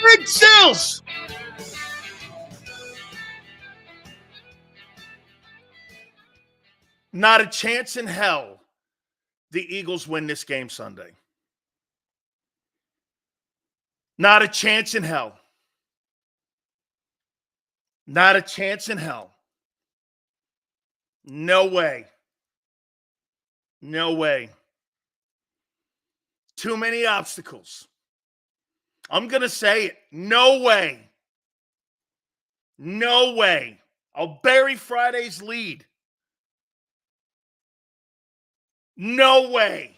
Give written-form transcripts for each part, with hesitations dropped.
Rick Sills. Not a chance in hell the Eagles win this game Sunday. Not a chance in hell. Not a chance in hell. No way. No way. Too many obstacles. I'm going to say it. No way. No way. I'll bury Friday's lead. No way.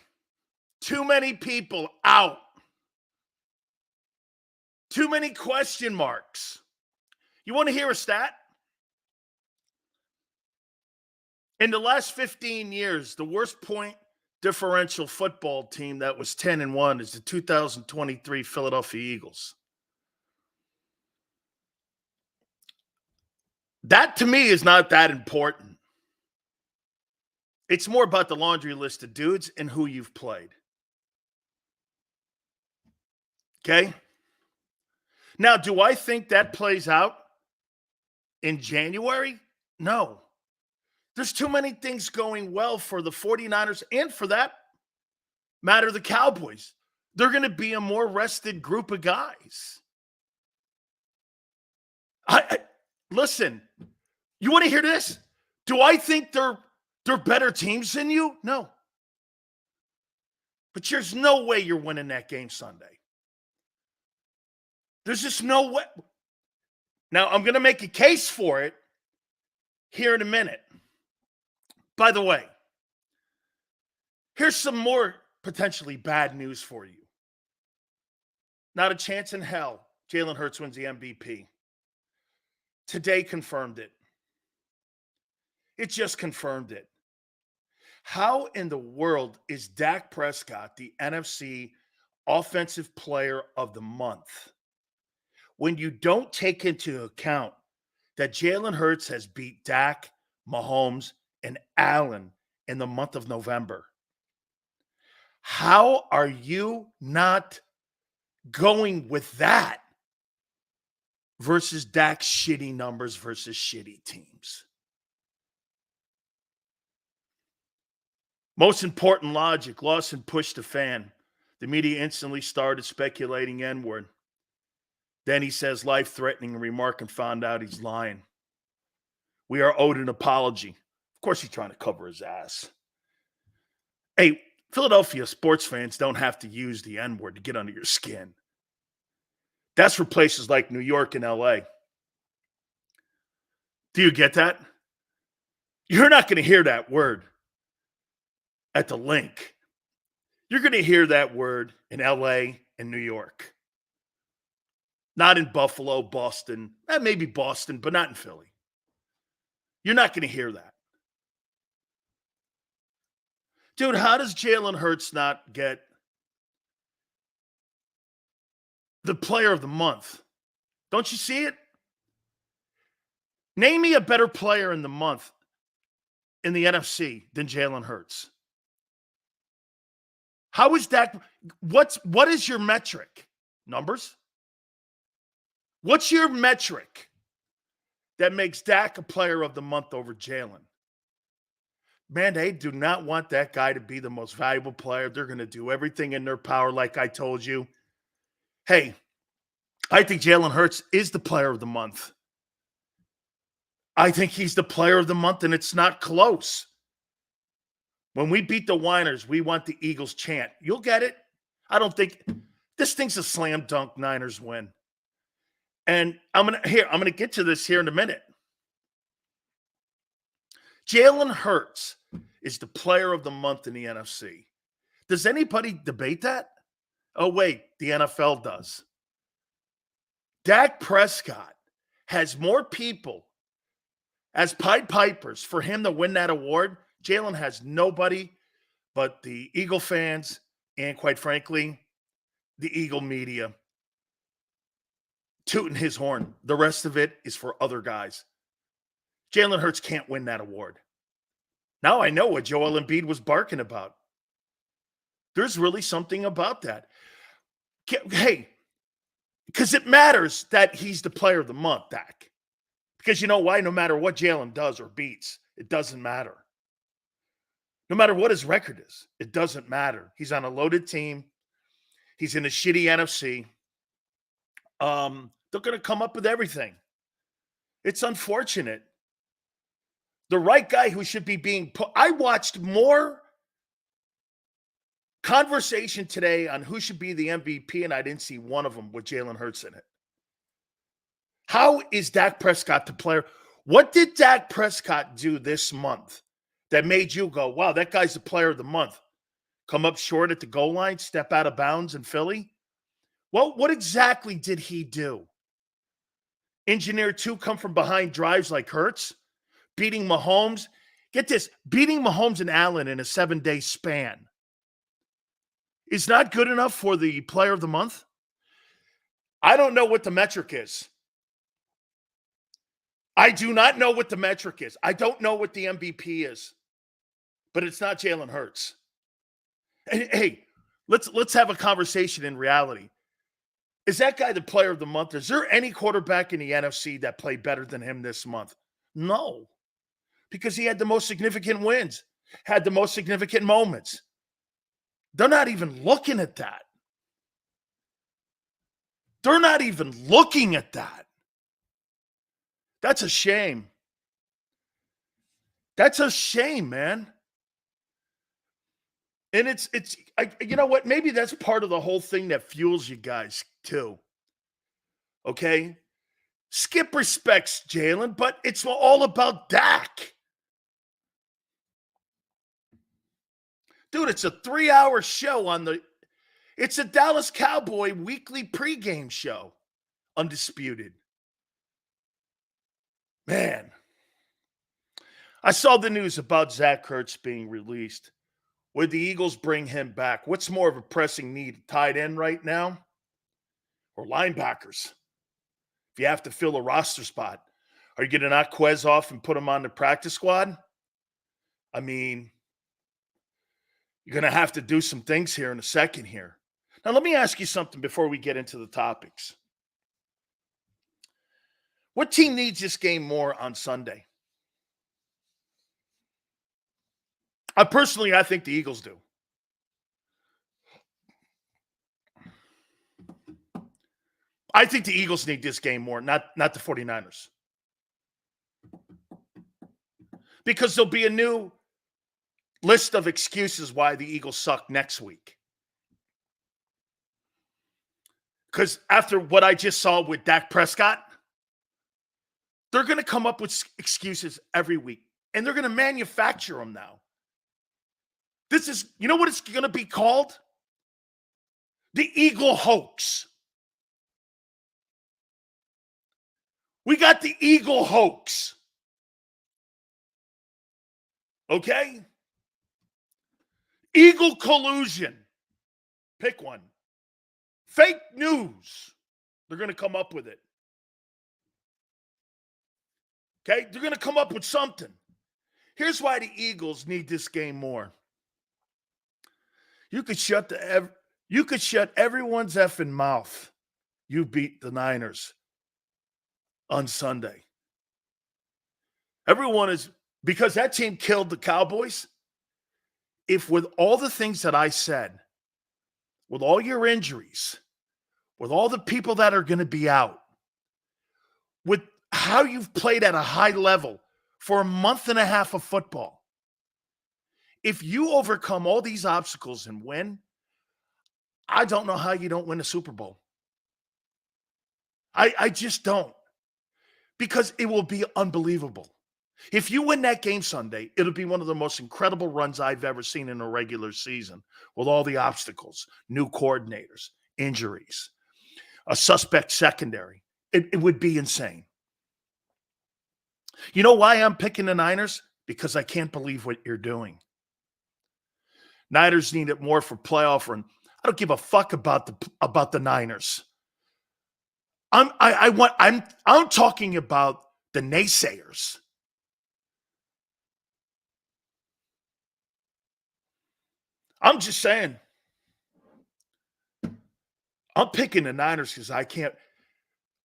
Too many people out. Too many question marks. You want to hear a stat? In the last 15 years, the worst point differential football team that was 10-1 is the 2023 Philadelphia Eagles. That, to me, is not that important. It's more about the laundry list of dudes and who you've played. Okay? Now, do I think that plays out in January? No. There's too many things going well for the 49ers and, for that matter, the Cowboys. They're going to be a more rested group of guys. Listen, you want to hear this? Do I think they're better teams than you? No. But there's no way you're winning that game Sunday. There's just no way. Now, I'm going to make a case for it here in a minute. By the way, here's some more potentially bad news for you. Not a chance in hell Jalen Hurts wins the MVP. Today confirmed it. It just confirmed it. How in the world is Dak Prescott the NFC Offensive Player of the Month when you don't take into account that Jalen Hurts has beat Dak, Mahomes, and Allen in the month of November? How are you not going with that versus Dak's shitty numbers versus shitty teams? Most important logic, Lawson pushed a fan. The media instantly started speculating N-word. Then he says life-threatening remark and found out he's lying. We are owed an apology. Of course he's trying to cover his ass. Hey, Philadelphia sports fans don't have to use the N-word to get under your skin. That's for places like New York and LA. Do you get that? You're not going to hear that word at the link. You're going to hear that word in LA and New York. Not in Buffalo, Boston, maybe Boston, but not in Philly. You're not going to hear that. Dude, how does Jalen Hurts not get the player of the month? Don't you see it? Name me a better player in the month in the NFC than Jalen Hurts. How is that? What is your metric? Numbers? What's your metric that makes Dak a player of the month over Jalen? Man, they do not want that guy to be the most valuable player. They're going to do everything in their power, like I told you. Hey, I think Jalen Hurts is the player of the month. I think he's the player of the month, and it's not close. When we beat the Niners, we want the Eagles chant. You'll get it. I don't think this thing's a slam dunk Niners win. And I'm gonna get to this here in a minute. Jalen Hurts is the player of the month in the NFC. Does anybody debate that? Oh, wait, the NFL does. Dak Prescott has more people as Pied Pipers for him to win that award. Jalen has nobody but the Eagle fans and, quite frankly, the Eagle media tooting his horn. The rest of it is for other guys. Jalen Hurts can't win that award. Now I know what Joel Embiid was barking about. There's really something about that. Hey, Because it matters that he's the player of the month, Dak. Because you know why? No matter what Jalen does or beats, it doesn't matter. No matter what his record is, it doesn't matter. He's on a loaded team. He's in a shitty NFC. They're going to come up with everything. It's unfortunate. The right guy who should be being put. I watched more conversation today on who should be the MVP, and I didn't see one of them with Jalen Hurts in it. How is Dak Prescott the player? What did Dak Prescott do this month that made you go, wow, that guy's the player of the month? Come up short at the goal line, step out of bounds in Philly? Well, what exactly did he do? Engineer two come from behind drives like Hurts? Beating Mahomes? Get this, beating Mahomes and Allen in a 7-day span is not good enough for the player of the month? I don't know what the metric is. I do not know what the metric is. I don't know what the MVP is. But it's not Jalen Hurts. Hey, let's have a conversation in reality. Is that guy the player of the month? Is there any quarterback in the NFC that played better than him this month? No. Because he had the most significant wins, had the most significant moments. They're not even looking at that. They're not even looking at that. That's a shame. That's a shame, man. And you know what? Maybe that's part of the whole thing that fuels you guys too. Okay? Skip respects Jalen, but it's all about Dak. Dude, it's a 3-hour show it's a Dallas Cowboy weekly pregame show. Undisputed. Man. I saw the news about Zach Ertz being released. Would the Eagles bring him back? What's more of a pressing need, tight end right now or linebackers? If you have to fill a roster spot, are you going to knock Quez off and put him on the practice squad? I mean, you're going to have to do some things here in a second here. Now, let me ask you something before we get into the topics. What team needs this game more on Sunday? I think the Eagles do. I think the Eagles need this game more, not the 49ers. Because there'll be a new list of excuses why the Eagles suck next week. Because after what I just saw with Dak Prescott, they're going to come up with excuses every week. And they're going to manufacture them now. This is, you know what it's going to be called? The Eagle hoax. We got the Eagle hoax. Okay? Eagle collusion. Pick one. Fake news. They're going to come up with it. Okay? They're going to come up with something. Here's why the Eagles need this game more. You could shut everyone's effing mouth. You beat the Niners on Sunday. Everyone is, because that team killed the Cowboys. If with all the things that I said, with all your injuries, with all the people that are going to be out, with how you've played at a high level for a month and a half of football, if you overcome all these obstacles and win, I don't know how you don't win a Super Bowl. I just don't. Because it will be unbelievable. If you win that game Sunday, it'll be one of the most incredible runs I've ever seen in a regular season with all the obstacles, new coordinators, injuries, a suspect secondary. It would be insane. You know why I'm picking the Niners? Because I can't believe what you're doing. Niners need it more for playoff run. I don't give a fuck about the Niners. I'm talking about the naysayers. I'm just saying. I'm picking the Niners because I can't.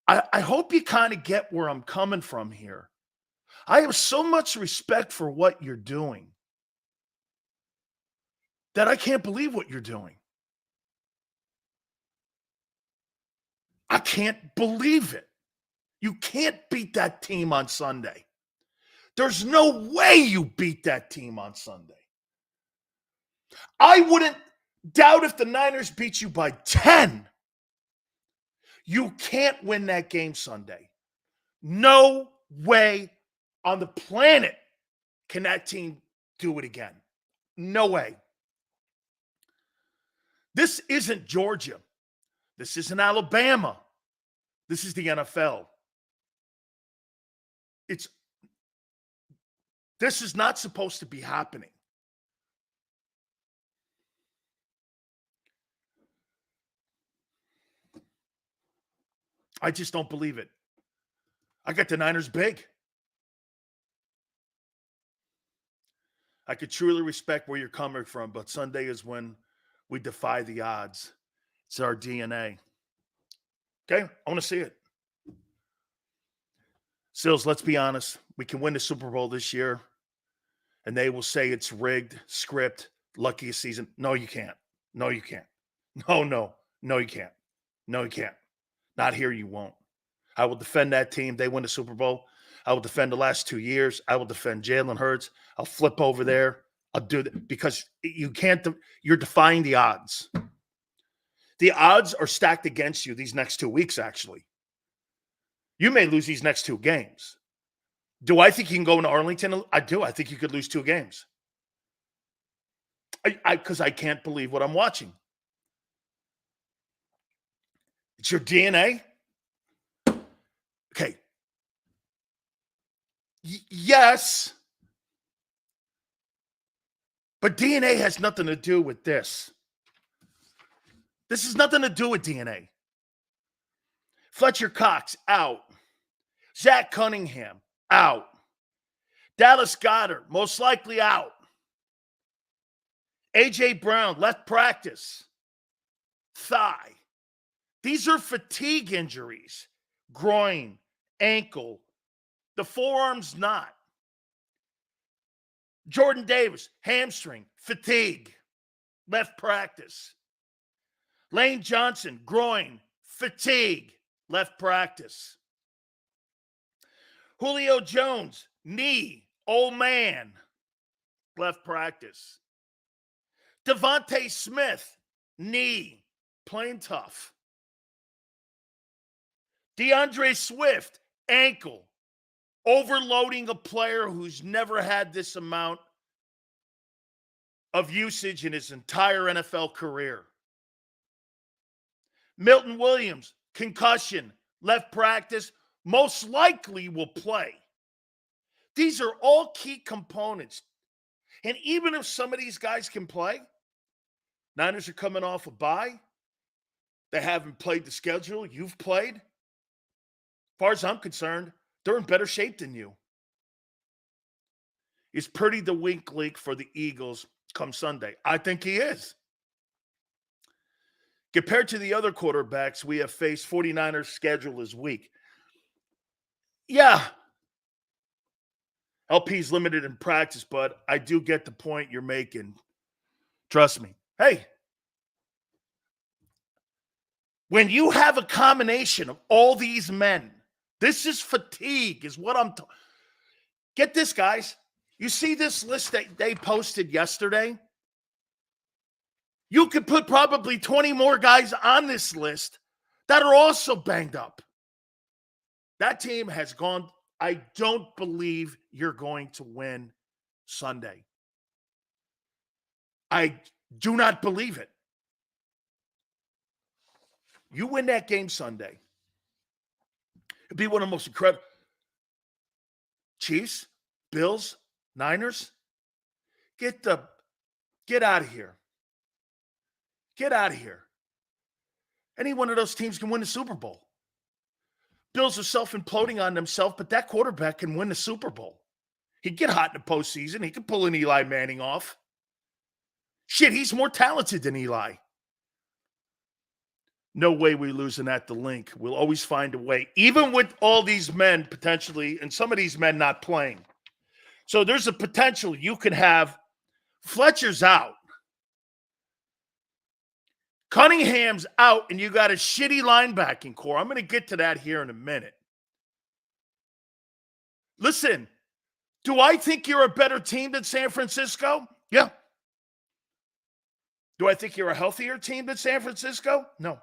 I hope you kind of get where I'm coming from here. I have so much respect for what you're doing that I can't believe what you're doing. I can't believe it. You can't beat that team on Sunday. There's no way you beat that team on Sunday. I wouldn't doubt if the Niners beat you by 10. You can't win that game Sunday. No way on the planet can that team do it again. No way. This isn't Georgia. This isn't Alabama. This is the NFL. This is not supposed to be happening. I just don't believe it. I got the Niners big. I could truly respect where you're coming from, but Sunday is when we defy the odds. It's our DNA. Okay? I want to see it. Sills, let's be honest. We can win the Super Bowl this year, and they will say it's rigged, script, luckiest season. No, you can't. No, you can't. No, you can't. No, you can't. Not here, you won't. I will defend that team. They win the Super Bowl. I will defend the last 2 years. I will defend Jalen Hurts. I'll flip over there. I'll do that because you can't. You're defying the odds. The odds are stacked against you these next 2 weeks, actually. You may lose these next 2 games. Do I think you can go into Arlington? I do. I think you could lose 2 games. Because I can't believe what I'm watching. It's your DNA. Okay. Yes. But DNA has nothing to do with this. This has nothing to do with DNA. Fletcher Cox, out. Zach Cunningham, out. Dallas Goedert, most likely out. A.J. Brown, left practice. Thigh. These are fatigue injuries. Groin, ankle. The forearm's not. Jordan Davis, hamstring, fatigue. Left practice. Lane Johnson, groin, fatigue. Left practice. Julio Jones, knee, old man. Left practice. Devontae Smith, knee, playing tough. DeAndre Swift, ankle, overloading a player who's never had this amount of usage in his entire NFL career. Milton Williams, concussion, left practice, most likely will play. These are all key components. And even if some of these guys can play, Niners are coming off a bye. They haven't played the schedule you've played. As far as I'm concerned, they're in better shape than you. Is Purdy the weak link for the Eagles come Sunday? I think he is. Compared to the other quarterbacks we have faced, 49ers' schedule is weak. Yeah. LP's limited in practice, but I do get the point you're making. Trust me. Hey, when you have a combination of all these men, this is fatigue, is what I'm talking. Get this, guys. You see this list that they posted yesterday? You could put probably 20 more guys on this list that are also banged up. That team has gone. I don't believe you're going to win Sunday. I do not believe it. You win that game Sunday. It'd be one of the most incredible. Chiefs, Bills, Niners, get out of here. Get out of here. Any one of those teams can win the Super Bowl. Bills are self-imploding on themselves, but that quarterback can win the Super Bowl. He'd get hot in the postseason. He could pull an Eli Manning off. Shit, he's more talented than Eli. No way we losing at the link. We'll always find a way, even with all these men potentially, and some of these men not playing. So there's a potential you could have Fletcher's out, Cunningham's out, and you got a shitty linebacking core. I'm going to get to that here in a minute. Listen, do I think you're a better team than San Francisco? Yeah. Do I think you're a healthier team than San Francisco? No.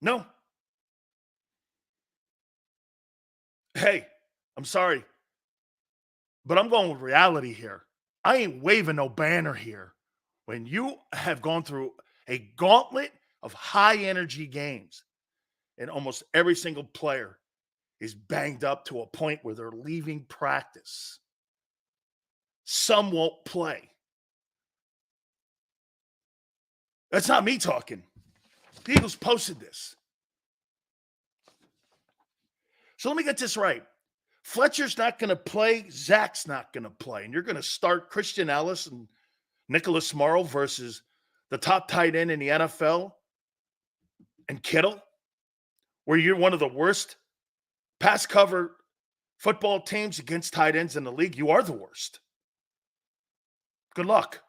No. Hey, I'm sorry, but I'm going with reality here. I ain't waving no banner here. When you have gone through a gauntlet of high energy games and almost every single player is banged up to a point where they're leaving practice. Some won't play. That's not me talking. The Eagles posted this. So let me get this right. Fletcher's not going to play. Zach's not going to play. And you're going to start Christian Ellis and Nicholas Morrow versus the top tight end in the NFL and Kittle, where you're one of the worst pass cover football teams against tight ends in the league. You are the worst. Good luck.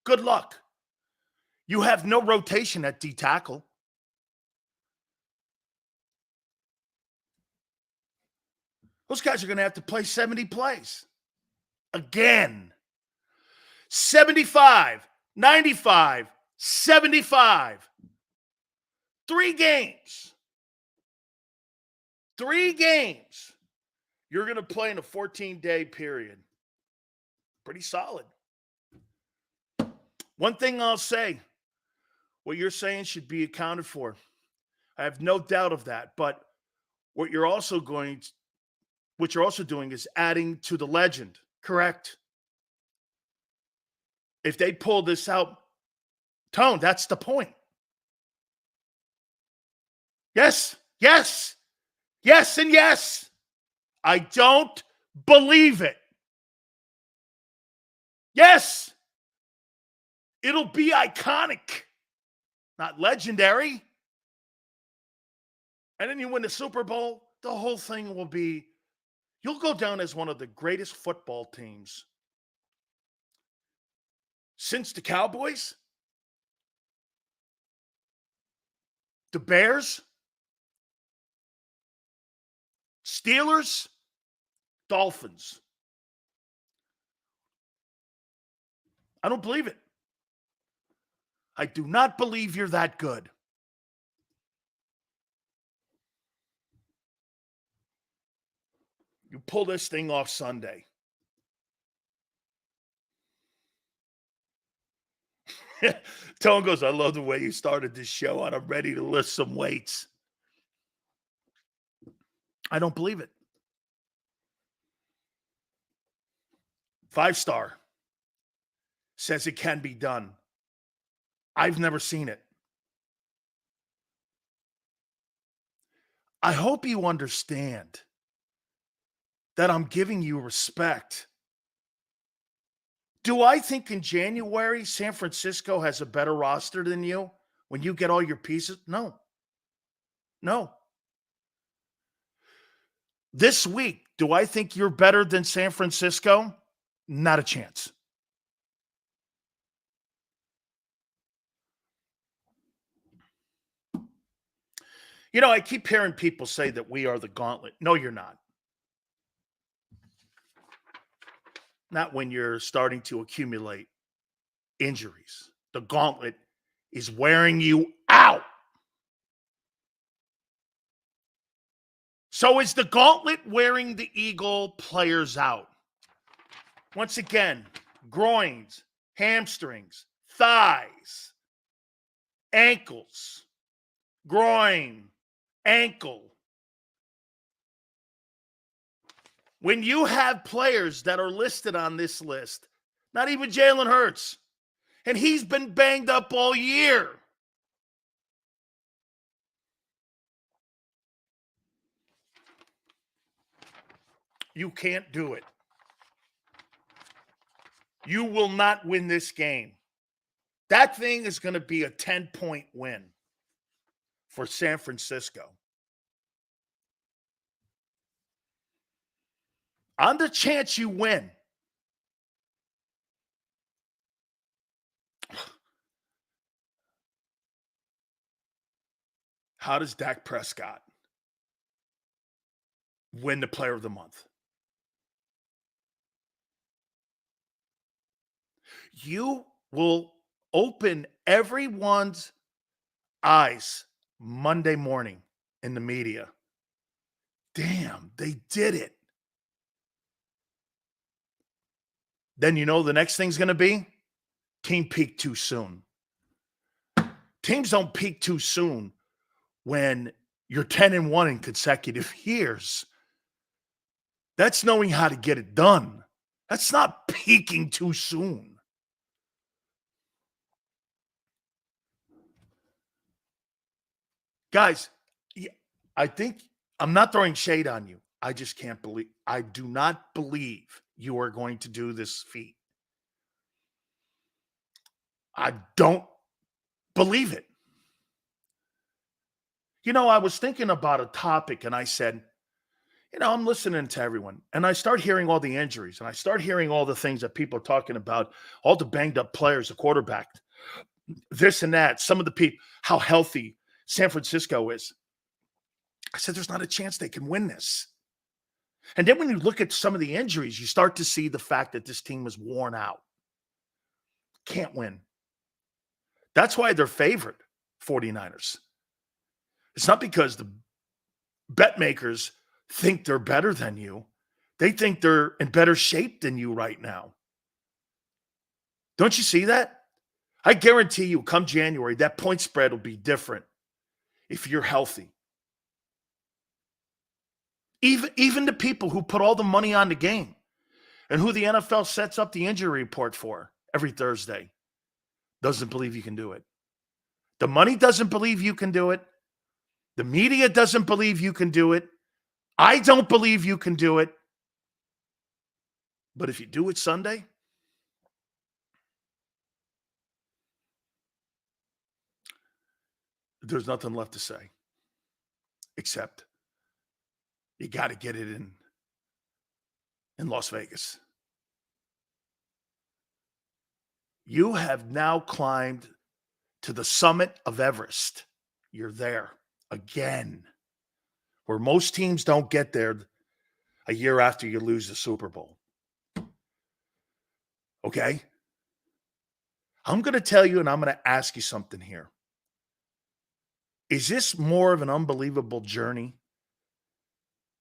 Good luck. You have no rotation at D tackle. Those guys are going to have to play 70 plays. Again. 75, 95, 75. 3 games. 3 games. You're going to play in a 14-day period. Pretty solid. One thing I'll say, what you're saying should be accounted for. I have no doubt of that. But what you're also doing is adding to the legend, correct? If they pull this out, Tone, that's the point. Yes, yes, yes, and yes. I don't believe it. Yes, it'll be iconic, not legendary. And then you win the Super Bowl, the whole thing will be, you'll go down as one of the greatest football teams since the Cowboys, the Bears, Steelers, Dolphins. I don't believe it. I do not believe you're that good. You pull this thing off Sunday. Tone goes, I love the way you started this show, and I'm ready to lift some weights. I don't believe it. 5-star says it can be done. I've never seen it. I hope you understand that I'm giving you respect. Do I think in January San Francisco has a better roster than you when you get all your pieces? No. No. This week, do I think you're better than San Francisco? Not a chance. You know, I keep hearing people say that we are the gauntlet. No, you're not. Not when you're starting to accumulate injuries. The gauntlet is wearing you out. So is the gauntlet wearing the Eagle players out? Once again, groins, hamstrings, thighs, ankles, groin, ankle. When you have players that are listed on this list, not even Jalen Hurts, and he's been banged up all year. You can't do it. You will not win this game. That thing is going to be a 10-point win for San Francisco. On the chance you win, how does Dak Prescott win the Player of the Month? You will open everyone's eyes Monday morning in the media. Damn, they did it. Then you know the next thing's going to be team peaked too soon. Teams don't peak too soon when you're 10-1 in consecutive years. That's knowing how to get it done. That's not peaking too soon. Guys, I think I'm not throwing shade on you. I just can't believe. I do not believe you are going to do this feat. I don't believe it. You know, I was thinking about a topic and I said, you know, I'm listening to everyone and I start hearing all the injuries and I start hearing all the things that people are talking about, all the banged up players, the quarterback, this and that, some of the people, how healthy San Francisco is. I said, there's not a chance they can win this. And then when you look at some of the injuries, you start to see the fact that this team is worn out. Can't win. That's why they're favored, 49ers. It's not because the bet makers think they're better than you. They think they're in better shape than you right now. Don't you see that? I guarantee you, come January, that point spread will be different if you're healthy. Even the people who put all the money on the game and who the NFL sets up the injury report for every Thursday doesn't believe you can do it. The money doesn't believe you can do it. The media doesn't believe you can do it. I don't believe you can do it. But if you do it Sunday, there's nothing left to say except you got to get it in Las Vegas. You have now climbed to the summit of Everest. You're there again, where most teams don't get there a year after you lose the Super Bowl. Okay? I'm going to tell you and I'm going to ask you something here. Is this more of an unbelievable journey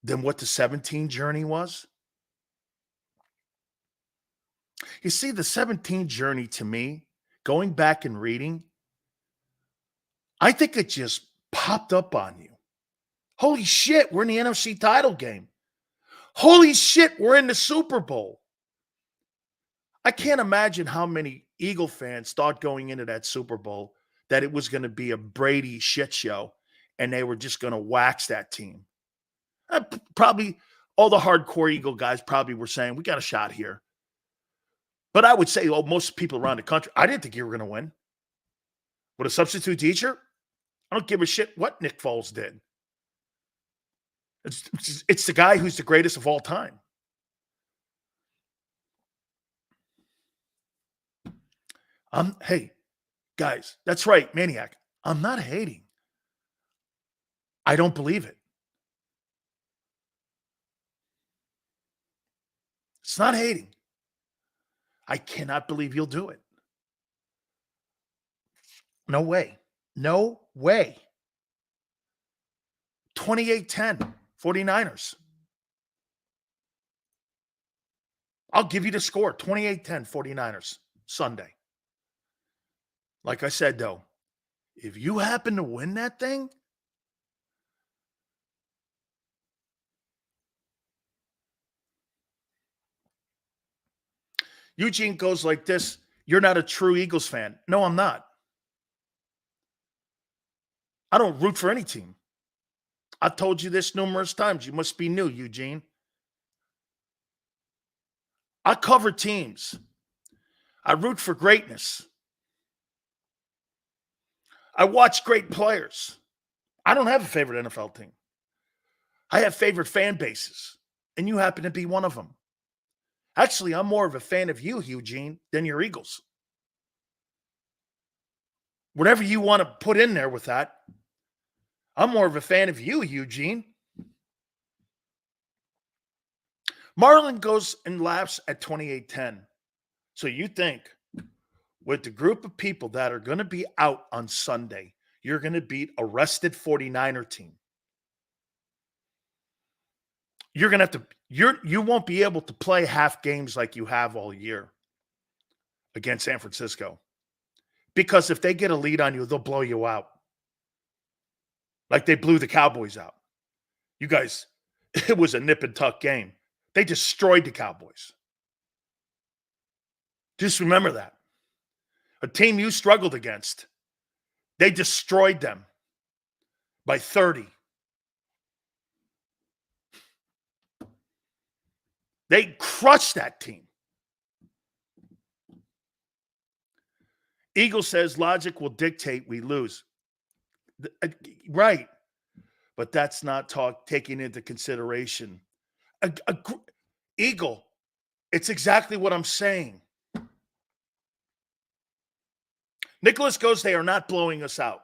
than what the 17 journey was? You see, the 17 journey to me, going back and reading, I think it just popped up on you. Holy shit, we're in the NFC title game. Holy shit, we're in the Super Bowl. I can't imagine how many Eagle fans thought going into that Super Bowl that it was going to be a Brady shit show and they were just going to wax that team. Probably all the hardcore Eagle guys probably were saying, we got a shot here. But I would say, most people around the country, I didn't think you were going to win. With a substitute teacher, I don't give a shit what Nick Foles did. It's the guy who's the greatest of all time. Hey, guys, that's right, Maniac. I'm not hating. I don't believe it. It's not hating. I cannot believe you'll do it. No way. No way. 28-10, 49ers. I'll give you the score, 28-10, 49ers, Sunday. Like I said, though, if you happen to win that thing, Eugene goes like this, you're not a true Eagles fan. No, I'm not. I don't root for any team. I've told you this numerous times. You must be new, Eugene. I cover teams I root for greatness. I watch great players. I don't have a favorite NFL team. I have favorite fan bases, and you happen to be one of them. Actually, I'm more of a fan of you, Eugene, than your Eagles. Whatever you want to put in there with that, I'm more of a fan of you, Eugene. Marlon goes and laughs at 28-10. So you think with the group of people that are going to be out on Sunday, you're going to beat a rested 49er team. You're going to have to, you won't be able to play half games like you have all year against San Francisco. Because if they get a lead on you, they'll blow you out. Like they blew the Cowboys out. You guys, it was a nip and tuck game. They destroyed the Cowboys. Just remember that. A team you struggled against, they destroyed them by 30. They crushed that team. Eagle says logic will dictate we lose. Right. But that's not taking into consideration. Eagle, it's exactly what I'm saying. Nicholas goes, they are not blowing us out.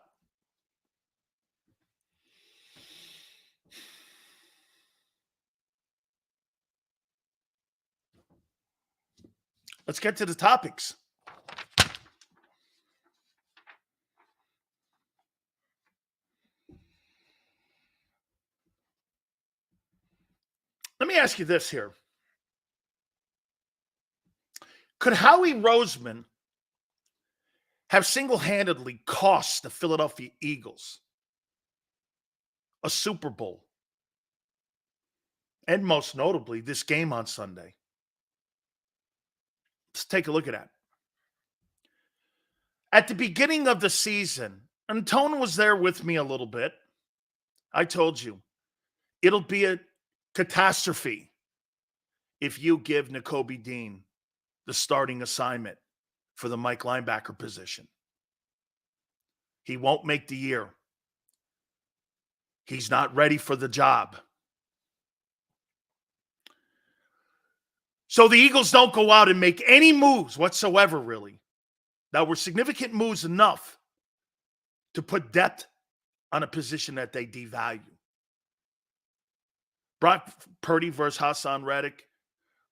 Let's get to the topics. Let me ask you this here. Could Howie Roseman have single-handedly cost the Philadelphia Eagles a Super Bowl? And most notably, this game on Sunday. Let's take a look at that. At the beginning of the season, and Tone was there with me a little bit, I told you, it'll be a catastrophe if you give Nakobe Dean the starting assignment for the Mike linebacker position. He won't make the year. He's not ready for the job. So the Eagles don't go out and make any moves whatsoever, really. That were significant moves enough to put depth on a position that they devalue. Brock Purdy versus Hassan Reddick.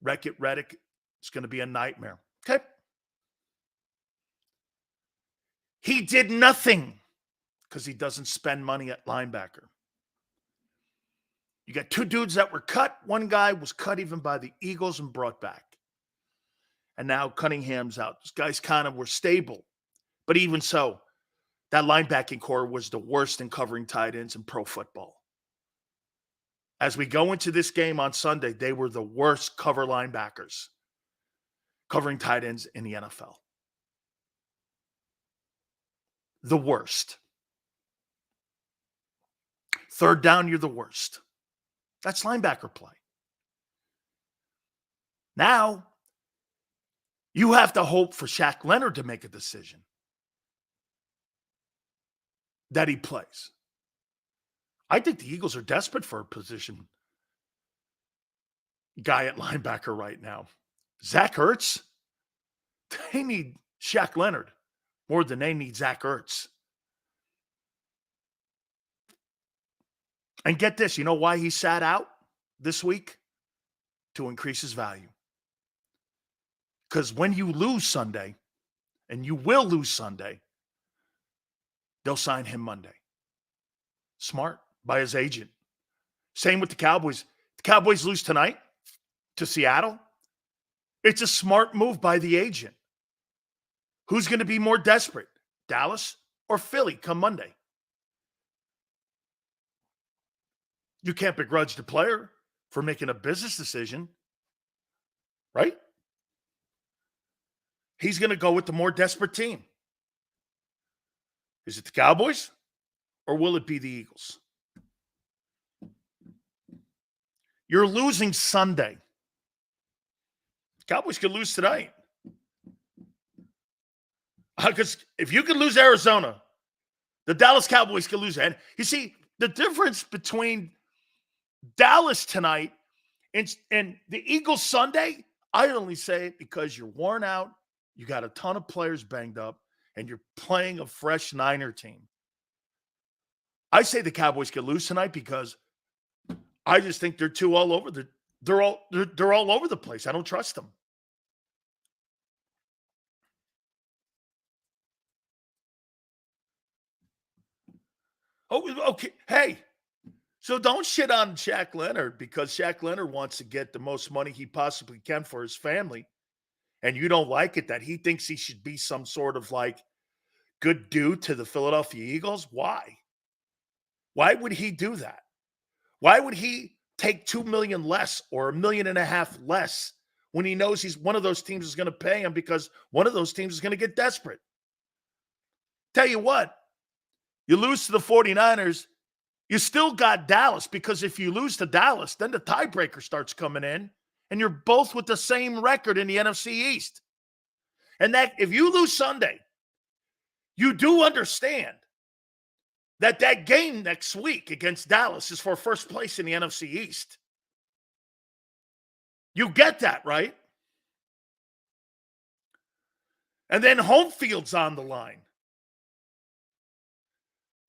Reddick. It's going to be a nightmare. Okay. He did nothing because he doesn't spend money at linebacker. You got two dudes that were cut. One guy was cut even by the Eagles and brought back. And now Cunningham's out. These guys kind of were stable. But even so, that linebacking core was the worst in covering tight ends in pro football. As we go into this game on Sunday, they were the worst cover linebackers covering tight ends in the NFL. The worst. Third down, you're the worst. That's linebacker play. Now, you have to hope for Shaq Leonard to make a decision that he plays. I think the Eagles are desperate for a position guy at linebacker right now. Zach Ertz, they need Shaq Leonard more than they need Zach Ertz. And get this, you know why he sat out this week? To increase his value. Because when you lose Sunday, and you will lose Sunday, they'll sign him Monday. Smart by his agent. Same with the Cowboys. The Cowboys lose tonight to Seattle. It's a smart move by the agent. Who's going to be more desperate, Dallas or Philly come Monday? You can't begrudge the player for making a business decision, right? He's going to go with the more desperate team. Is it the Cowboys or will it be the Eagles? You're losing Sunday. Cowboys could lose tonight. Because if you can lose Arizona, the Dallas Cowboys can lose. And you see, the difference between Dallas tonight and the Eagles Sunday, I only say it because you're worn out, you got a ton of players banged up, and you're playing a fresh Niner team. I say the Cowboys can lose tonight because I just think they're too all over they're all over the place. I don't trust them. Oh, okay. Hey, so don't shit on Shaq Leonard because Shaq Leonard wants to get the most money he possibly can for his family. And you don't like it that he thinks he should be some sort of like good dude to the Philadelphia Eagles. Why? Why would he do that? Why would he take $2 million less or $1.5 million less when he knows he's one of those teams is going to pay him because one of those teams is going to get desperate? Tell you what, you lose to the 49ers, you still got Dallas because if you lose to Dallas, then the tiebreaker starts coming in and you're both with the same record in the NFC East. And that if you lose Sunday, you do understand that game next week against Dallas is for first place in the NFC East. You get that, right? And then home field's on the line.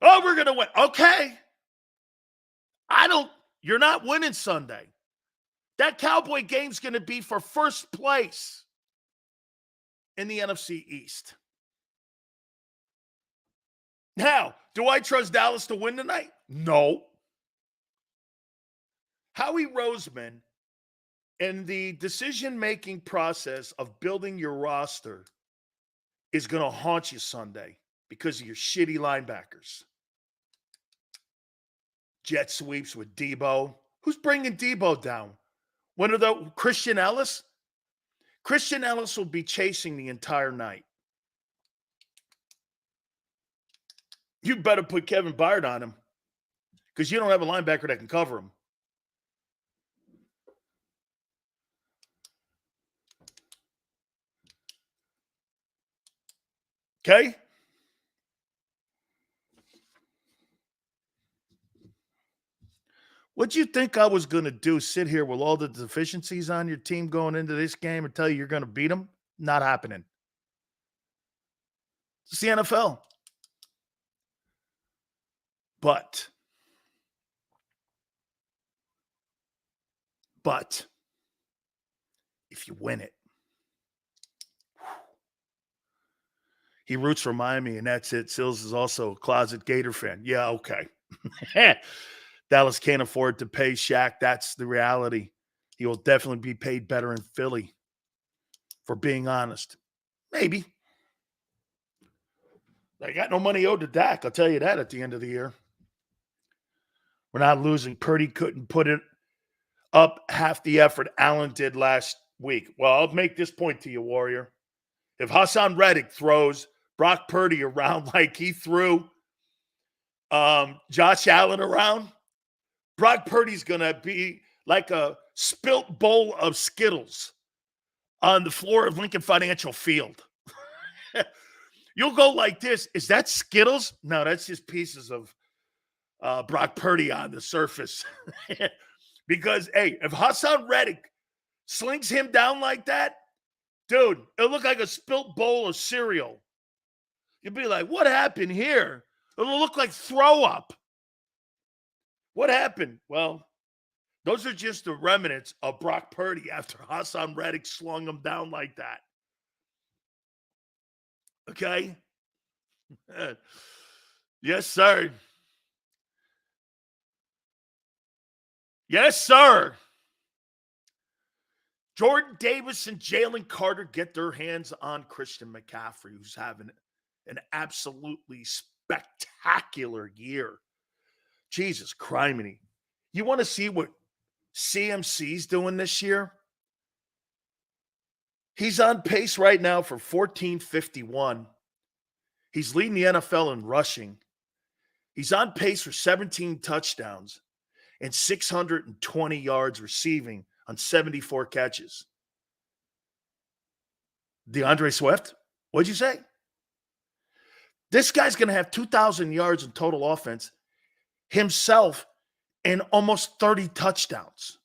Oh, we're going to win. Okay. You're not winning Sunday. That Cowboy game's going to be for first place in the NFC East. Now, do I trust Dallas to win tonight? No. Howie Roseman and the decision-making process of building your roster is going to haunt you Sunday because of your shitty linebackers. Jet sweeps with Debo. Who's bringing Debo down? One of the Christian Ellis? Christian Ellis will be chasing the entire night. You better put Kevin Byard on him because you don't have a linebacker that can cover him. Okay? What'd you think I was going to do? Sit here with all the deficiencies on your team going into this game and tell you you're going to beat them? Not happening. It's the NFL. But if you win it, he roots for Miami, and that's it. Sills is also a closet Gator fan. Yeah, okay. Dallas can't afford to pay Shaq. That's the reality. He will definitely be paid better in Philly, for being honest. Maybe. They got no money owed to Dak. I'll tell you that at the end of the year. We're not losing. Purdy couldn't put it up half the effort Allen did last week. Well, I'll make this point to you, Warrior. If Hassan Reddick throws Brock Purdy around like he threw Josh Allen around, Brock Purdy's going to be like a spilt bowl of Skittles on the floor of Lincoln Financial Field. You'll go like this. Is that Skittles? No, that's just pieces of Brock Purdy on the surface. Because, hey, if Hassan Reddick slings him down like that, dude, it'll look like a spilt bowl of cereal. You'll be like, what happened here? It'll look like throw up. What happened? Well, those are just the remnants of Brock Purdy after Hassan Reddick slung him down like that. Okay? Yes, sir. Yes, sir. Jordan Davis and Jalen Carter get their hands on Christian McCaffrey, who's having an absolutely spectacular year. Jesus criminy. You want to see what CMC's doing this year? He's on pace right now for 1451. He's leading the NFL in rushing. He's on pace for 17 touchdowns and 620 yards receiving on 74 catches. DeAndre Swift? What'd you say? This guy's going to have 2,000 yards in total offense himself and almost 30 touchdowns.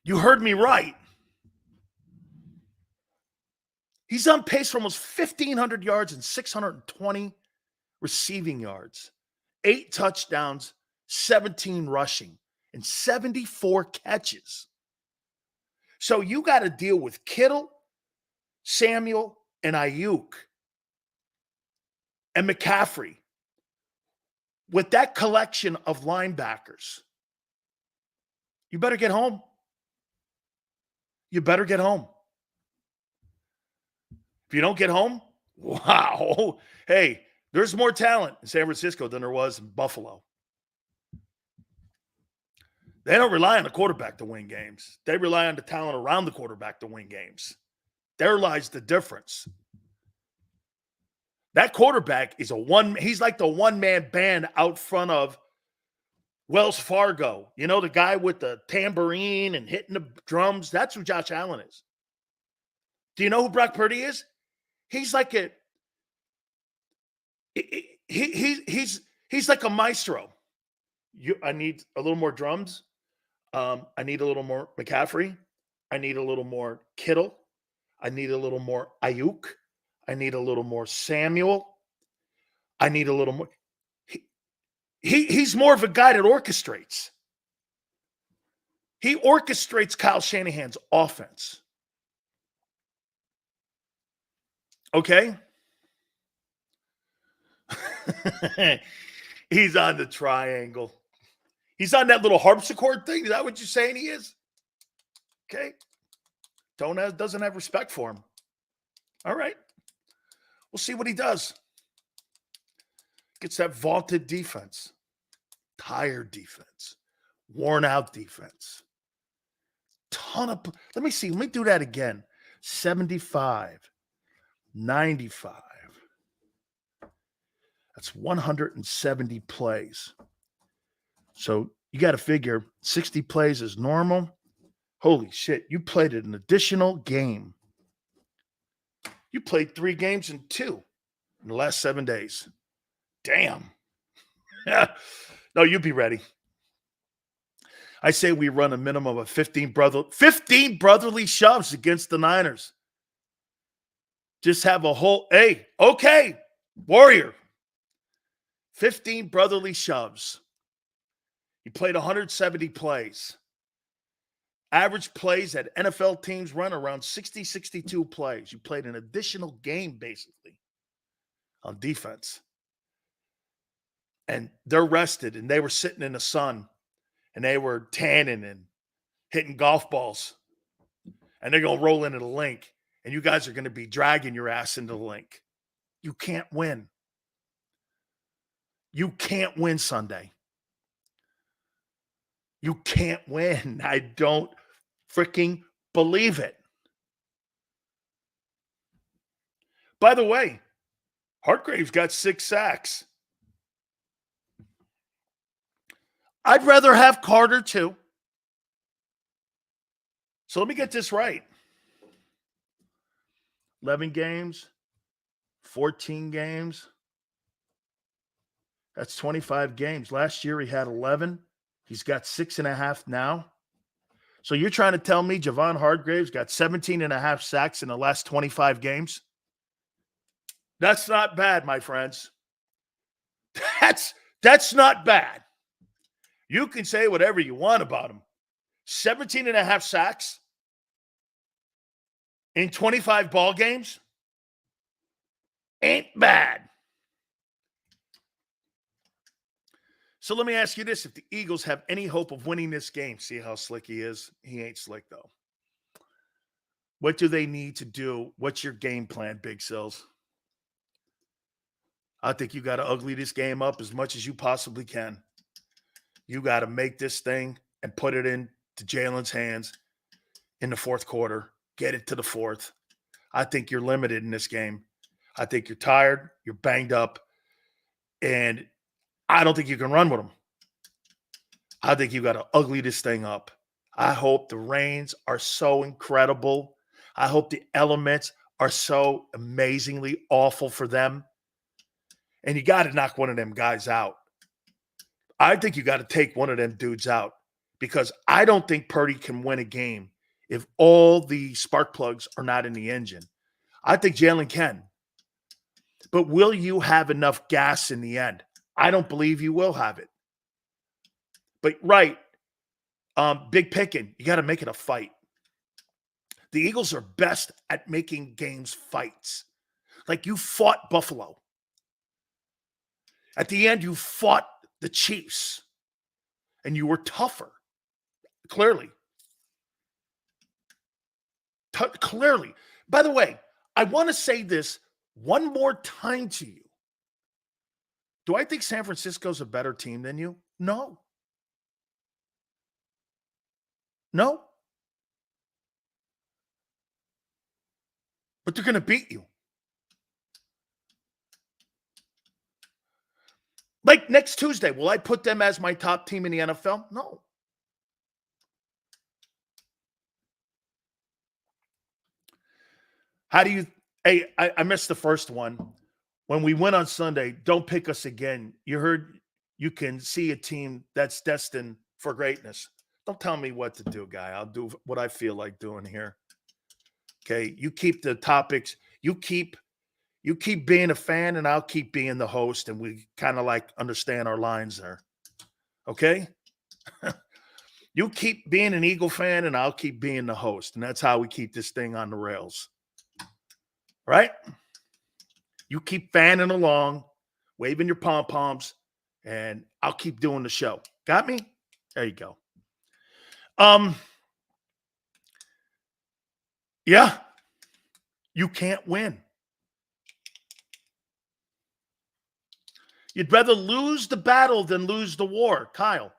You heard me right. He's on pace for almost 1,500 yards and 620 receiving yards, 8 touchdowns, 17 rushing, and 74 catches. So you got to deal with Kittle, Samuel, and Ayuk, and McCaffrey. With that collection of linebackers, you better get home. You better get home. If you don't get home, wow. Hey, there's more talent in San Francisco than there was in Buffalo. They don't rely on the quarterback to win games. They rely on the talent around the quarterback to win games. There lies the difference. That quarterback is he's like the one-man band out front of Wells Fargo. You know, the guy with the tambourine and hitting the drums? That's who Josh Allen is. Do you know who Brock Purdy is? He's like he's like a maestro. I need a little more drums. I need a little more McCaffrey. I need a little more Kittle. I need a little more Ayuk. I need a little more Samuel. I need a little more. He's more of a guy that orchestrates. He orchestrates Kyle Shanahan's offense. Okay? He's on the triangle. He's on that little harpsichord thing. Is that what you're saying he is? Okay. Doesn't have respect for him. All right. We'll see what he does. Gets that vaunted defense. Tired defense. Worn out defense. Let me see. Let me do that again. 75. 95. That's 170 plays. So you got to figure 60 plays is normal. Holy shit. You played an additional game. You played 3 games in 2 in the last 7 days. Damn. No, you be ready. I say we run a minimum of 15 brotherly shoves against the Niners. Just have a whole, hey, okay, Warrior. 15 brotherly shoves. He played 170 plays. Average plays that NFL teams run around 60, 62 plays. You played an additional game, basically, on defense. And they're rested, and they were sitting in the sun, and they were tanning and hitting golf balls. And they're going to roll into the link, and you guys are going to be dragging your ass into the link. You can't win. You can't win Sunday. You can't win. I don't freaking believe it. By the way, Hargrave's got 6 sacks. I'd rather have Carter too. So let me get this right. 11 games, 14 games. That's 25 games. Last year he had 11. He's got 6.5 now. So you're trying to tell me Javon Hargrave's got 17.5 sacks in the last 25 games? That's not bad, my friends. That's not bad. You can say whatever you want about him. 17.5 sacks in 25 ball games ain't bad. So let me ask you this. If the Eagles have any hope of winning this game, see how slick he is? He ain't slick, though. What do they need to do? What's your game plan, Big Sills? I think you got to ugly this game up as much as you possibly can. You got to make this thing and put it into Jalen's hands in the fourth quarter. Get it to the fourth. I think you're limited in this game. I think you're tired. You're banged up. And I don't think you can run with them. I think you got to ugly this thing up. I hope the rains are so incredible. I hope the elements are so amazingly awful for them. And you got to knock one of them guys out. I think you got to take one of them dudes out because I don't think Purdy can win a game if all the spark plugs are not in the engine. I think Jalen can. But will you have enough gas in the end? I don't believe you will have it. But right, big picking, you got to make it a fight. The Eagles are best at making games fights. Like you fought Buffalo. At the end, you fought the Chiefs. And you were tougher. Clearly. Clearly. By the way, I want to say this one more time to you. Do I think San Francisco's a better team than you? No. No. But they're going to beat you. Like next Tuesday, will I put them as my top team in the NFL? No. How do you – hey, I missed the first one. When we went on Sunday, don't pick us again. You heard you can see a team that's destined for greatness. Don't tell me what to do, guy. I'll do what I feel like doing here. Okay? You keep the topics. You keep being a fan, and I'll keep being the host, and we kind of like understand our lines there. Okay? You keep being an Eagle fan, and I'll keep being the host, and that's how we keep this thing on the rails. Right? You keep fanning along, waving your pom-poms, and I'll keep doing the show. Got me? There you go. Yeah. You can't win. You'd rather lose the battle than lose the war. Kyle.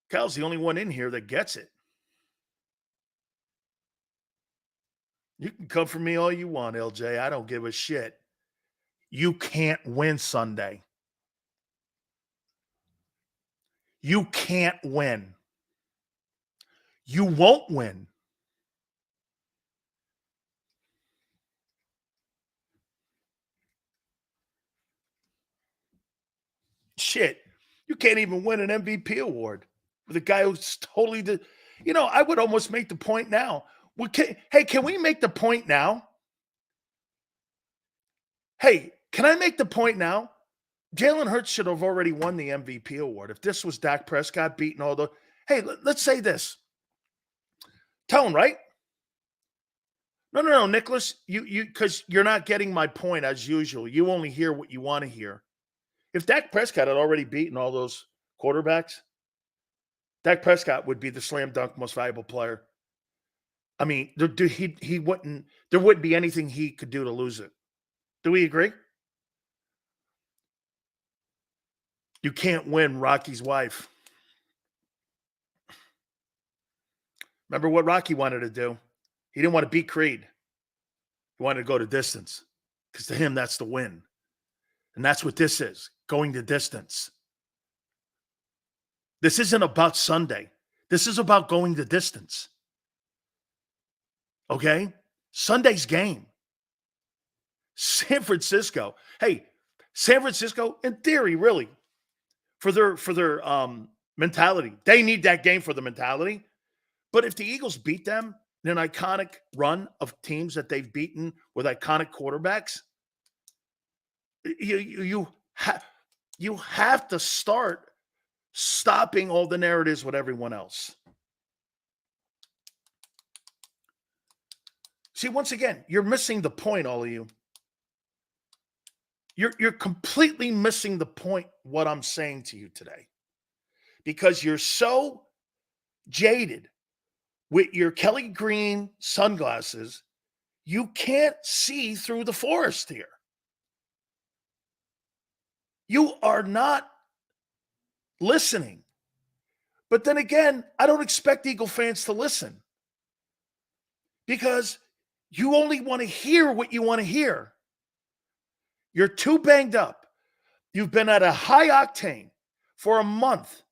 Kyle's the only one in here that gets it. You can come for me all you want, LJ. I don't give a shit. You can't win Sunday. You can't win. You won't win. Shit. You can't even win an MVP award with a guy who's totally I would almost make the point now. Can we make the point now? Hey, can I make the point now? Jalen Hurts should have already won the MVP award. If this was Dak Prescott beating all the – hey, let's say this. Tell him, right? No, Nicholas, you because you're not getting my point as usual. You only hear what you want to hear. If Dak Prescott had already beaten all those quarterbacks, Dak Prescott would be the slam dunk most valuable player. I mean, he wouldn't. There wouldn't be anything he could do to lose it. Do we agree? You can't win Rocky's wife. Remember what Rocky wanted to do? He didn't want to beat Creed. He wanted to go to distance because to him, that's the win. And that's what this is, going the distance. This isn't about Sunday. This is about going the distance. Okay? Sunday's game. San Francisco. Hey, San Francisco, in theory, really, for their mentality. They need that game for the mentality. But if the Eagles beat them in an iconic run of teams that they've beaten with iconic quarterbacks, you have to start stopping all the narratives with everyone else. See, once again, you're missing the point, all of you. You're completely missing the point, what I'm saying to you today. Because you're so jaded with your Kelly Green sunglasses, you can't see through the forest here. You are not listening. But then again, I don't expect Eagle fans to listen. Because you only want to hear what you want to hear. You're too banged up. You've been at a high octane for a month.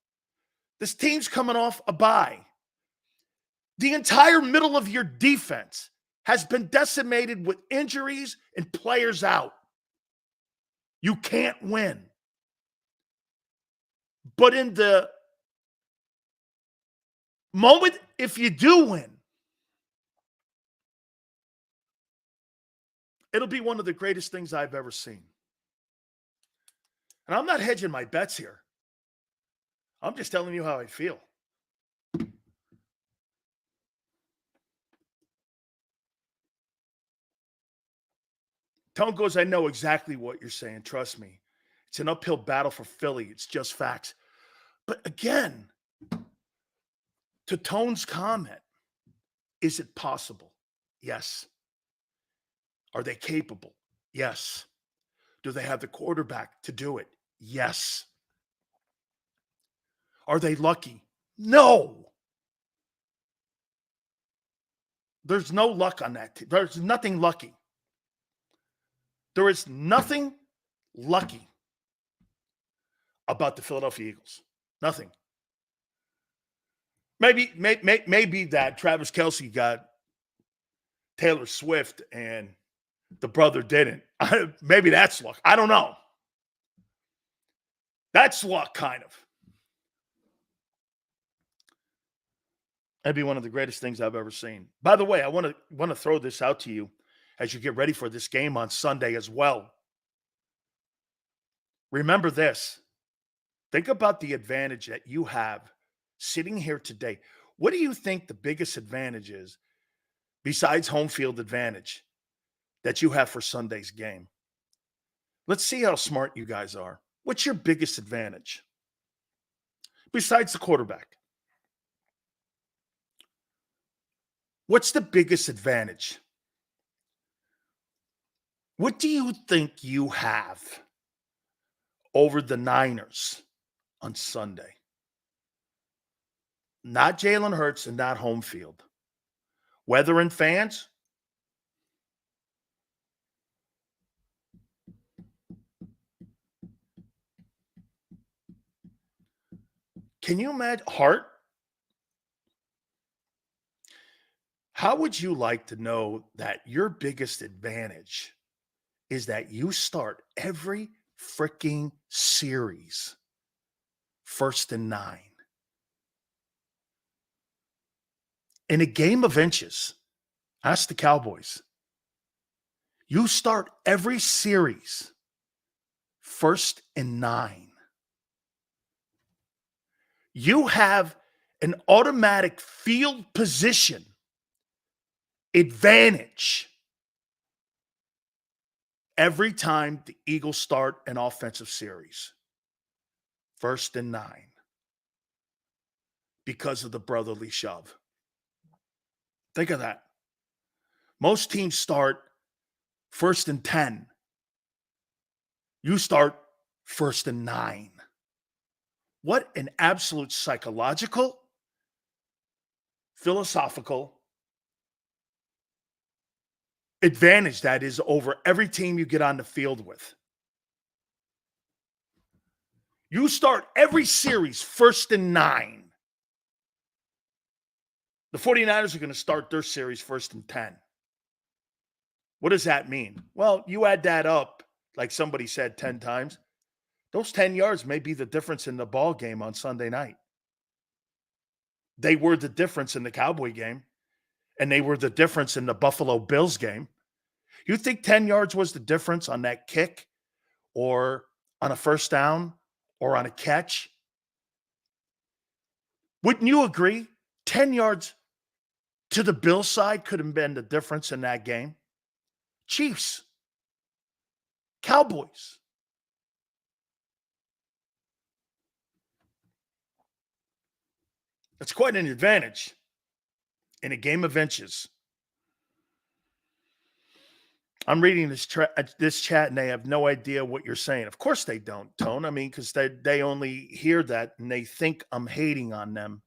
This team's coming off a bye. The entire middle of your defense has been decimated with injuries and players out. You can't win. But in the moment, if you do win, it'll be one of the greatest things I've ever seen. And I'm not hedging my bets here. I'm just telling you how I feel. Tone goes, I know exactly what you're saying. Trust me. It's an uphill battle for Philly. It's just facts. But again, to Tone's comment, is it possible? Yes. Are they capable? Yes. Do they have the quarterback to do it? Yes. Are they lucky? No. There's no luck on that team. There's nothing lucky. There is nothing lucky about the Philadelphia Eagles. Nothing. Maybe that Travis Kelce got Taylor Swift and the brother didn't. Maybe that's luck. I don't know. That's luck, kind of. That'd be one of the greatest things I've ever seen. By the way, I want to throw this out to you as you get ready for this game on Sunday as well. Remember this. Think about the advantage that you have sitting here today. What do you think the biggest advantage is besides home field advantage that you have for Sunday's game? Let's see how smart you guys are. What's your biggest advantage besides the quarterback? What's the biggest advantage? What do you think you have over the Niners on Sunday? Not Jalen Hurts and not home field. Weather and fans? Can you imagine? Heart? How would you like to know that your biggest advantage is that you start every freaking series 1st and 9? In a game of inches, ask the Cowboys. You start every series 1st and 9. You have an automatic field position advantage every time the Eagles start an offensive series 1st and 9 because of the brotherly shove. Think of that. Most teams start 1st and 10. You start 1st and 9. What an absolute psychological, philosophical advantage that is over every team you get on the field with. You start every series 1st and 9. The 49ers are going to start their series 1st and 10. What does that mean? Well, you add that up, like somebody said 10 times. Those 10 yards may be the difference in the ball game on Sunday night. They were the difference in the Cowboy game, and they were the difference in the Buffalo Bills game. You think 10 yards was the difference on that kick or on a first down or on a catch? Wouldn't you agree? 10 yards to the Bills side could have been the difference in that game. Chiefs, Cowboys. That's quite an advantage in a game of inches. I'm reading this chat and they have no idea what you're saying. Of course they don't, Tone. I mean, because they only hear that and they think I'm hating on them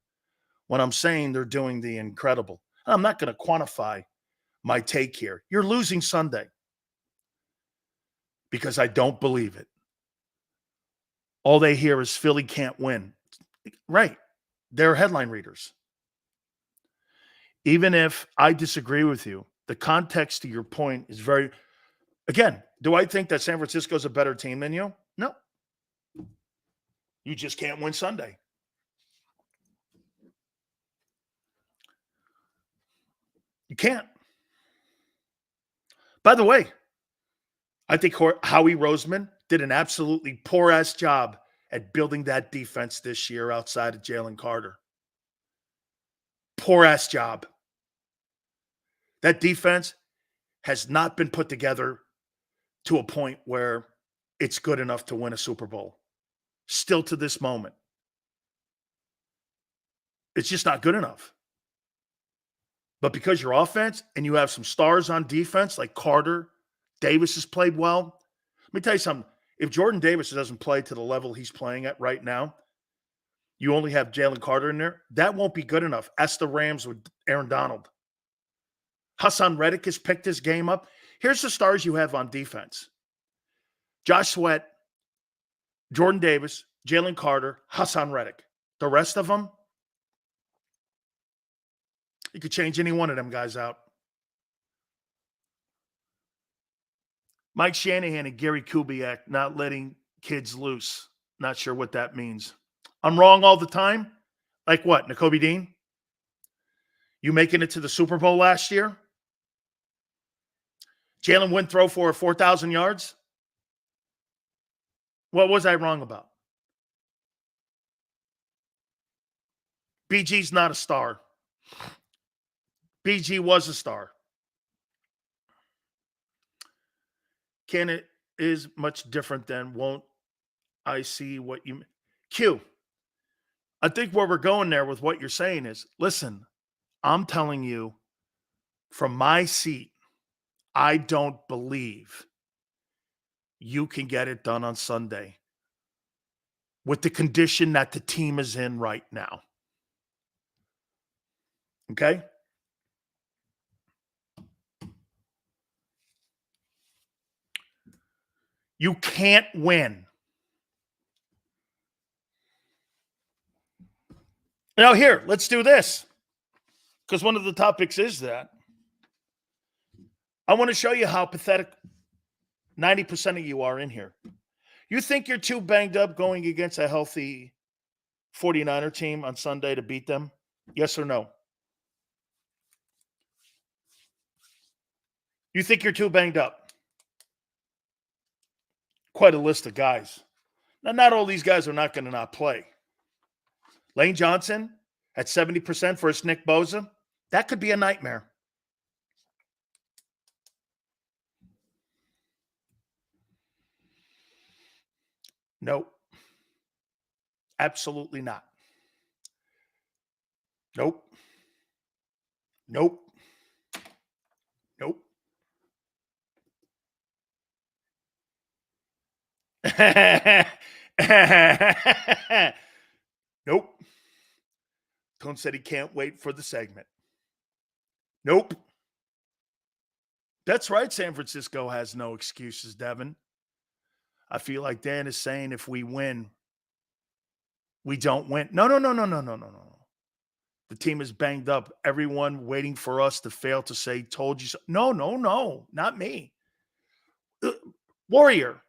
when I'm saying they're doing the incredible. I'm not going to quantify my take here. You're losing Sunday because I don't believe it. All they hear is Philly can't win. Right. They're headline readers. even if I disagree with you, the context to your point is very, again, do I think that San Francisco's a better team than you? No. You just can't win Sunday. You can't. By the way, I think Howie Roseman did an absolutely poor-ass job at building that defense this year outside of Jalen Carter. Poor-ass job. That defense has not been put together to a point where it's good enough to win a Super Bowl. Still to this moment. It's just not good enough. But because your offense and you have some stars on defense like Carter, Davis has played well. Let me tell you something. If Jordan Davis doesn't play to the level he's playing at right now, you only have Jalen Carter in there. That won't be good enough. Ask the Rams with Aaron Donald. Hassan Reddick has picked his game up. Here's the stars you have on defense. Josh Sweat, Jordan Davis, Jalen Carter, Hassan Reddick. The rest of them, you could change any one of them guys out. Mike Shanahan and Gary Kubiak not letting kids loose. Not sure what that means. I'm wrong all the time? Like what, Nakobe Dean? You making it to the Super Bowl last year? Jalen Wynn throw for 4,000 yards? What was I wrong about? BG's not a star. BG was a star. Can it is much different than won't I see what you Q. I think where we're going there with what you're saying is, listen, I'm telling you from my seat, I don't believe you can get it done on Sunday with the condition that the team is in right now. Okay? You can't win. Now here, let's do this. Because one of the topics is that. I want to show you how pathetic 90% of you are in here. You think you're too banged up going against a healthy 49er team on Sunday to beat them? Yes or no? You think you're too banged up? Quite a list of guys. Now, not all these guys are not going to not play. Lane Johnson at 70% versus Nick Bosa. That could be a nightmare. Nope. Absolutely not. Nope. Nope. Nope. Nope. Tone said he can't wait for the segment. Nope. That's right. San Francisco has no excuses, Devin. I feel like Dan is saying if we win, we don't win. No. The team is banged up. Everyone waiting for us to fail to say, told you so. No, not me. Warrior,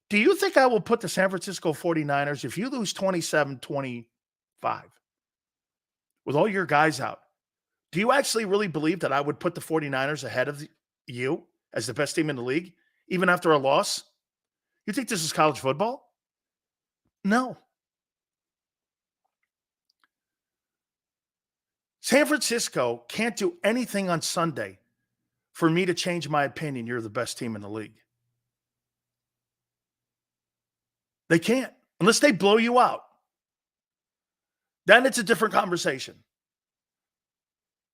do you think I will put the San Francisco 49ers, if you lose 27-25 with all your guys out, do you actually really believe that I would put the 49ers ahead of you as the best team in the league, even after a loss? You think this is college football? No. San Francisco can't do anything on Sunday for me to change my opinion you're the best team in the league. They can't, unless they blow you out. Then it's a different conversation.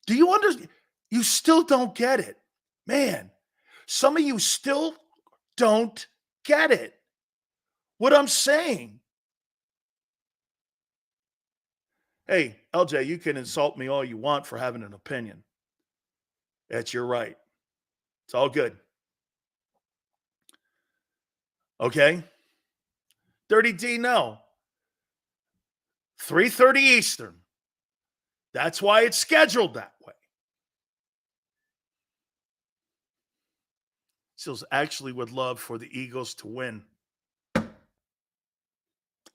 Do you understand? You still don't get it. Man, some of you still don't get it. What I'm saying. Hey, LJ, you can insult me all you want for having an opinion. That's your right. It's all good. Okay? 30D, no. 3:30 Eastern. That's why it's scheduled that way. Seals actually would love for the Eagles to win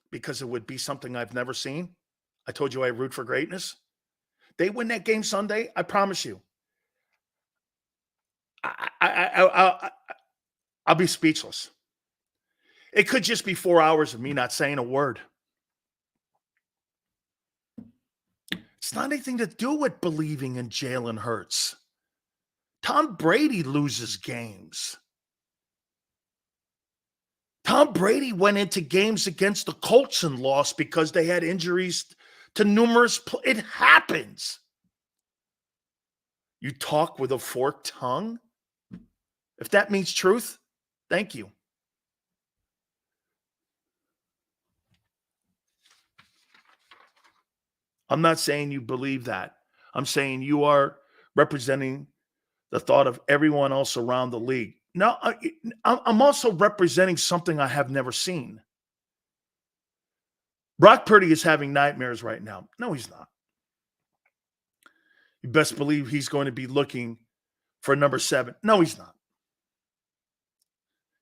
because it would be something I've never seen. I told you I root for greatness. They win that game Sunday, I promise you. I'll be speechless. It could just be 4 hours of me not saying a word. It's not anything to do with believing in Jalen Hurts. Tom Brady loses games. Tom Brady went into games against the Colts and lost because they had injuries to numerous. It happens. You talk with a forked tongue? If that means truth, thank you. I'm not saying you believe that. I'm saying you are representing the thought of everyone else around the league. No, I'm also representing something I have never seen. Brock Purdy is having nightmares right now. No, he's not. You best believe he's going to be looking for number 7. No, he's not.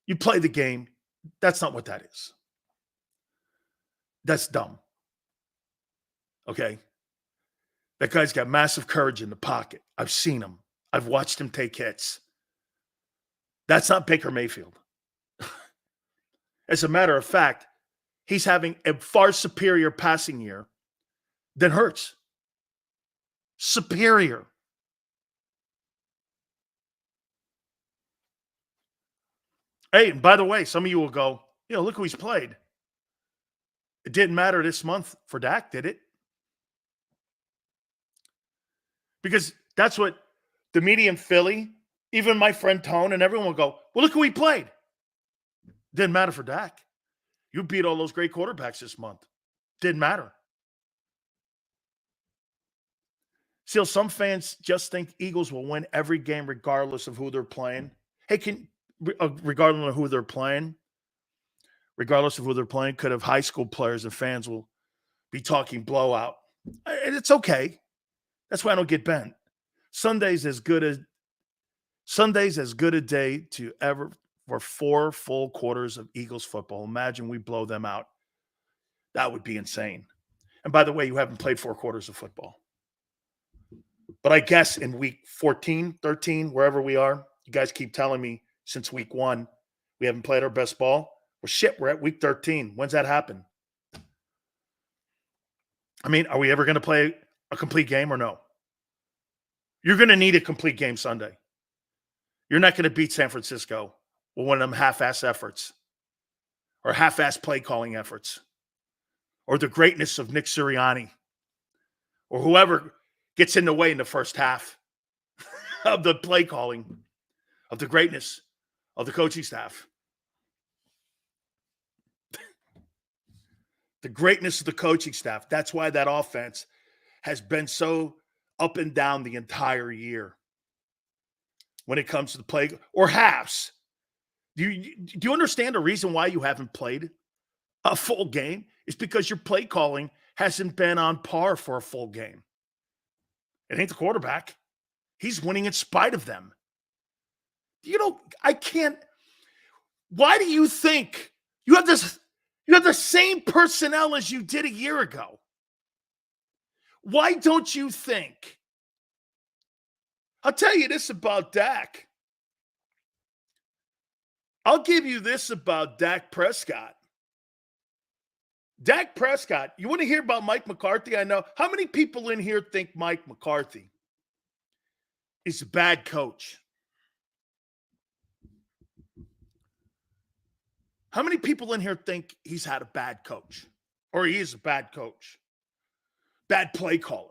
You play the game. That's not what that is. That's dumb. Okay? That guy's got massive courage in the pocket. I've seen him. I've watched him take hits. That's not Baker Mayfield. As a matter of fact, he's having a far superior passing year than Hurts. Superior. Hey, and by the way, some of you will go, look who he's played. It didn't matter this month for Dak, did it? Because that's what the media in Philly, even my friend Tone and everyone will go, well, look who he played. Didn't matter for Dak. You beat all those great quarterbacks this month. Didn't matter. Still, some fans just think Eagles will win every game regardless of who they're playing. Hey, regardless of who they're playing, could have high school players and fans will be talking blowout. And it's okay. That's why I don't get bent. Sunday's as good a day to ever for 4 full quarters of Eagles football. Imagine we blow them out. That would be insane. And by the way, you haven't played 4 quarters of football. But I guess in week 14, 13, wherever we are, you guys keep telling me since week 1, we haven't played our best ball. Well, shit, we're at week 13. When's that happen? I mean, are we ever going to play a complete game or no? You're going to need a complete game Sunday. You're not going to beat San Francisco with one of them half-ass efforts or half-ass play calling efforts or the greatness of Nick Sirianni or whoever gets in the way in the first half of the play calling, of the greatness of the coaching staff. The greatness of the coaching staff. That's why that offense has been so up and down the entire year when it comes to the play or halves. Do you understand the reason why you haven't played a full game? It's because your play calling hasn't been on par for a full game. It ain't the quarterback. He's winning in spite of them. I can't. Why do you think you have the same personnel as you did a year ago? Why don't you think? I'll tell you this about Dak. I'll give you this about Dak Prescott. Dak Prescott, you want to hear about Mike McCarthy? I know. How many people in here think Mike McCarthy is a bad coach? How many people in here think he's had a bad coach or he is a bad coach? Bad play caller.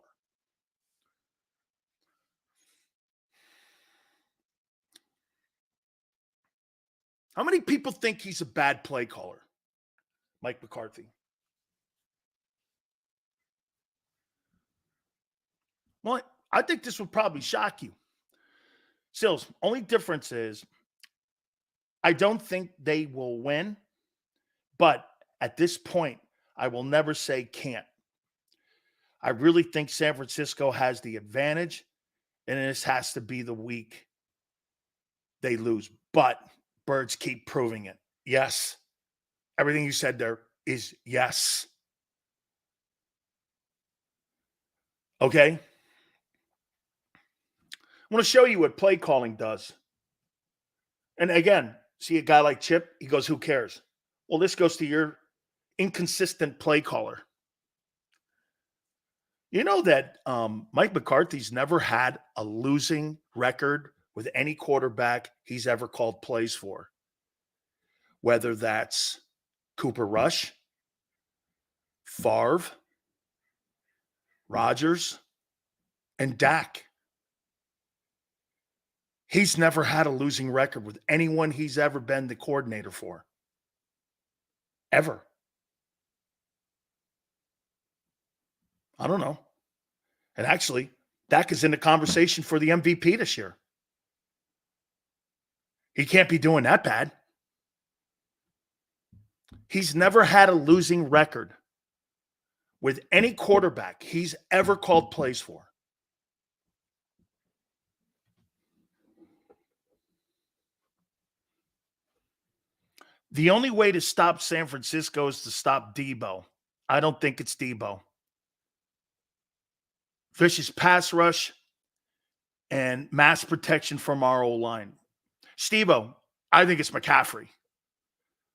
How many people think he's a bad play caller? Mike McCarthy. Well, I think this would probably shock you. Sills, only difference is I don't think they will win, but at this point, I will never say can't. I really think San Francisco has the advantage, and this has to be the week they lose. But birds keep proving it. Yes. Everything you said there is yes. Okay? I want to show you what play calling does. And again, see a guy like Chip, he goes, who cares? Well, this goes to your inconsistent play caller. You know that Mike McCarthy's never had a losing record with any quarterback he's ever called plays for. Whether that's Cooper Rush, Favre, Rodgers, and Dak. He's never had a losing record with anyone he's ever been the coordinator for. Ever. I don't know. And actually, Dak is in the conversation for the MVP this year. He can't be doing that bad. He's never had a losing record with any quarterback he's ever called plays for. The only way to stop San Francisco is to stop Debo. I don't think it's Debo. Vicious pass rush and mass protection from our O-line. Steve-O, I think it's McCaffrey.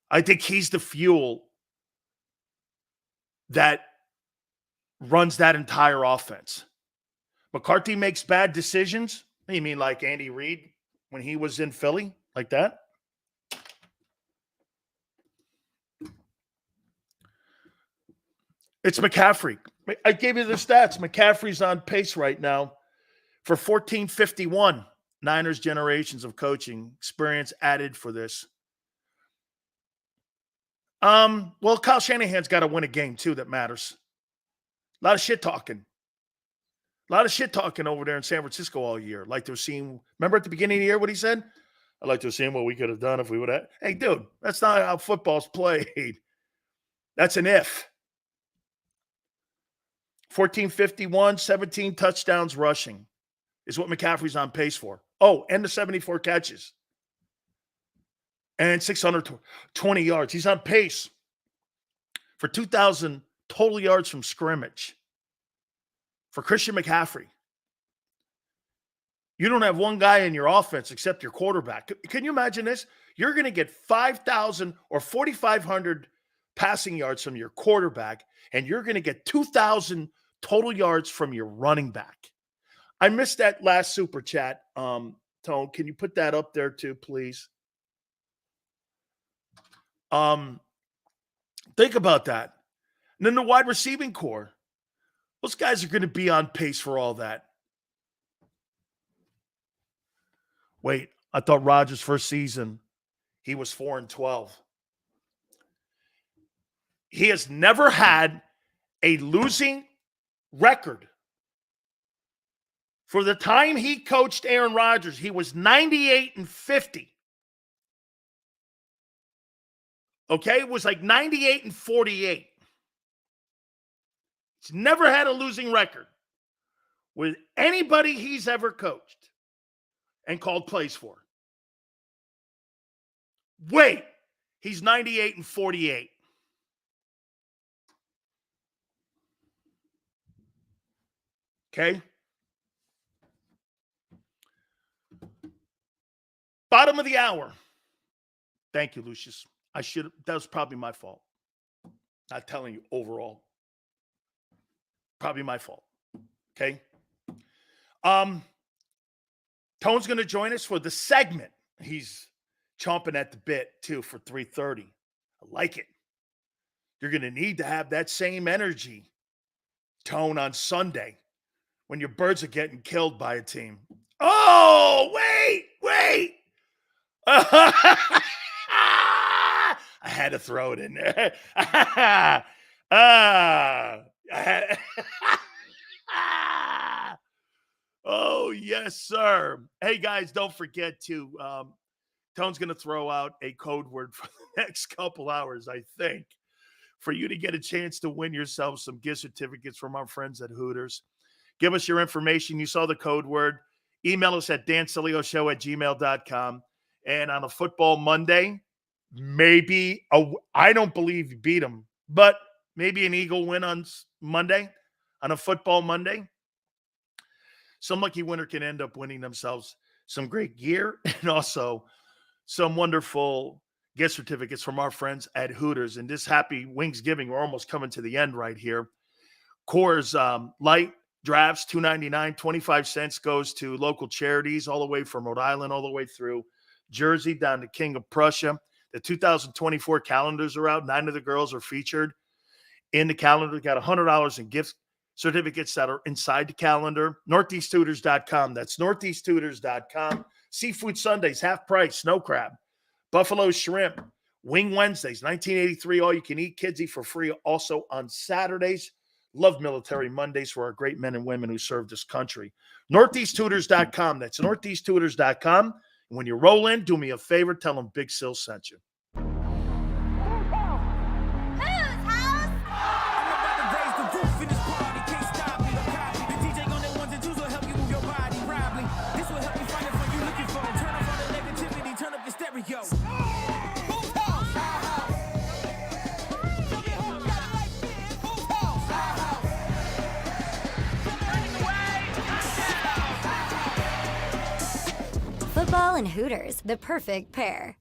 I think he's the fuel that runs that entire offense. McCarthy makes bad decisions. You mean like Andy Reid when he was in Philly? Like that? It's McCaffrey. I gave you the stats. McCaffrey's on pace right now for 1451. Niners generations of coaching experience added for this. Well, Kyle Shanahan's got to win a game too that matters. A lot of shit talking. A lot of shit talking over there in San Francisco all year. Like they're seeing, remember at the beginning of the year what he said? I'd like to have seen what we could have done if we would have. Hey, dude, that's not how football's played. That's an if. 1451, 17 touchdowns rushing is what McCaffrey's on pace for. Oh, and the 74 catches. And 620 yards. He's on pace for 2,000 total yards from scrimmage for Christian McCaffrey. You don't have one guy in your offense except your quarterback. Can you imagine this? You're going to get 5,000 or 4,500 passing yards from your quarterback, and you're going to get 2,000 total yards from your running back. I missed that last super chat. Tone, can you put that up there too, please? Think about that. And then the wide receiving core. Those guys are going to be on pace for all that. Wait, I thought Rodgers' first season, he was 4-12. He has never had a losing record. For the time he coached Aaron Rodgers, he was 98-50. Okay, it was like 98-48. He's never had a losing record with anybody he's ever coached and called plays for. Wait, he's 98-48. Okay? Bottom of the hour. Thank you, Lucius. That was probably my fault. Not telling you overall. Probably my fault. Okay? Tone's going to join us for the segment. He's chomping at the bit, too, for 3:30. I like it. You're going to need to have that same energy, Tone, on Sunday when your birds are getting killed by a team. Oh, wait. I had to throw it in there. Oh, yes, sir. Hey, guys, don't forget to, Tone's going to throw out a code word for the next couple hours, I think, for you to get a chance to win yourself some gift certificates from our friends at Hooters. Give us your information. You saw the code word. Email us at dansileoshow@gmail.com. And on a football Monday, maybe I don't believe you beat them, but maybe an Eagle win on Monday, on a football Monday. Some lucky winner can end up winning themselves some great gear and also some wonderful gift certificates from our friends at Hooters. And this happy Wingsgiving, we're almost coming to the end right here. Coors Light drafts, $2.99, 25 cents goes to local charities all the way from Rhode Island, all the way through Jersey, down to King of Prussia. The 2024 calendars are out. 9 of the girls are featured in the calendar. Got $100 in gift certificates that are inside the calendar. NortheastTutors.com. That's NortheastTutors.com. Seafood Sundays, half price, snow crab. Buffalo shrimp, Wing Wednesdays, 1983, all you can eat, kidsy for free also on Saturdays. Love Military Mondays for our great men and women who serve this country. NortheastTutors.com. That's NortheastTutors.com. And when you roll in, do me a favor, tell them Big Sil sent you. Football and Hooters, the perfect pair.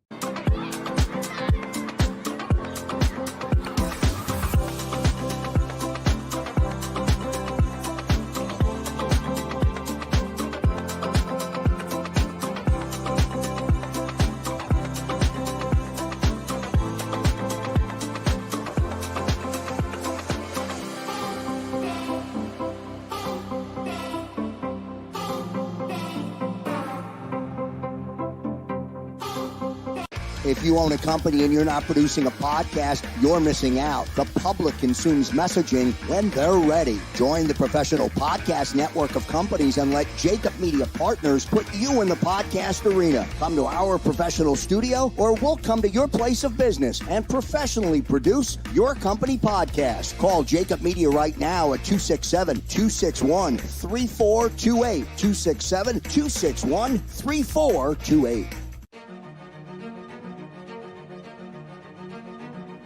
If you own a company and you're not producing a podcast, you're missing out. The public consumes messaging when they're ready. Join the professional podcast network of companies and let JAKIB Media Partners put you in the podcast arena. Come to our professional studio or we'll come to your place of business and professionally produce your company podcast. Call JAKIB Media right now at 267-261-3428. 267-261-3428.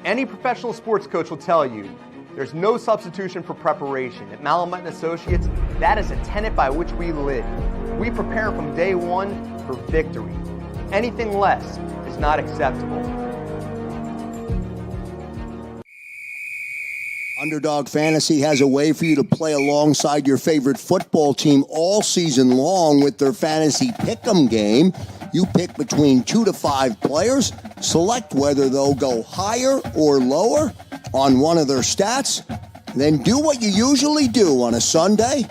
Any professional sports coach will tell you there's no substitution for preparation. At Malamut & Associates, that is a tenet by which we live. We prepare from day one for victory. Anything less is not acceptable. Underdog Fantasy has a way for you to play alongside your favorite football team all season long with their Fantasy Pick'em game. You pick between 2 to 5 players, select whether they'll go higher or lower on one of their stats, then do what you usually do on a Sunday,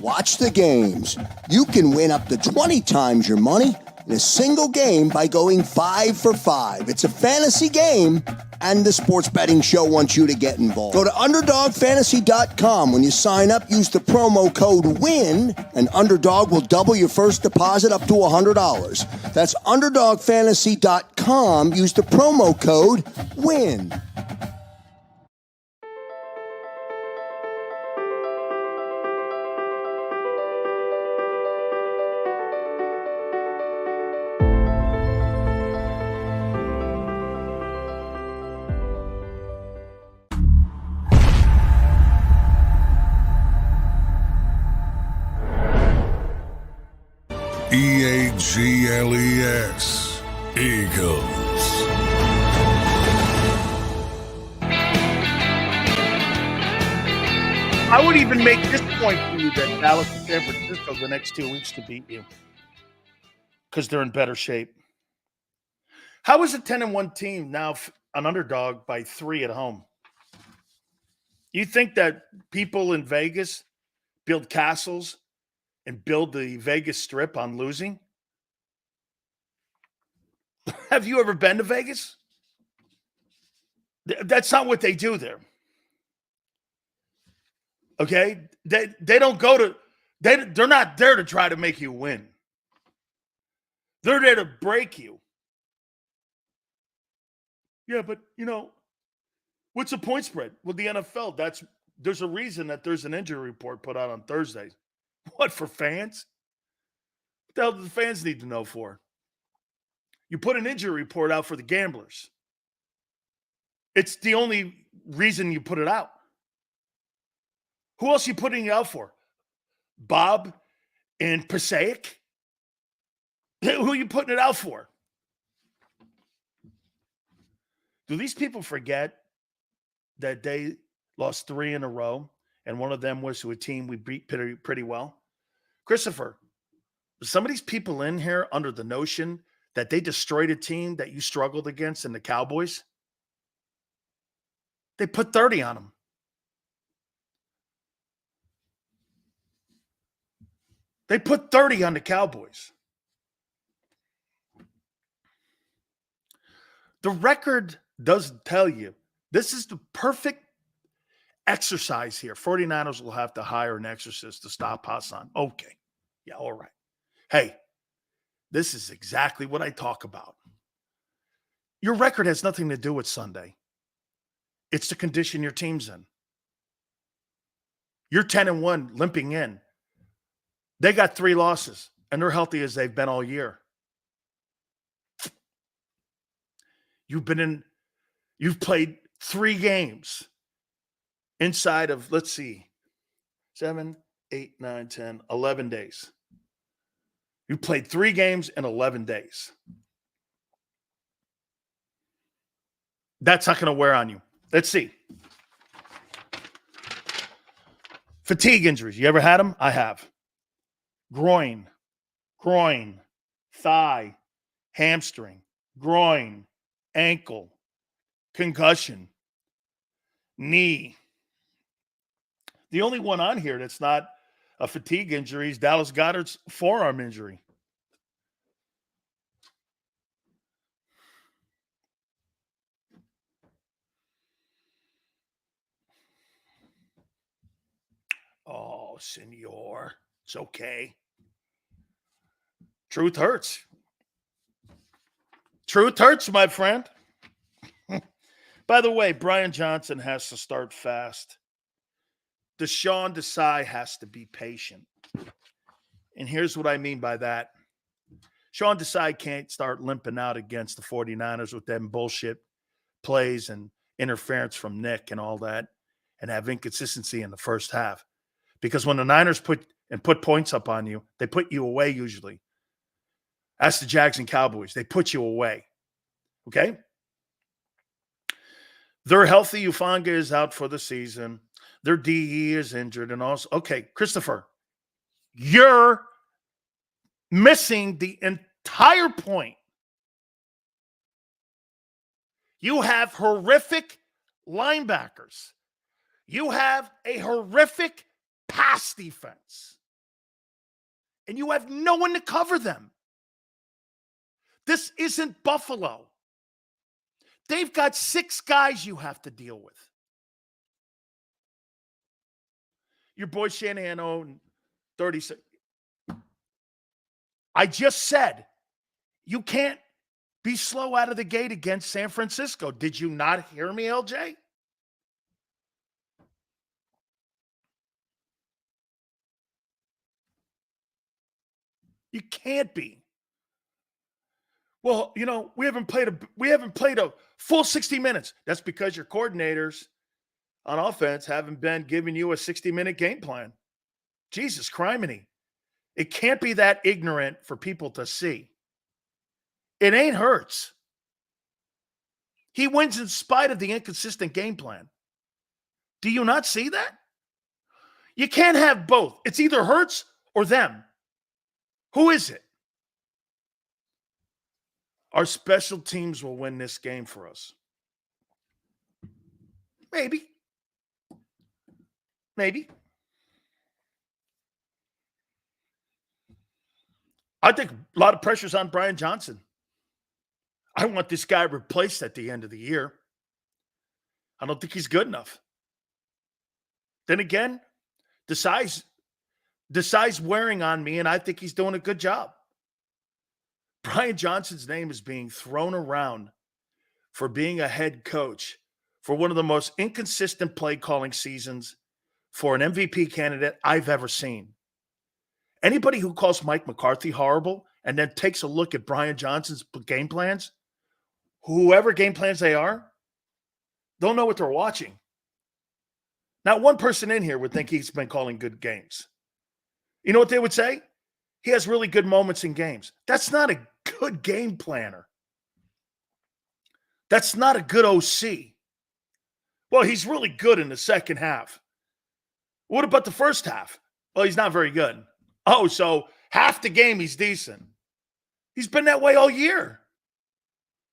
watch the games. You can win up to 20 times your money in a single game by going 5 for 5. It's a fantasy game, and the Sports Betting Show wants you to get involved. Go to UnderdogFantasy.com. When you sign up, use the promo code WIN, and Underdog will double your first deposit up to $100. That's UnderdogFantasy.com. Use the promo code WIN. EAGLES, Eagles. I would even make this point for you that Dallas and San Francisco the next 2 weeks to beat you because they're in better shape. How is a 10-1 team now an underdog by 3 at home? You think that people in Vegas build castles and build the Vegas Strip on losing? Have you ever been to Vegas? That's not what they do there. Okay? They don't go to they're not there to try to make you win. They're there to break you. Yeah, but what's the point spread? Well, the NFL, there's a reason that there's an injury report put out on Thursdays. What, for fans? What the hell do the fans need to know for? You put an injury report out for the gamblers. It's the only reason you put it out. Who else are you putting it out for? Bob and Passaic? Who are you putting it out for? Do these people forget that they lost 3 in a row, and one of them was to a team we beat pretty well? Christopher, some of these people in here under the notion that they destroyed a team that you struggled against in the Cowboys, they put 30 on them. They put 30 on the Cowboys. The record does tell you this is the perfect exercise here. 49ers will have to hire an exorcist to stop Hassan. Okay. Yeah, all right. Hey, this is exactly what I talk about. Your record has nothing to do with Sunday. It's the condition your team's in. You're 10-1 limping in. They got 3 losses, and they're healthy as they've been all year. You've played 3 games inside of, let's see, 7, 8, 9, 10, 11 days. You played 3 games in 11 days. That's not going to wear on you. Let's see. Fatigue injuries. You ever had them? I have. Groin, thigh, hamstring, groin, ankle, concussion, knee. The only one on here that's not a fatigue injury is Dallas Goedert's forearm injury. Oh, senor. It's okay. Truth hurts. Truth hurts, my friend. By the way, Brian Johnson has to start fast. Deshaun Desai has to be patient. And here's what I mean by that. Sean Desai can't start limping out against the 49ers with them bullshit plays and interference from Nick and all that and have inconsistency in the first half. Because when the Niners put points up on you, they put you away usually. That's the Jags and Cowboys. They put you away. Okay? They're healthy. Ufanga is out for the season. Their DE is injured. And also, okay, Christopher, you're missing the entire point. You have horrific linebackers. You have a horrific pass defense. And you have no one to cover them. This isn't Buffalo. They've got 6 guys you have to deal with. Your boy Shanahan owned 36. I just said you can't be slow out of the gate against San Francisco. Did you not hear me, LJ? You can't be. Well, you know, we haven't played a full 60 minutes. That's because your coordinators on offense haven't been giving you a 60-minute game plan. Jesus criminy. It can't be that ignorant for people to see. It ain't Hurts. He wins in spite of the inconsistent game plan. Do you not see that? You can't have both. It's either Hurts or them. Who is it? Our special teams will win this game for us. Maybe. I think a lot of pressure's on Brian Johnson. I want this guy replaced at the end of the year. I don't think he's good enough. Then again, Desai's wearing on me, and I think he's doing a good job. Brian Johnson's name is being thrown around for being a head coach for one of the most inconsistent play calling seasons for an MVP candidate I've ever seen. Anybody who calls Mike McCarthy horrible and then takes a look at Brian Johnson's game plans, whoever game plans they are, they'll know what they're watching. Not one person in here would think he's been calling good games. You know what they would say? He has really good moments in games. That's not a good game planner. That's not a good OC. Well, he's really good in the second half. What about the first half? Well, he's not very good. Oh, so half the game he's decent. He's been that way all year.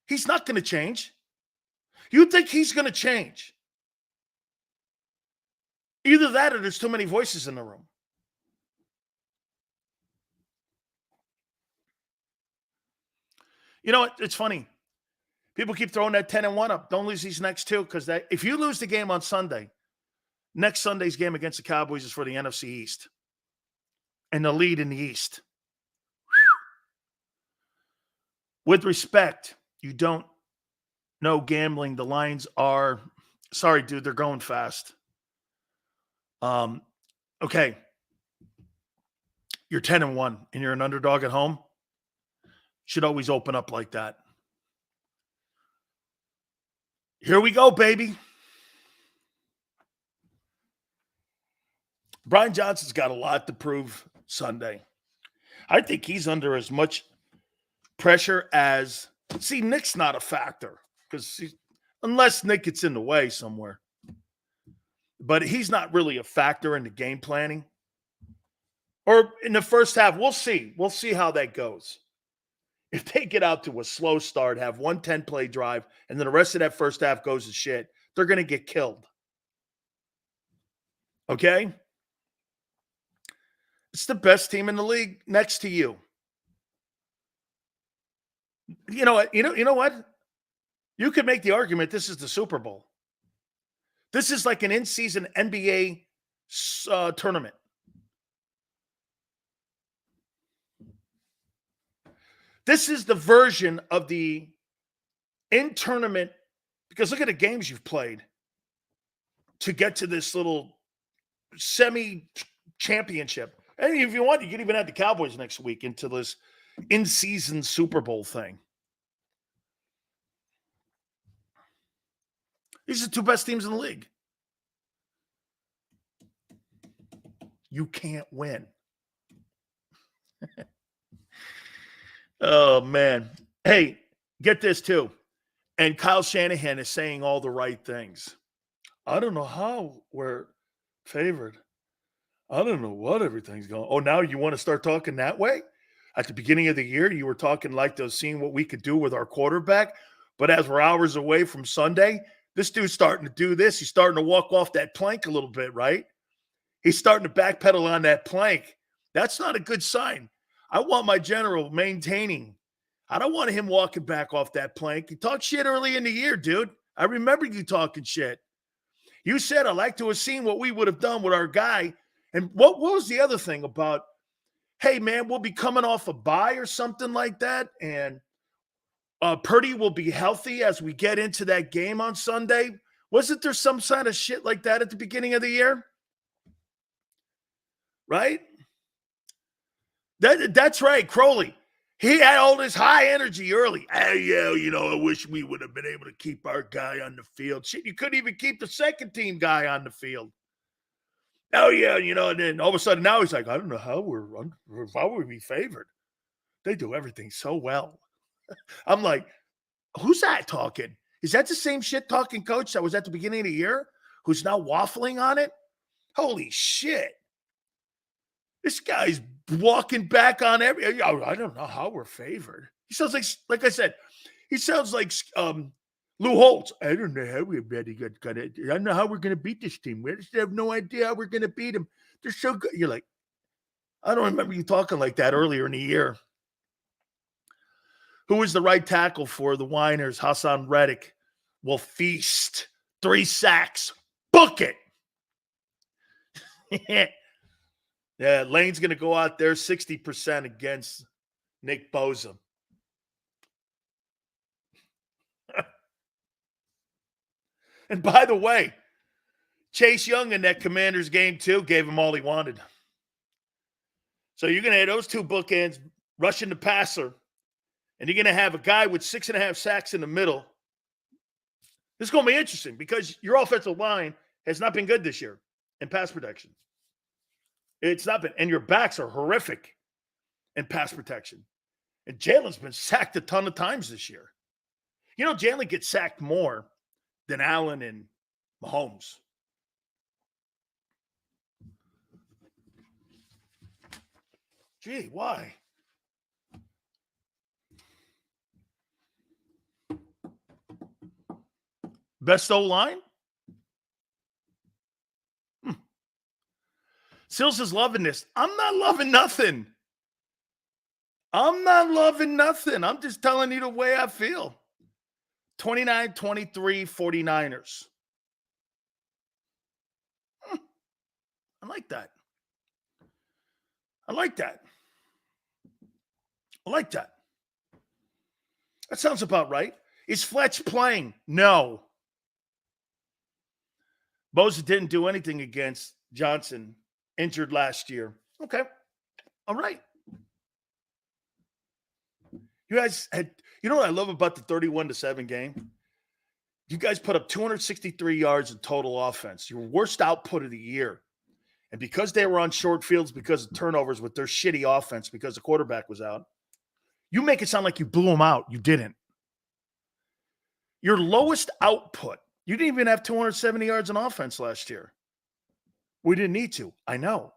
He's not going to change. You think he's going to change? Either that or there's too many voices in the room. You know what? It's funny. People keep throwing that 10-1 up. Don't lose these next two, because if you lose the game on Sunday, next Sunday's game against the Cowboys is for the NFC East and the lead in the East. With respect, you don't know gambling. The lines are, sorry, dude, they're going fast. Okay. You're 10-1 and you're an underdog at home. Should always open up like that. Here we go, baby. Brian Johnson's got a lot to prove Sunday. I think he's under as much pressure as... See, Nick's not a factor, because unless Nick gets in the way somewhere. But he's not really a factor in the game planning. Or in the first half, we'll see. We'll see how that goes. If they get out to a slow start, have one 10-play drive, and then the rest of that first half goes to shit, they're going to get killed. Okay? It's the best team in the league next to you. You know what? You know what? You could make the argument this is the Super Bowl. This is like an in-season NBA tournament. This is the version of the in-tournament, because look at the games you've played to get to this little semi-championship. And if you want, you can even add the Cowboys next week into this in-season Super Bowl thing. These are the two best teams in the league. You can't win. Oh, man. Hey, get this too. And Kyle Shanahan is saying all the right things. I don't know how we're favored. I don't know what everything's going. Oh, now you want to start talking that way? At the beginning of the year, you were talking like those, seeing what we could do with our quarterback. But as we're hours away from Sunday, this dude's starting to do this. He's starting to walk off that plank a little bit, right? He's starting to backpedal on that plank. That's not a good sign. I want my general maintaining. I don't want him walking back off that plank. You talked shit early in the year, dude. I remember you talking shit. You said, I'd like to have seen what we would have done with our guy. And what was the other thing about, hey, man, we'll be coming off a bye or something like that, and Purdy will be healthy as we get into that game on Sunday? Wasn't there some kind of shit like that at the beginning of the year? Right? That's right, Crowley. He had all this high energy early. Hey, yeah, I wish we would have been able to keep our guy on the field. Shit, you couldn't even keep the second team guy on the field. Oh, yeah, and then all of a sudden now he's like, I don't know how would we favored. They do everything so well. I'm like, who's that talking? Is that the same shit talking coach that was at the beginning of the year who's now waffling on it? Holy shit. This guy's walking back on I don't know how we're favored. He sounds like I said, he sounds like Lou Holtz. I don't know how we're going to. I don't know how we're going to beat this team. We just have no idea how we're going to beat them. They're so good. You're like, I don't remember you talking like that earlier in the year. Who is the right tackle for the Whiners? Hassan Reddick will feast. 3 sacks. Book it. Yeah, Lane's going to go out there 60% against Nick Bosa. And by the way, Chase Young in that Commanders game too gave him all he wanted. So you're going to have those two bookends rushing the passer, and you're going to have a guy with 6.5 sacks in the middle. This is going to be interesting because your offensive line has not been good this year in pass protection. It's not been. And your backs are horrific in pass protection. And Jalen's been sacked a ton of times this year. You know, Jalen gets sacked more than Allen and Mahomes. Gee, why? Best O-line? Sills is loving this. I'm not loving nothing. I'm just telling you the way I feel. 29-23 49ers. I like that. That sounds about right. Is Fletch playing? No. Bosa didn't do anything against Johnson, injured last year. Okay. All right. You guys had, you know what I love about the 31-7 game? You guys put up 263 yards in total offense, your worst output of the year. And because they were on short fields, because of turnovers with their shitty offense, because the quarterback was out, you make it sound like you blew them out. You didn't. Your lowest output, you didn't even have 270 yards in offense last year. We didn't need to. I know.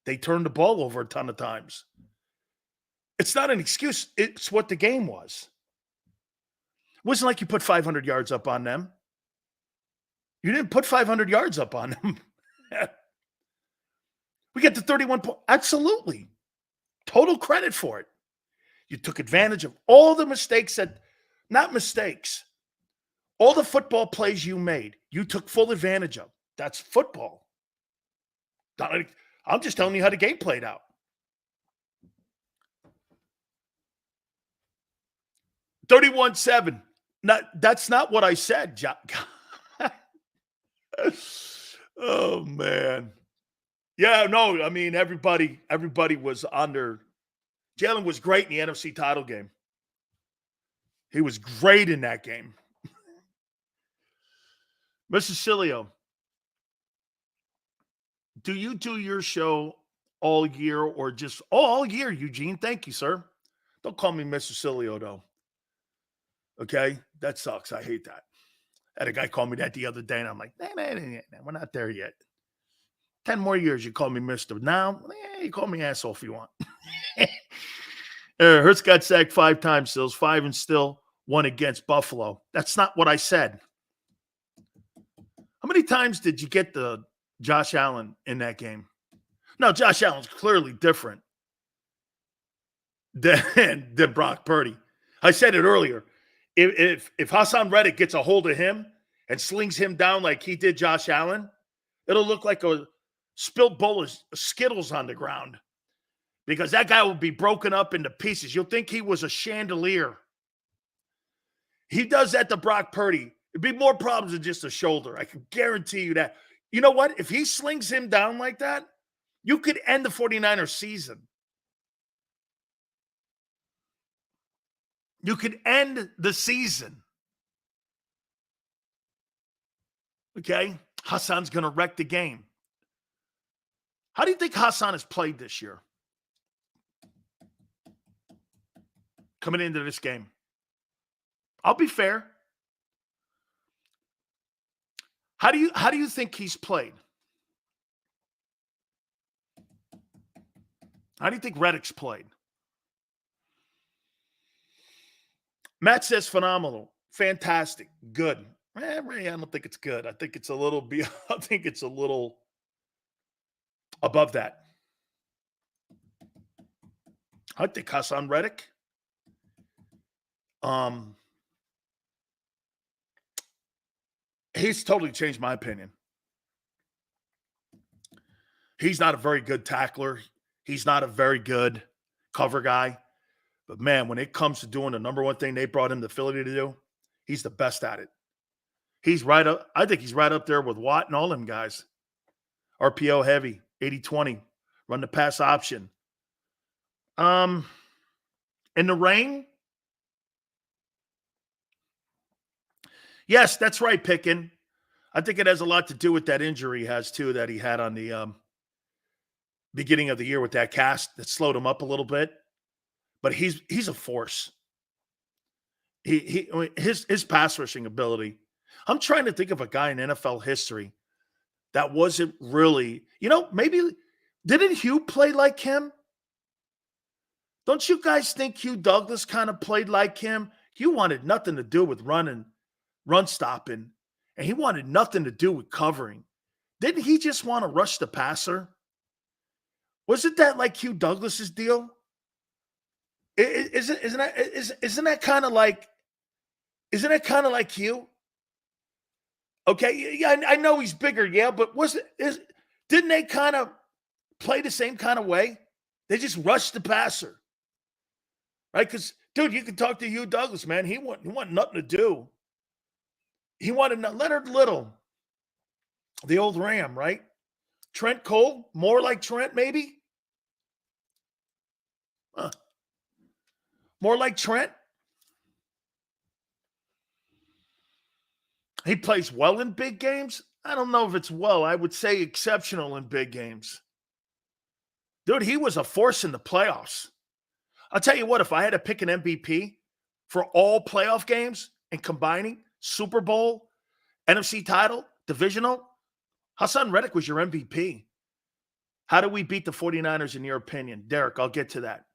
They turned the ball over a ton of times. It's not an excuse. It's what the game was. It wasn't like you put 500 yards up on them. You didn't put 500 yards up on them. We get to 31 points. Absolutely. Total credit for it. You took advantage of all the mistakes not mistakes, all the football plays you made, you took full advantage of. That's football. I'm just telling you how the game played out. 31-7. That's not what I said. Oh, man. Yeah, no, I mean, everybody was under. Jalen was great in the NFC title game. He was great in that game. Mr. Sileo, do you do your show all year or just all year, Eugene? Thank you, sir. Don't call me Mr. Sileo, though. Okay? That sucks. I hate that. I had a guy call me that the other day, and I'm like, nah, we're not there yet. 10 more years, you call me Mr. Now, you call me asshole if you want. Hurts got sacked 5 times, Sills, 5 and still 1 against Buffalo. That's not what I said. How many times did you get the Josh Allen in that game? No, Josh Allen's clearly different than Brock Purdy. I said it earlier. If Hassan Reddick gets a hold of him and slings him down like he did Josh Allen, it'll look like a spilled bowl of Skittles on the ground because that guy will be broken up into pieces. You'll think he was a chandelier. He does that to Brock Purdy. It'd be more problems than just a shoulder. I can guarantee you that. You know what? If he slings him down like that, you could end the 49ers season. You could end the season. Okay? Hassan's going to wreck the game. How do you think Hassan has played this year? Coming into this game. I'll be fair. How do you think he's played? How do you think Reddick's played? Matt says phenomenal, fantastic, good. I don't think it's good. I think it's a little above that. I think Hassan Reddick. He's totally changed my opinion. He's not a very good tackler. He's not a very good cover guy. But, man, when it comes to doing the number one thing they brought him to Philly to do, he's the best at it. He's right up. I think he's right up there with Watt and all them guys. RPO heavy, 80-20, run the pass option. in the rain. Yes, that's right, Pickin. I think it has a lot to do with that injury he has, too, that he had on the beginning of the year with that cast that slowed him up a little bit. But he's a force. His pass rushing ability. I'm trying to think of a guy in NFL history that wasn't really, maybe didn't Hugh play like him? Don't you guys think Hugh Douglas kind of played like him? Hugh wanted nothing to do with run stopping, and he wanted nothing to do with covering. Didn't he just want to rush the passer? Wasn't that like Hugh Douglas's deal? Isn't that kind of like Hugh? Okay, yeah, I know he's bigger, yeah, but didn't they kind of play the same kind of way? They just rushed the passer, right? Because, dude, you can talk to Hugh Douglas, man. He wanted nothing to do. He wanted Leonard Little, the old Ram, right? Trent Cole, more like Trent, maybe. More like Trent. He plays well in big games. I don't know if it's well. I would say exceptional in big games. Dude, he was a force in the playoffs. I'll tell you what, if I had to pick an MVP for all playoff games and combining Super Bowl, NFC title, divisional, Hassan Reddick was your MVP. How do we beat the 49ers in your opinion? Derek, I'll get to that.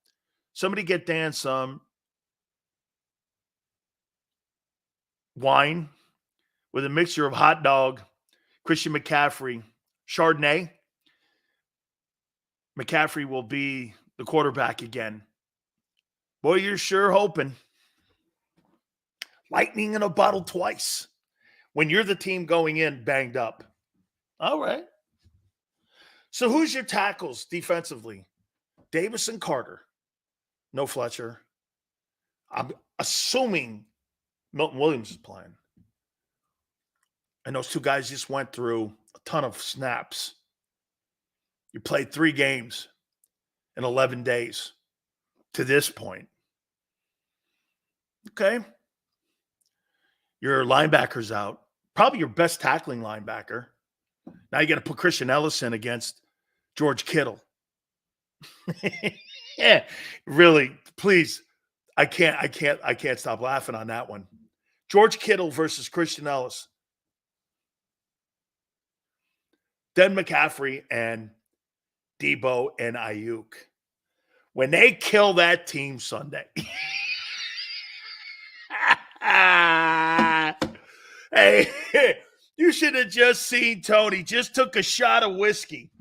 Somebody get Dan some wine with a mixture of hot dog, Christian McCaffrey, Chardonnay. McCaffrey will be the quarterback again. Boy, you're sure hoping. Lightning in a bottle twice when you're the team going in banged up. All right. So who's your tackles defensively? Davis and Carter. No Fletcher. I'm assuming Milton Williams is playing. And those two guys just went through a ton of snaps. You played 3 games in 11 days to this point. Okay. Your linebacker's out. Probably your best tackling linebacker. Now you got to put Christian Ellison against George Kittle. Yeah, really, please. I can't stop laughing on that one. George Kittle versus Christian Ellis. Then McCaffrey and Debo and Ayuk. When they kill that team Sunday. Hey, you should have just seen Tony. Just took a shot of whiskey.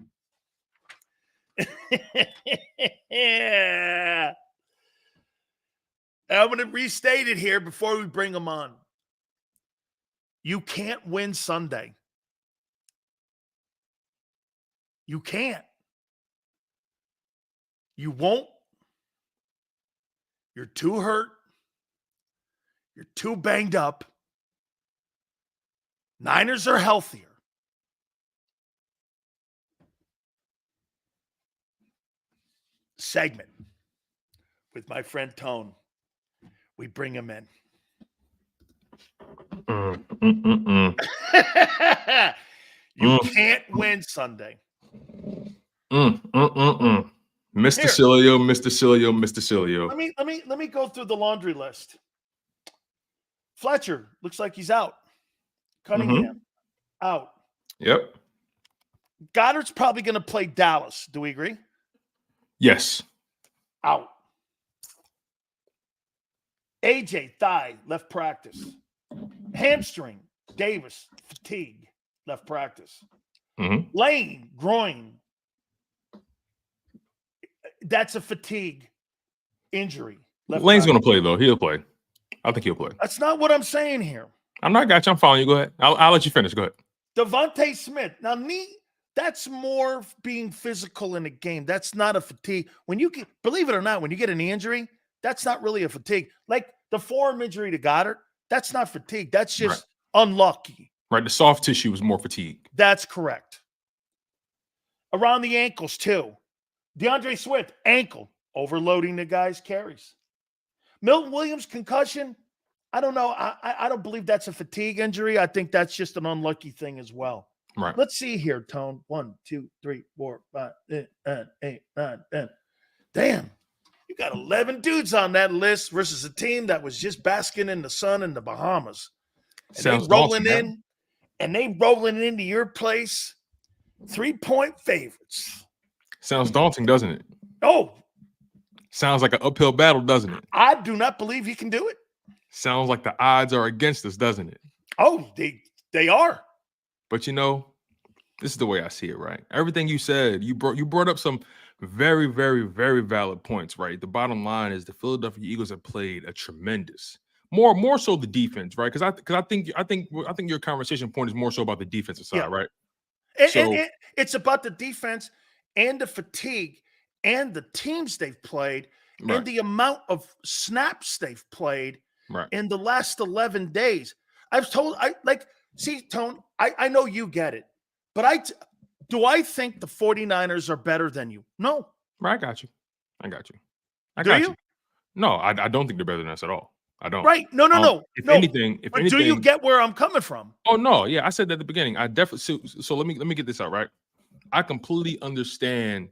Yeah. I'm going to restate it here before we bring them on. You can't win Sunday. You can't. You won't. You're too hurt. You're too banged up. Niners are healthier. Segment with my friend Tone. We bring him in. You can't win Sunday. Mr. Sileo. Let me go through the laundry list. Fletcher looks like he's out. Cunningham out. Yep. Goddard's probably going to play Dallas. Do we agree? Yes. Out. AJ, thigh, left practice. Hamstring, Davis, fatigue, left practice. Lane, groin. That's a fatigue injury. Lane's going to play, though. He'll play. I think he'll play. That's not what I'm saying here. I'm not got you. I'm following you. Go ahead. I'll let you finish. Go ahead. Devontae Smith. Now, that's more being physical in a game. That's not a fatigue. When you get, believe it or not, when you get an knee injury, that's not really a fatigue. Like the forearm injury to Goddard, that's not fatigue. That's just unlucky. Right. The soft tissue is more fatigue. That's correct. Around the ankles, too. DeAndre Swift, ankle, overloading the guy's carries. Milton Williams concussion. I don't know. I don't believe that's a fatigue injury. I think that's just an unlucky thing as well. Right. Let's see here, Tone. 1, 2, 3, 4, 5, 6, 7, 8, 9, 10. Damn. You got 11 dudes on that list versus a team that was just basking in the sun in the Bahamas. And Sounds they rolling daunting, in, and they rolling into your place. 3-point favorites. Sounds daunting, doesn't it? Oh, Sounds like an uphill battle, doesn't it? I do not believe he can do it. Sounds like the odds are against us, doesn't it? Oh, they are. But this is the way I see it, right? Everything you said, you brought up some very, very, very valid points, right? The bottom line is the Philadelphia Eagles have played a tremendous, more so the defense, right? Because I think your conversation point is more so about the defensive side, right? And it's about the defense and the fatigue and the teams they've played and the amount of snaps they've played in the last 11 days. Tone, I know you get it, but I think the 49ers are better than you? No. Right, I got you. Do you? No, I don't think they're better than us at all. I don't. Right. No. If anything, do you get where I'm coming from? Oh no, yeah, I said that at the beginning. I definitely so let me get this out, right? I completely understand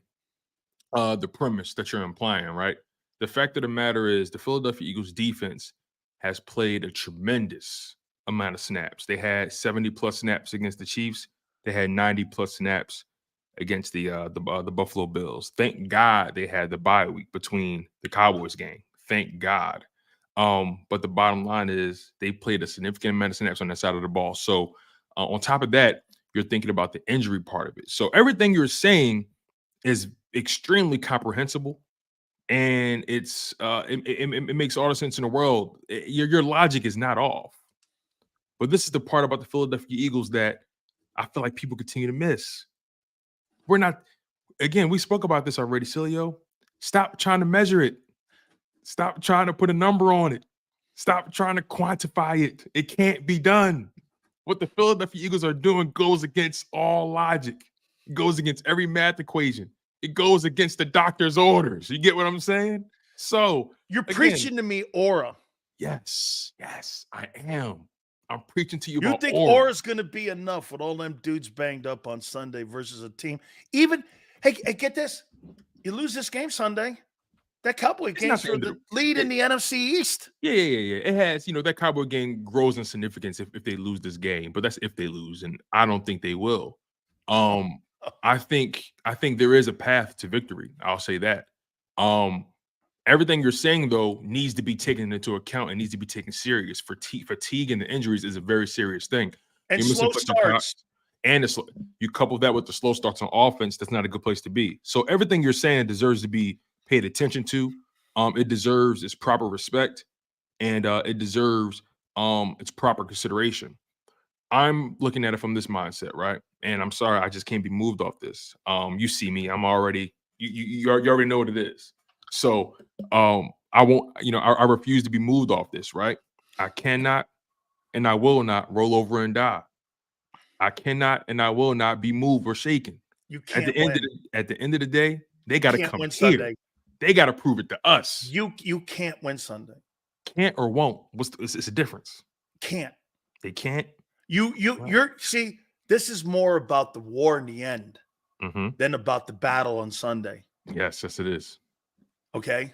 the premise that you're implying, right? The fact of the matter is the Philadelphia Eagles defense has played a tremendous amount of snaps. They had 70+ snaps against the Chiefs. They had 90+ snaps against the Buffalo Bills. Thank God they had the bye week between the Cowboys game. Thank God. But the bottom line is they played a significant amount of snaps on that side of the ball. So on top of that, you're thinking about the injury part of it. So everything you're saying is extremely comprehensible, and it makes all the sense in the world. Your logic is not off. But this is the part about the Philadelphia Eagles that I feel like people continue to miss. We're not, again, we spoke about this already, Sileo. Stop trying to measure it. Stop trying to put a number on it. Stop trying to quantify it. It can't be done. What the Philadelphia Eagles are doing goes against all logic. It goes against every math equation. It goes against the doctor's orders. You get what I'm saying? So you're preaching to me aura. Yes, I am. I'm preaching to you You about think aura. aura's going to be enough with all them dudes banged up on Sunday versus a team? Even, hey, get this. You lose this game Sunday. That Cowboy game's for the lead in the NFC East. Yeah. It has, that Cowboy game grows in significance if they lose this game, but that's if they lose, and I don't think they will. I think there is a path to victory. I'll say that. Everything you're saying, though, needs to be taken into account and needs to be taken serious. Fatigue and the injuries is a very serious thing. And slow starts. And you couple that with the slow starts on offense, that's not a good place to be. So everything you're saying deserves to be paid attention to. It deserves its proper respect, and it deserves its proper consideration. I'm looking at it from this mindset, right? And I'm sorry, I just can't be moved off this. You see me, I'm already, you already know what it is. So I won't, I refuse to be moved off this, right? I cannot and I will not roll over and die. I cannot and I will not be moved or shaken. You can't at the end of the day, they got to come here. Sunday. They got to prove it to us. You can't win Sunday. Can't or won't. It's a difference. Can't. They can't. See, this is more about the war in the end than about the battle on Sunday. Yes, it is. Okay.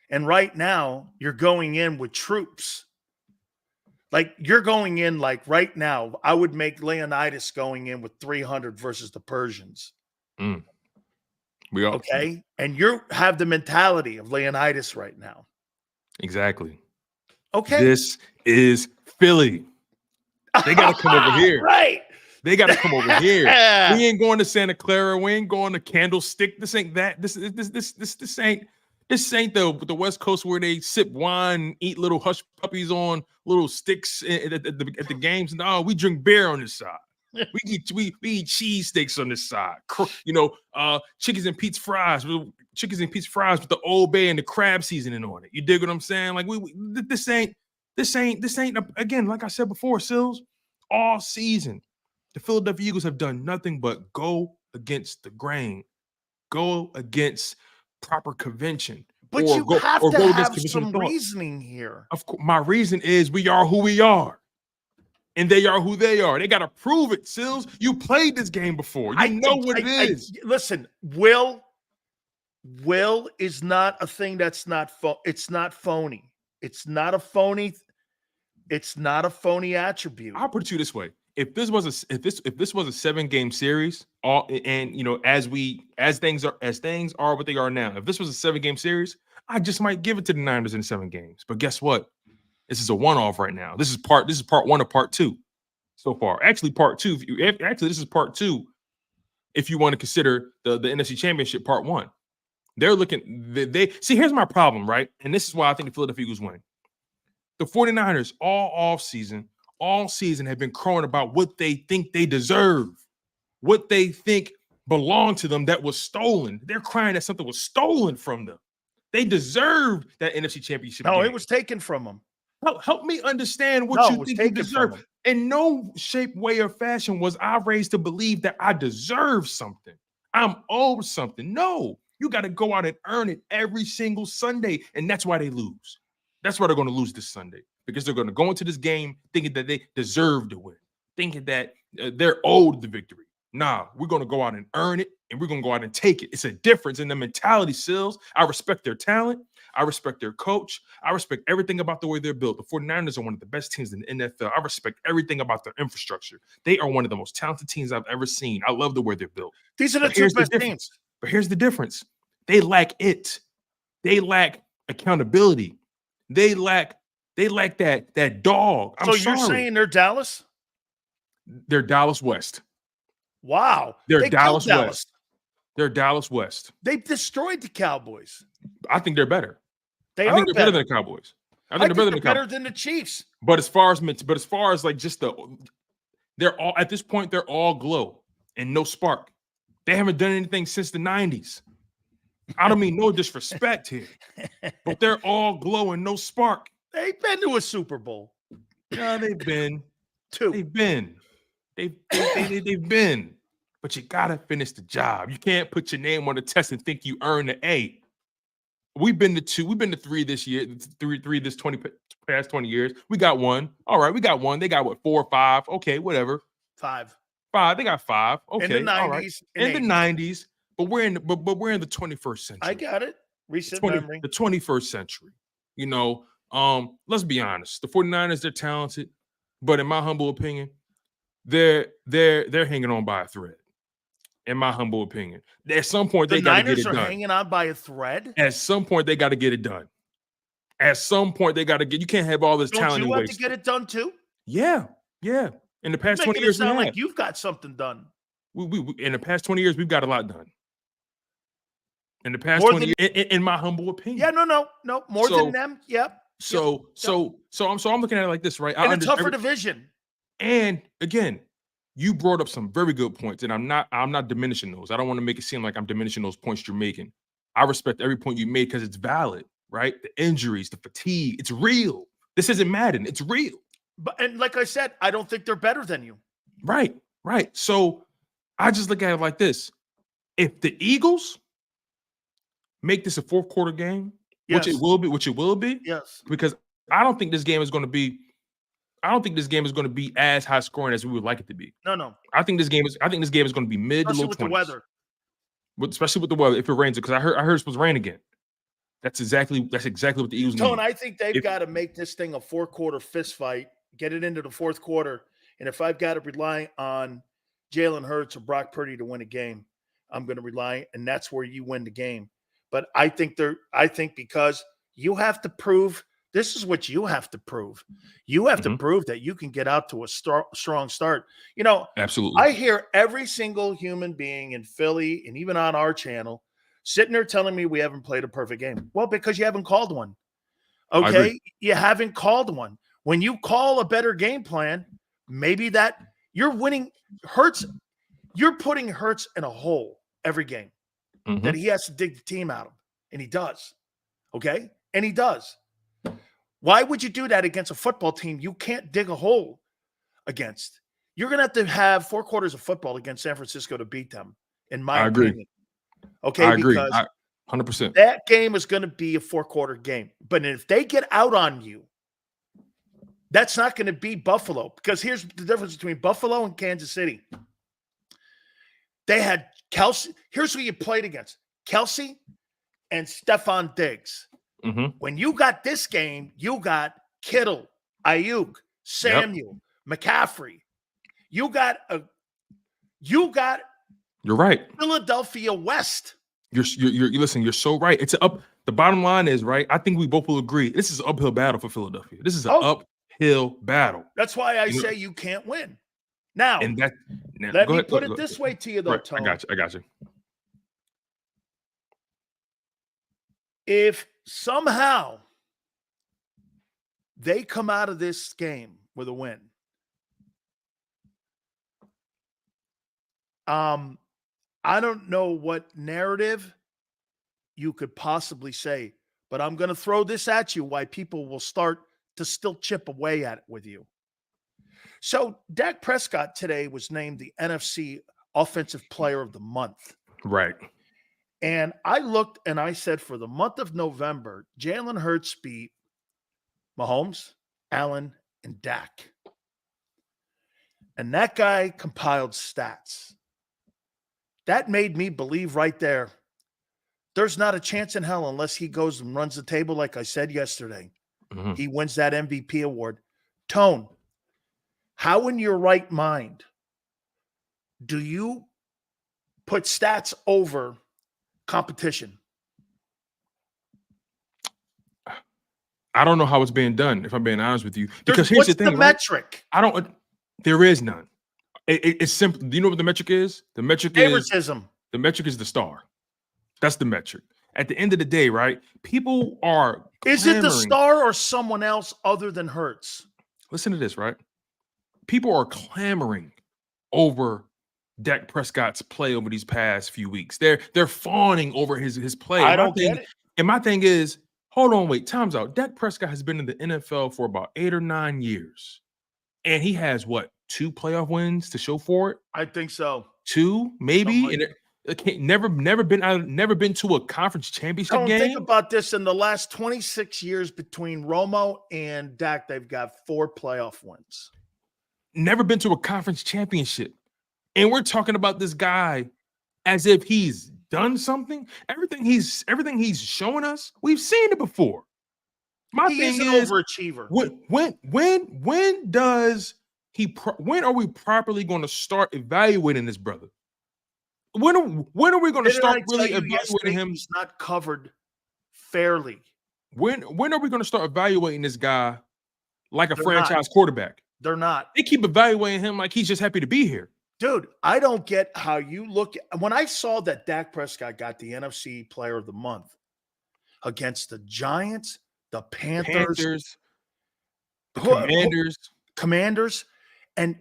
And right now, you're going in with troops. Like, you're going in, like, right now, I would make Leonidas going in with 300 versus the Persians. We are. Okay. And you have the mentality of Leonidas right now. Exactly. Okay. This is Philly. They got to come over here. Right. They got to come over here. We ain't going to Santa Clara. We ain't going to Candlestick. This ain't that. This ain't the West Coast where they sip wine and eat little hush puppies on little sticks at the games. No, we drink beer on this side. We eat cheese steaks on this side. Chickens and pizza fries with the Old Bay and the crab seasoning on it. You dig what I'm saying? Like this ain't again, like I said before, Sills, all season the Philadelphia Eagles have done nothing but go against the grain, go against proper convention. But or you go have or to go against have conventional some thought. reasoning here. Of course, my reason is we are who we are. And they are who they are. They got to prove it, Sills. You played this game before. You know what it is. Listen, will is not a thing that's not it's not phony. It's not a phony. It's not a phony attribute. I'll put it to you this way: if this was a 7-game series, as things are what they are now, if this was a 7-game series, I just might give it to the Niners in 7 games. But guess what? This is a one-off right now. This is part 1 of part 2 so far. Actually, part 2. This is part 2. If you want to consider the NFC Championship part 1, they're looking. They see. Here's my problem, right? And this is why I think the Philadelphia Eagles win. The 49ers all season have been crowing about what they think they deserve, what they think belonged to them that was stolen. They're crying that something was stolen from them. They deserved that NFC Championship. No, game. it was taken from them. Help me understand what you think you deserve. In no shape, way, or fashion was I raised to believe that I deserve something. I'm owed something. No, you got to go out and earn it every single Sunday. And that's why they lose. That's why they're going to lose this Sunday, because they're going to go into this game thinking that they deserve to win, thinking that they're owed the victory. Nah, we're going to go out and earn it, and we're going to go out and take it. It's a difference in the mentality, Sills. I respect their talent. I respect their coach. I respect everything about the way they're built. The 49ers are one of the best teams in the NFL. I respect everything about their infrastructure. They are one of the most talented teams I've ever seen. I love the way they're built. These are the two best teams. But here's the difference. They lack it. They lack accountability. They lack that dog. So you're saying they're Dallas? They're Dallas West. Wow. They're Dallas West. They're Dallas West. They destroyed the Cowboys. I think they're better. I think they're better than the Cowboys. I think they're better than the Chiefs. But as far as like just they're all at this point, they're all glow and no spark. They haven't done anything since the 90s. I don't mean no disrespect here, but they're all glow and no spark. They've been to a Super Bowl. Yeah, they've been. 2. They've been. They've been. But you gotta finish the job. You can't put your name on the test and think you earned the A. We've been to 2. We've been to 3 this year. 3 this past 20 years. We got 1. All right, we got 1. They got what, 4 or 5? Okay, whatever. 5. They got 5. Okay, in the 90s. All right. In the 90s, but we're in the 21st century. I got it. Recent memory. The 21st century. You know, let's be honest. The 49ers, they're talented, but in my humble opinion, they're hanging on by a thread. In my humble opinion, at some point they got to get it done. The Niners are hanging on by a thread. At some point they got to get it done. At some point they got to get. You can't have all this talent. Don't you have to get it done too? Yeah. In the past 20 years, it sound like you've got something done. We in the past 20 years, we've got a lot done. In the past 20 years, in my humble opinion. Yeah, no, more than them. Yep. So I'm looking at it like this, right? In a tougher division. And again, you brought up some very good points, and I'm not diminishing those. I don't want to make it seem like I'm diminishing those points you're making. I respect every point you made because it's valid, right? The injuries, the fatigue, it's real. This isn't Madden, it's real. And like I said, I don't think they're better than you. Right. So I just look at it like this: if the Eagles make this a 4th quarter game, yes. which it will be, yes, because I don't think this game is going to be. I don't think this game is going to be as high scoring as we would like it to be. No. I think this game is going to be mid to low 20s. With the weather. Especially with the weather, if it rains, because I heard it's supposed to rain again. That's exactly what the Eagles need. I think they've got to make this thing a 4-quarter fist fight, get it into the 4th quarter, and if I've got to rely on Jalen Hurts or Brock Purdy to win a game, I'm going to rely, and that's where you win the game. But I think because you have to prove. This is what you have to prove. You have to prove that you can get out to a strong start. You know, absolutely. I hear every single human being in Philly and even on our channel sitting there telling me we haven't played a perfect game. Well, because you haven't called one. Okay? You haven't called one. When you call a better game plan, maybe that you're winning. Hurts, you're putting Hurts in a hole every game that he has to dig the team out of. And he does. Okay? And he does. Why would you do that against a football team you can't dig a hole against? You're going to have 4 quarters of football against San Francisco to beat them, in my opinion. Okay, I agree. 100%. That game is going to be a 4-quarter game. But if they get out on you, that's not going to be Buffalo. Because here's the difference between Buffalo and Kansas City. They had Kelsey. Here's who you played against. Kelsey and Stephon Diggs. Mm-hmm. When you got this game, you got Kittle, Ayuk, Samuel, McCaffrey. You're right. Philadelphia West. Listen, you're so right. It's up. The bottom line is, right, I think we both will agree. This is an uphill battle for Philadelphia. This is an uphill battle. That's why I say you can't win. Now, let me put it this way to you, though, right, Tone. I got you. If somehow they come out of this game with a win, I don't know what narrative you could possibly say, but I'm going to throw this at you why people will start to still chip away at it with you. So Dak Prescott today was named the NFC Offensive Player of the Month. Right. And I looked and I said for the month of November, Jalen Hurts beat Mahomes, Allen, and Dak. And that guy compiled stats. That made me believe right there, there's not a chance in hell unless he goes and runs the table like I said yesterday. Mm-hmm. He wins that MVP award. Tone, how in your right mind do you put stats over competition? I don't know how it's being done, if I'm being honest with you. Because here's the thing, the metric? There is none. It's simple. Do you know what the metric is? The metric Favoritism. The metric is the star. That's the metric. At the end of the day, right? People are Is it the star or someone else other than Hurts? Listen to this, right? People are clamoring over Dak Prescott's play over these past few weeks. They're fawning over his play. I don't get it. And my thing is, hold on, wait, time's out. Dak Prescott has been in the NFL for about 8 or 9 years. And he has what, 2 playoff wins to show for it? I think so. 2, maybe. And it never been to a conference championship game. Think about this. In the last 26 years between Romo and Dak, they've got 4 playoff wins. Never been to a conference championship. And we're talking about this guy as if he's done something. Everything he's showing us, we've seen it before. My thing is an overachiever. When are we properly going to start evaluating this brother? When are we going to start really evaluating him? He's not covered fairly. When are we going to start evaluating this guy like a franchise quarterback? They're not. They keep evaluating him like he's just happy to be here. Dude, I don't get how you look at when I saw that Dak Prescott got the NFC Player of the Month against the Giants, the Panthers, Commanders, and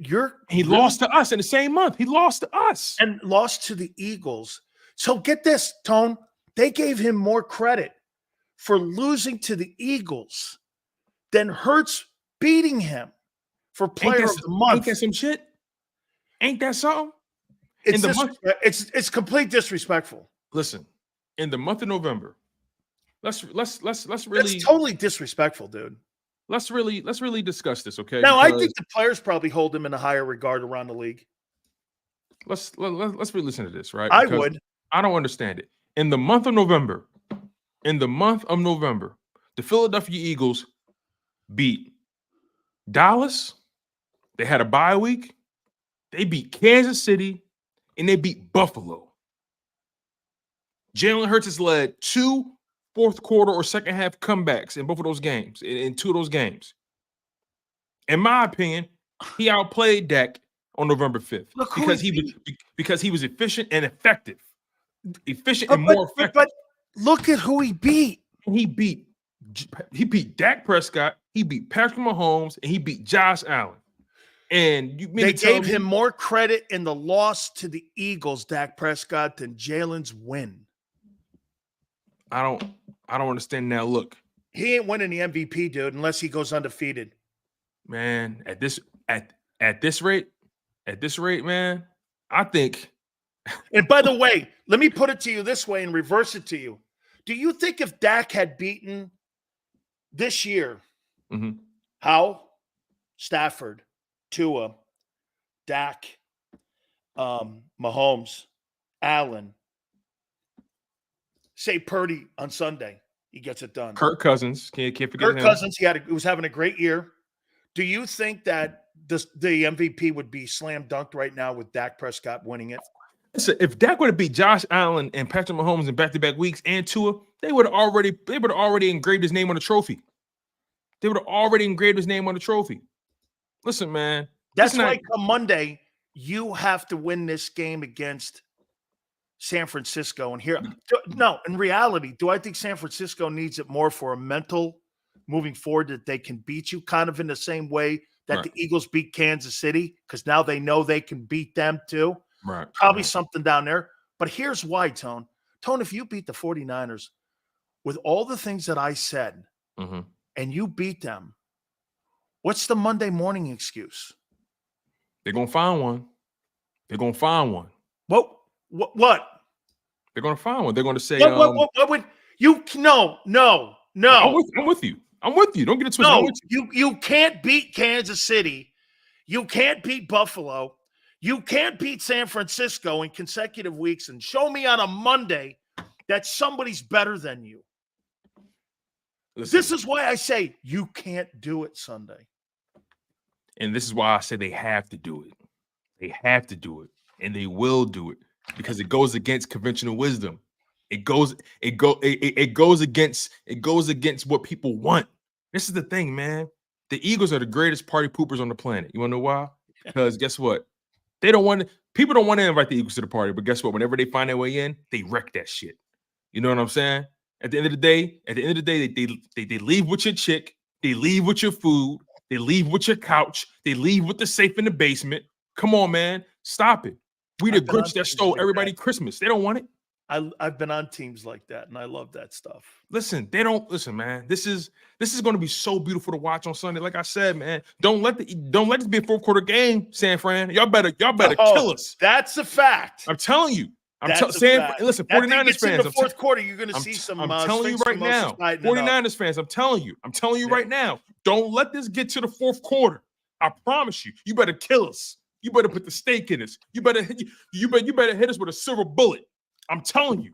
he lost to us in the same month. He lost to us and lost to the Eagles. So get this, Tone. They gave him more credit for losing to the Eagles than Hurts beating him for Player of the Month. Ain't that some shit? Ain't that something? It's complete disrespectful. Listen, in the month of November, let's really. That's totally disrespectful, dude. Let's really discuss this, okay? Now, I think the players probably hold him in a higher regard around the league. Let's really listen to this, right? I would. I don't understand it. In the month of November, the Philadelphia Eagles beat Dallas. They had a bye week. They beat Kansas City, and they beat Buffalo. Jalen Hurts has led 2 fourth quarter or second half comebacks in both of those games, in 2 of those games. In my opinion, he outplayed Dak on November 5th because he was efficient and effective. More effective. But look at who he beat. He beat Dak Prescott, he beat Patrick Mahomes, and he beat Josh Allen. And they gave him more credit in the loss to the Eagles, Dak Prescott, than Jalen's win. I don't understand now. Look, he ain't winning the MVP, dude, unless he goes undefeated. Man, at this rate, man, I think. And by the way, let me put it to you this way and reverse it to you. Do you think if Dak had beaten this year, Mhm. Howe, Stafford, Tua, Dak, Mahomes, Allen, say Purdy on Sunday, he gets it done. Kirk Cousins, can't forget Kirk him. Cousins, he was having a great year. Do you think that the MVP would be slam dunked right now with Dak Prescott winning it? Listen, if Dak would have beat Josh Allen and Patrick Mahomes in back-to-back weeks and Tua, they would have already engraved his name on the trophy. They would have already engraved his name on the trophy. Listen, man. That's why come Monday, you have to win this game against San Francisco. And here, no, in reality, do I think San Francisco needs it more for a mental moving forward that they can beat you kind of in the same way that the Eagles beat Kansas City? Because now they know they can beat them too. Right. Probably something down there. But here's why, Tone. Tone, if you beat the 49ers with all the things that I said and you beat them, what's the Monday morning excuse? They're going to find one. They're going to find one. What? They're going to find one. They're going to say, what would you? No. I'm with you. Don't get it twisted. No, you can't beat Kansas City. You can't beat Buffalo. You can't beat San Francisco in consecutive weeks and show me on a Monday that somebody's better than you. Listen, this is why I say you can't do it Sunday. And this is why I say they have to do it. They have to do it. And they will do it because it goes against conventional wisdom. It goes against what people want. This is the thing, man. The Eagles are the greatest party poopers on the planet. You want to know why? Because guess what? People don't want to invite the Eagles to the party, but guess what? Whenever they find their way in, they wreck that shit. You know what I'm saying? At the end of the day, they leave with your chick, they leave with your food, they leave with your couch, they leave with the safe in the basement. Come on, man. Stop it. We the Grinch that stole everybody Christmas. They don't want it. I've been on teams like that, and I love that stuff. Listen, man. This is going to be so beautiful to watch on Sunday. Like I said, man, don't let this be a fourth quarter game, San Fran. Y'all better kill us. That's a fact. I'm telling you. Listen, 49ers fans. In the fourth quarter, you're going to see some. I'm telling you right now, 49ers fans. I'm telling you right now. Don't let this get to the fourth quarter. I promise you. You better kill us. You better put the stake in us. You better hit us with a silver bullet. I'm telling you,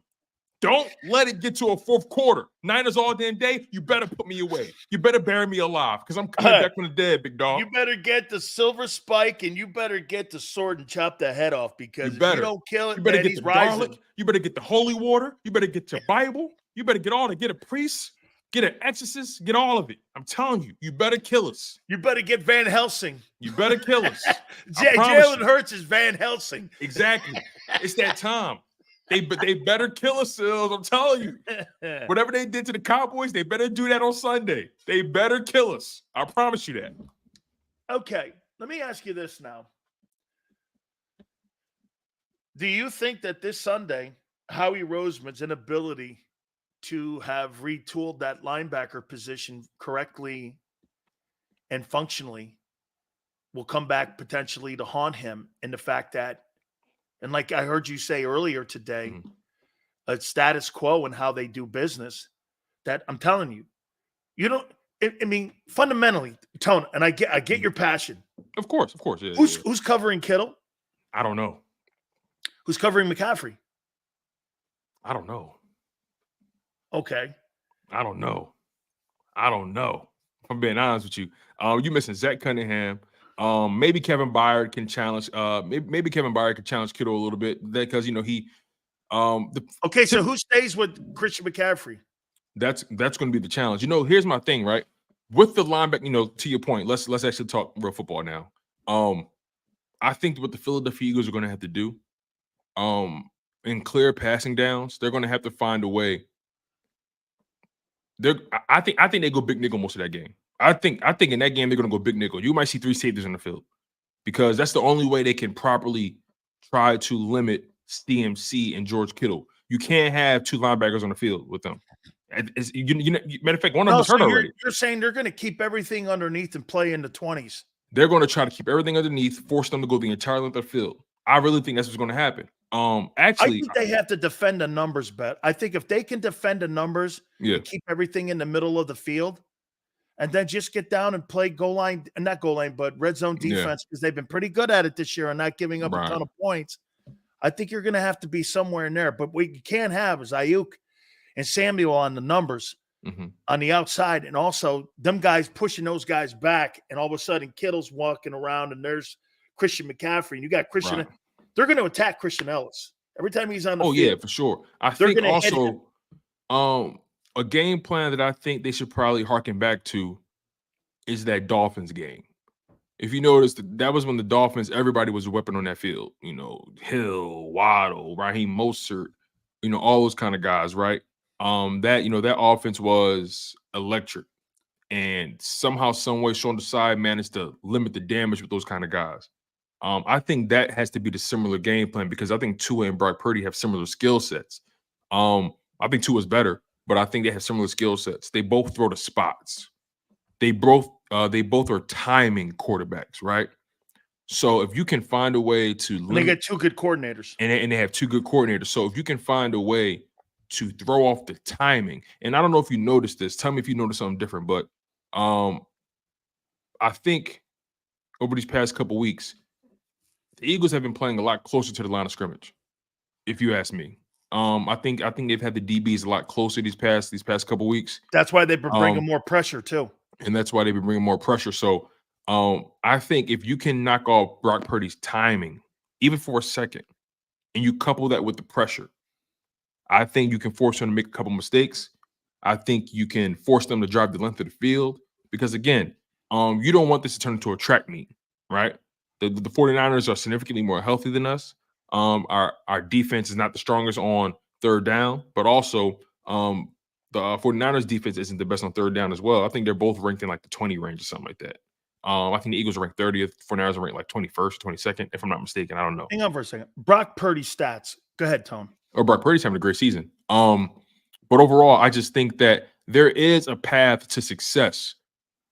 don't let it get to a fourth quarter. Niners all damn day, you better put me away. You better bury me alive because I'm coming back from the dead, big dog. You better get the silver spike and you better get the sword and chop the head off because if you don't kill it, you better man, get he's the rising. garlic. You better get the holy water. You better get your Bible. You better get a priest, get an exorcist, get all of it. I'm telling you, you better kill us. You better get Van Helsing. You better kill us. Jalen Hurts is Van Helsing. Exactly. It's that time. They better kill us, Sills. I'm telling you. Whatever they did to the Cowboys, they better do that on Sunday. They better kill us. I promise you that. Okay, let me ask you this now. Do you think that this Sunday, Howie Roseman's inability to have retooled that linebacker position correctly and functionally will come back potentially to haunt him in the fact that, and like I heard you say earlier today, a status quo and how they do business, that I'm telling you, you don't, I mean, fundamentally, Tone, and I get your passion. Of course. Yeah, Who's covering Kittle? I don't know. Who's covering McCaffrey? I don't know. Okay. I don't know. If I'm being honest with you. You missing Zach Cunningham. Maybe Kevin Byard can challenge. Maybe Kevin Byard can challenge Kittle a little bit because he. So who stays with Christian McCaffrey? That's going to be the challenge. Here's my thing, right? With the linebacker, to your point, let's actually talk real football now. I think what the Philadelphia Eagles are going to have to do, in clear passing downs, they're going to have to find a way. I think they go big nickel most of that game. I think in that game they're going to go big nickel. You might see 3 safeties on the field because that's the only way they can properly try to limit CMC and George Kittle. You can't have 2 linebackers on the field with them. Matter of fact, one of them is hurt already. You're saying they're going to keep everything underneath and play in the 20s. They're going to try to keep everything underneath, force them to go the entire length of the field. I really think that's what's going to happen. I Actually, think they have to defend the numbers better. I think if they can defend the numbers yeah, and keep everything in the middle of the field, and then just get down and play goal line, not goal line, but red zone yeah, defense, because they've been pretty good at it this year and not giving up a right. ton of points. I think you're going to have to be somewhere in there. But what you can't have is Ayuk and Samuel on the numbers Mm-hmm. on the outside, and also them guys pushing those guys back, and all of a sudden Kittle's walking around, and there's Christian McCaffrey, and you got Christian. Right. They're going to attack Christian Ellis every time he's on the Oh field. yeah, for sure. I They're think gonna hit him. also a game plan that I think they should probably harken back to is that Dolphins game. If you notice, that was when the Dolphins, everybody was a weapon on that field. You know, Hill, Waddle, Raheem Mostert, you know, all those kind of guys, right? That offense was electric, and somehow, some way, Sean Desai managed to limit the damage with those kind of guys. I think that has to be the similar game plan, because I think Tua and Brock Purdy have similar skill sets. I think Tua's better, but I think they have similar skill sets. They both throw to spots. They both are timing quarterbacks, right? So if you can find a way to And they get two good coordinators. and they have two good coordinators. So if you can find a way to throw off the timing, and I don't know if you noticed this, tell me if you noticed something different, but I think over these past couple weeks, the Eagles have been playing a lot closer to the line of scrimmage, if you ask me. I think they've had the DBs a lot closer these past couple weeks. That's why they've been bringing more pressure too. And that's why they've been bringing more pressure. So I think if you can knock off Brock Purdy's timing, even for a second, and you couple that with the pressure, I think you can force him to make a couple mistakes. I think you can force them to drive the length of the field, because, again, you don't want this to turn into a track meet, right? The 49ers are significantly more healthy than us. Our defense is not the strongest on third down, but also the 49ers defense isn't the best on third down as well. I think they're both ranked in like the 20 range or something like that. I think the Eagles are ranked 30th. 49ers are ranked like 21st, 22nd, if I'm not mistaken. I don't know. Hang on for a second. Brock Purdy stats. Go ahead, Tone. Or Brock Purdy's having a great season. But overall, I just think that there is a path to success.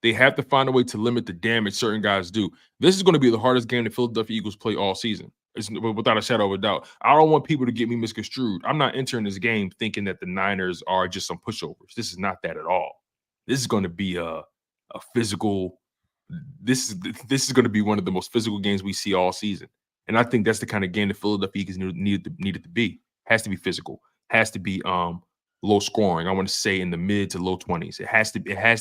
They have to find a way to limit the damage certain guys do. This is going to be the hardest game the Philadelphia Eagles play all season. It's without a shadow of a doubt. I don't want people to get me misconstrued. I'm not entering this game thinking that the Niners are just some pushovers. This is not that at all. This is going to be a physical. This is going to be one of the most physical games we see all season, and I think that's the kind of game the Philadelphia Eagles needed to be. Has to be physical. Has to be low scoring. I want to say in the mid to low 20s. It has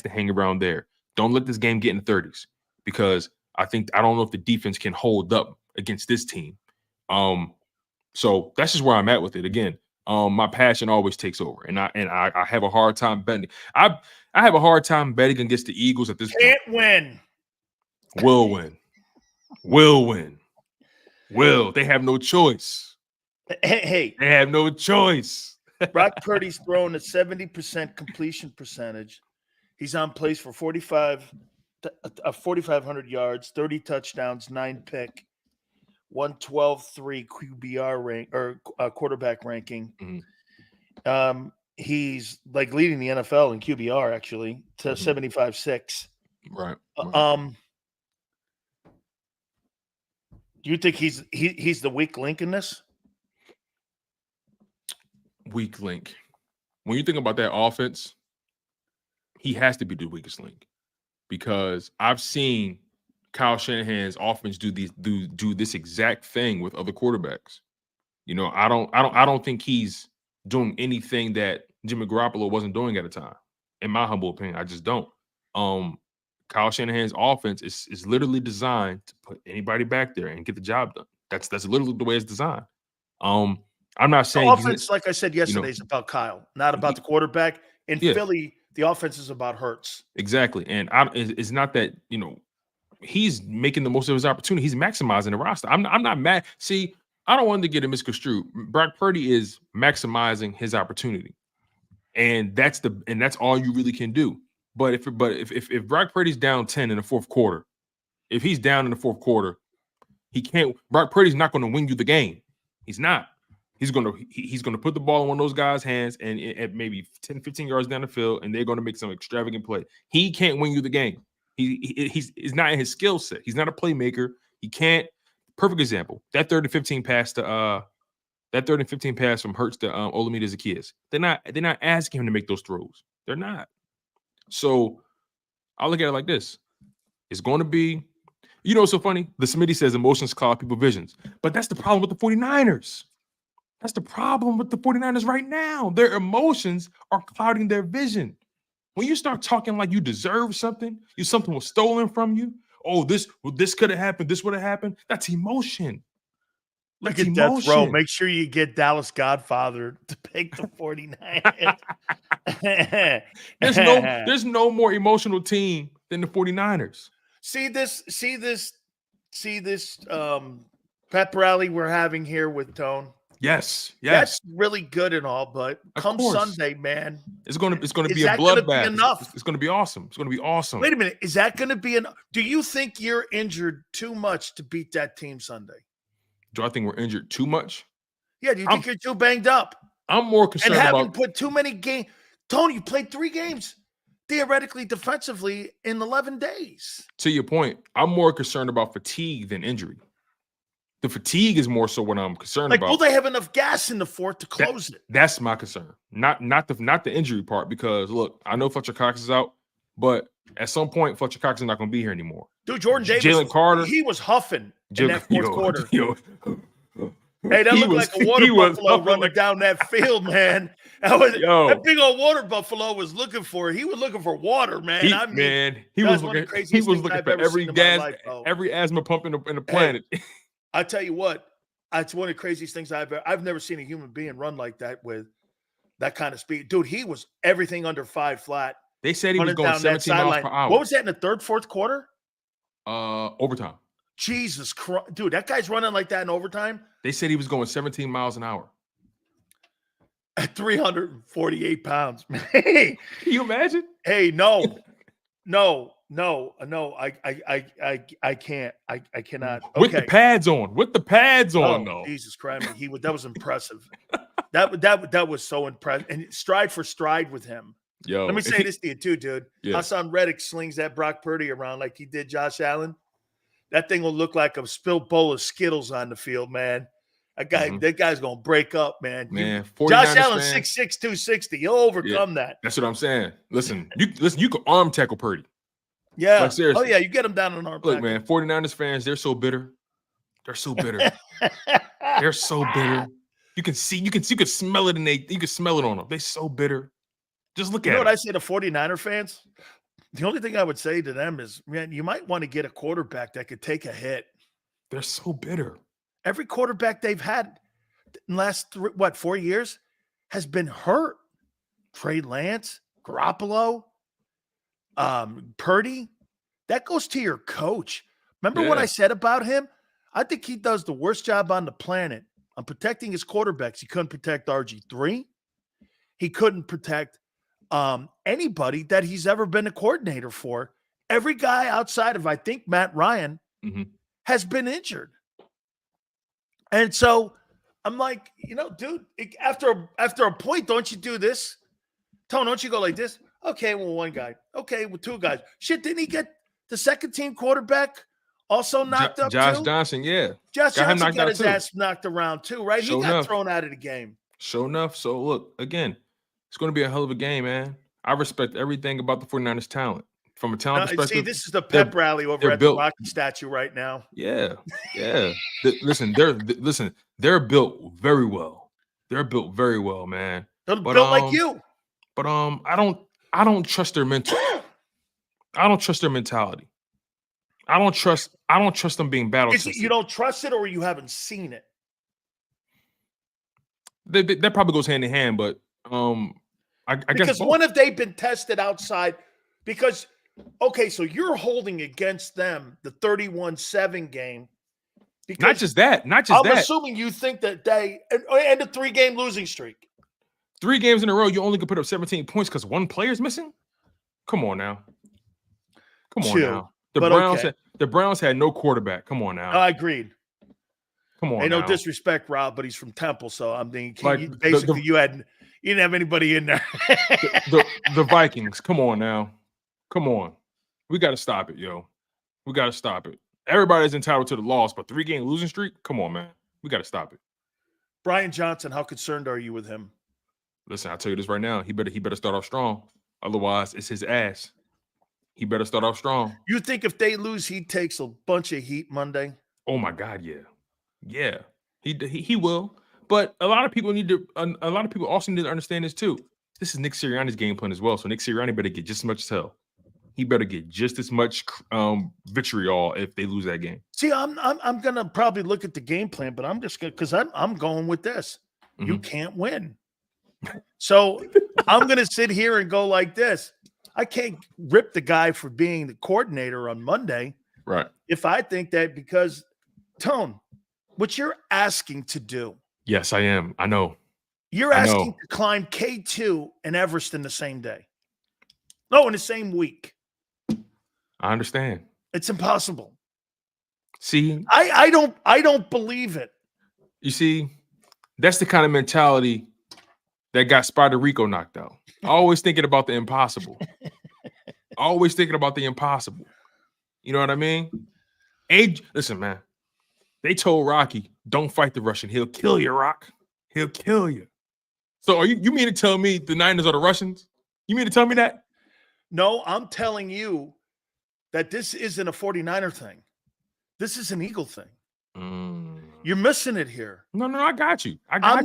to hang around there. Don't let this game get in the 30s, because I don't know if the defense can hold up against this team. So that's just where I'm at with it. Again, my passion always takes over, and I have a hard time betting. I have a hard time betting against the Eagles at this point. Can't win. Will win. Will win. Will. They have no choice. Hey, They have no choice. Brock Purdy's throwing a 70% completion percentage. He's on pace for 4,500 yards, 30 touchdowns, 9 pick, 112.3 QBR rank or quarterback ranking. Mhm. He's like leading the NFL in QBR actually to 75.6. Right. Do you think he's the weak link in this? Weak link. When you think about that offense, he has to be the weakest link, because I've seen Kyle Shanahan's offense do this exact thing with other quarterbacks. You know, I don't think he's doing anything that Jimmy Garoppolo wasn't doing at the time. In my humble opinion, I just don't. Kyle Shanahan's offense is literally designed to put anybody back there and get the job done. That's literally the way it's designed. I'm not saying The offense, like I said yesterday, is about Kyle, not about the quarterback. In Philly, the offense is about Hurts. Exactly. And it's not that, he's making the most of his opportunity. He's maximizing the roster. I'm not mad. See, I don't want to get it misconstrued. Brock Purdy is maximizing his opportunity. And that's all you really can do. But if Brock Purdy's down 10 in the fourth quarter, if he's down in the fourth quarter, Brock Purdy's not going to win you the game. He's not. He's going to put the ball in one of those guys' hands and at maybe 10, 15 yards down the field, and they're going to make some extravagant play. He can't win you the game. He's not in his skill set. He's not a playmaker. He can't. Perfect example. That 3rd and 15 pass to That 3rd and 15 pass from Hurts to Olamide Zaccheaus. They're not asking him to make those throws. They're not. So I look at it like this. It's going to be, you know what's so funny? The Smitty says emotions cloud people's visions. But that's the problem with the 49ers. That's the problem with the 49ers right now. Their emotions are clouding their vision. When you start talking like you deserve something, something was stolen from you. Oh, this could have happened. This would have happened. That's emotion. Look at Death Row. Make sure you get Dallas Godfather to pick the 49ers. There's no more emotional team than the 49ers. See this pep rally we're having here with Tone. Yes. That's really good and all, but come Sunday, man, it's going to be a bloodbath. It's going to be awesome. It's going to be awesome. Wait a minute, is that going to be enough? Do you think you're injured too much to beat that team Sunday? Do I think we're injured too much? Yeah, do you think you're too banged up? I'm more concerned and haven't put too many games. Tony, you played 3 games theoretically defensively in 11 days. To your point, I'm more concerned about fatigue than injury. The fatigue is more so what I'm concerned about. Will they have enough gas in the 4th to close it? That's my concern. Not the injury part, because look, I know Fletcher Cox is out, but at some point Fletcher Cox is not going to be here anymore. Dude, Jordan Davis, Jalen Carter, he was huffing in that 4th quarter. Hey, that looked like a water buffalo running down that field, man. That big old water buffalo was looking for it. He was looking for water, man. He was looking for every asthma pump in the planet. Hey, I tell you what, it's one of the craziest things I've never seen a human being run like that with that kind of speed. Dude, he was everything under 5 flat. They said he was going 17 miles per hour. What was that in the 3rd, 4th quarter? Overtime. Jesus Christ. Dude, that guy's running like that in overtime. They said he was going 17 miles an hour. At 348 pounds. Can you imagine? Hey, no. I can't. I cannot. Okay. With the pads on. Though. Jesus Christ. That was impressive. That was so impressive. And stride for stride with him. Yo, let me say this to you too, dude. Yeah. Hassan Reddick slings that Brock Purdy around like he did Josh Allen. That thing will look like a spilled bowl of Skittles on the field, man. That guy's gonna break up, man. Josh Allen 6'6", 260. He'll overcome that. That's what I'm saying. Listen, you can arm tackle Purdy. Yeah. Like, seriously. Oh yeah, you get him down on arm tackle. Look, man, 49ers fans, they're so bitter. They're so bitter. They're so bitter. You can smell it you can smell it on them. They're so bitter. Just look at it. You know what I say to 49er fans? The only thing I would say to them is, man, you might want to get a quarterback that could take a hit. They're so bitter. Every quarterback they've had in the last 4 years has been hurt. Trey Lance, Garoppolo, Purdy. That goes to your coach. Remember what I said about him? I think he does the worst job on the planet on protecting his quarterbacks. He couldn't protect RG3. He couldn't protect anybody that he's ever been a coordinator for. Every guy outside of, I think, Matt Ryan has been injured. And so I'm like, dude, after a point, don't you do this? Tone, don't you go like this? Okay, well, 1 guy. Okay, well, 2 guys. Shit, didn't he get the second team quarterback also knocked up Josh too? Johnson, yeah. Josh Johnson got his ass knocked around too, right? He got thrown out of the game. Sure enough. So, look, again, it's going to be a hell of a game, man. I respect everything about the 49ers talent. From a talent perspective. See, this is the pep rally over at the Rocky statue right now. Yeah. They're built very well. They're built very well, man. They're built like you. But I don't trust their mental. I don't trust their mentality. I don't trust them being battle tested. You don't trust it, or you haven't seen it? That probably goes hand in hand, but I guess because when have they been tested outside? Because so you're holding against them the 31-7 game. Not just that. I'm assuming you think that they end a 3-game losing streak. 3 games in a row, you only can put up 17 points because 1 player's missing. Come on now. The Browns had no quarterback. Come on now. I agreed. Come on. Hey, no disrespect, Rob, but he's from Temple, so I'm thinking basically you didn't have anybody in there. the Vikings. Come on now. Come on. We got to stop it, yo. We got to stop it. Everybody's entitled to the loss, but 3-game losing streak? Come on, man. We got to stop it. Brian Johnson, how concerned are you with him? Listen, I'll tell you this right now. He better start off strong. Otherwise, it's his ass. He better start off strong. You think if they lose, he takes a bunch of heat Monday? Oh my God, yeah. Yeah. He will. But a lot of people also need to understand this too. This is Nick Sirianni's game plan as well. So Nick Sirianni better get just as much as hell. He better get just as much vitriol if they lose that game. See, I'm gonna probably look at the game plan, but I'm just gonna because I'm going with this. You can't win. So I'm gonna sit here and go like this. I can't rip the guy for being the coordinator on Monday. Right. If I think that because Tone, what you're asking to do. Yes, I am. I know. You're asking to climb K2 and Everest in the same day. No, in the same week. I understand. It's impossible. See, I don't believe it. You see, that's the kind of mentality that got Spider Rico knocked out. Always thinking about the impossible. Always thinking about the impossible. You know what I mean? Listen, man. They told Rocky, don't fight the Russian. He'll kill you, Rock. He'll kill you. So you mean to tell me the Niners are the Russians? You mean to tell me that? No, I'm telling you that this isn't a 49er thing. This is an Eagle thing. You're missing it here. No, I got you. I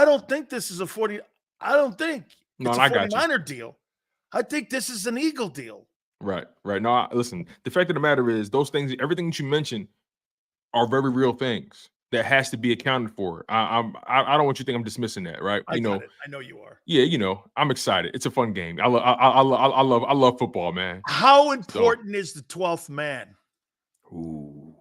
don't think this is a 40. I don't think it's a 49er deal. I think this is an Eagle deal. Right. No, listen, the fact of the matter is those things, everything that you mentioned are very real things that has to be accounted for. I don't want you to think I'm dismissing that, right? I know you are. Yeah, I'm excited. It's a fun game. I love football, man. How important is the 12th man? Ooh,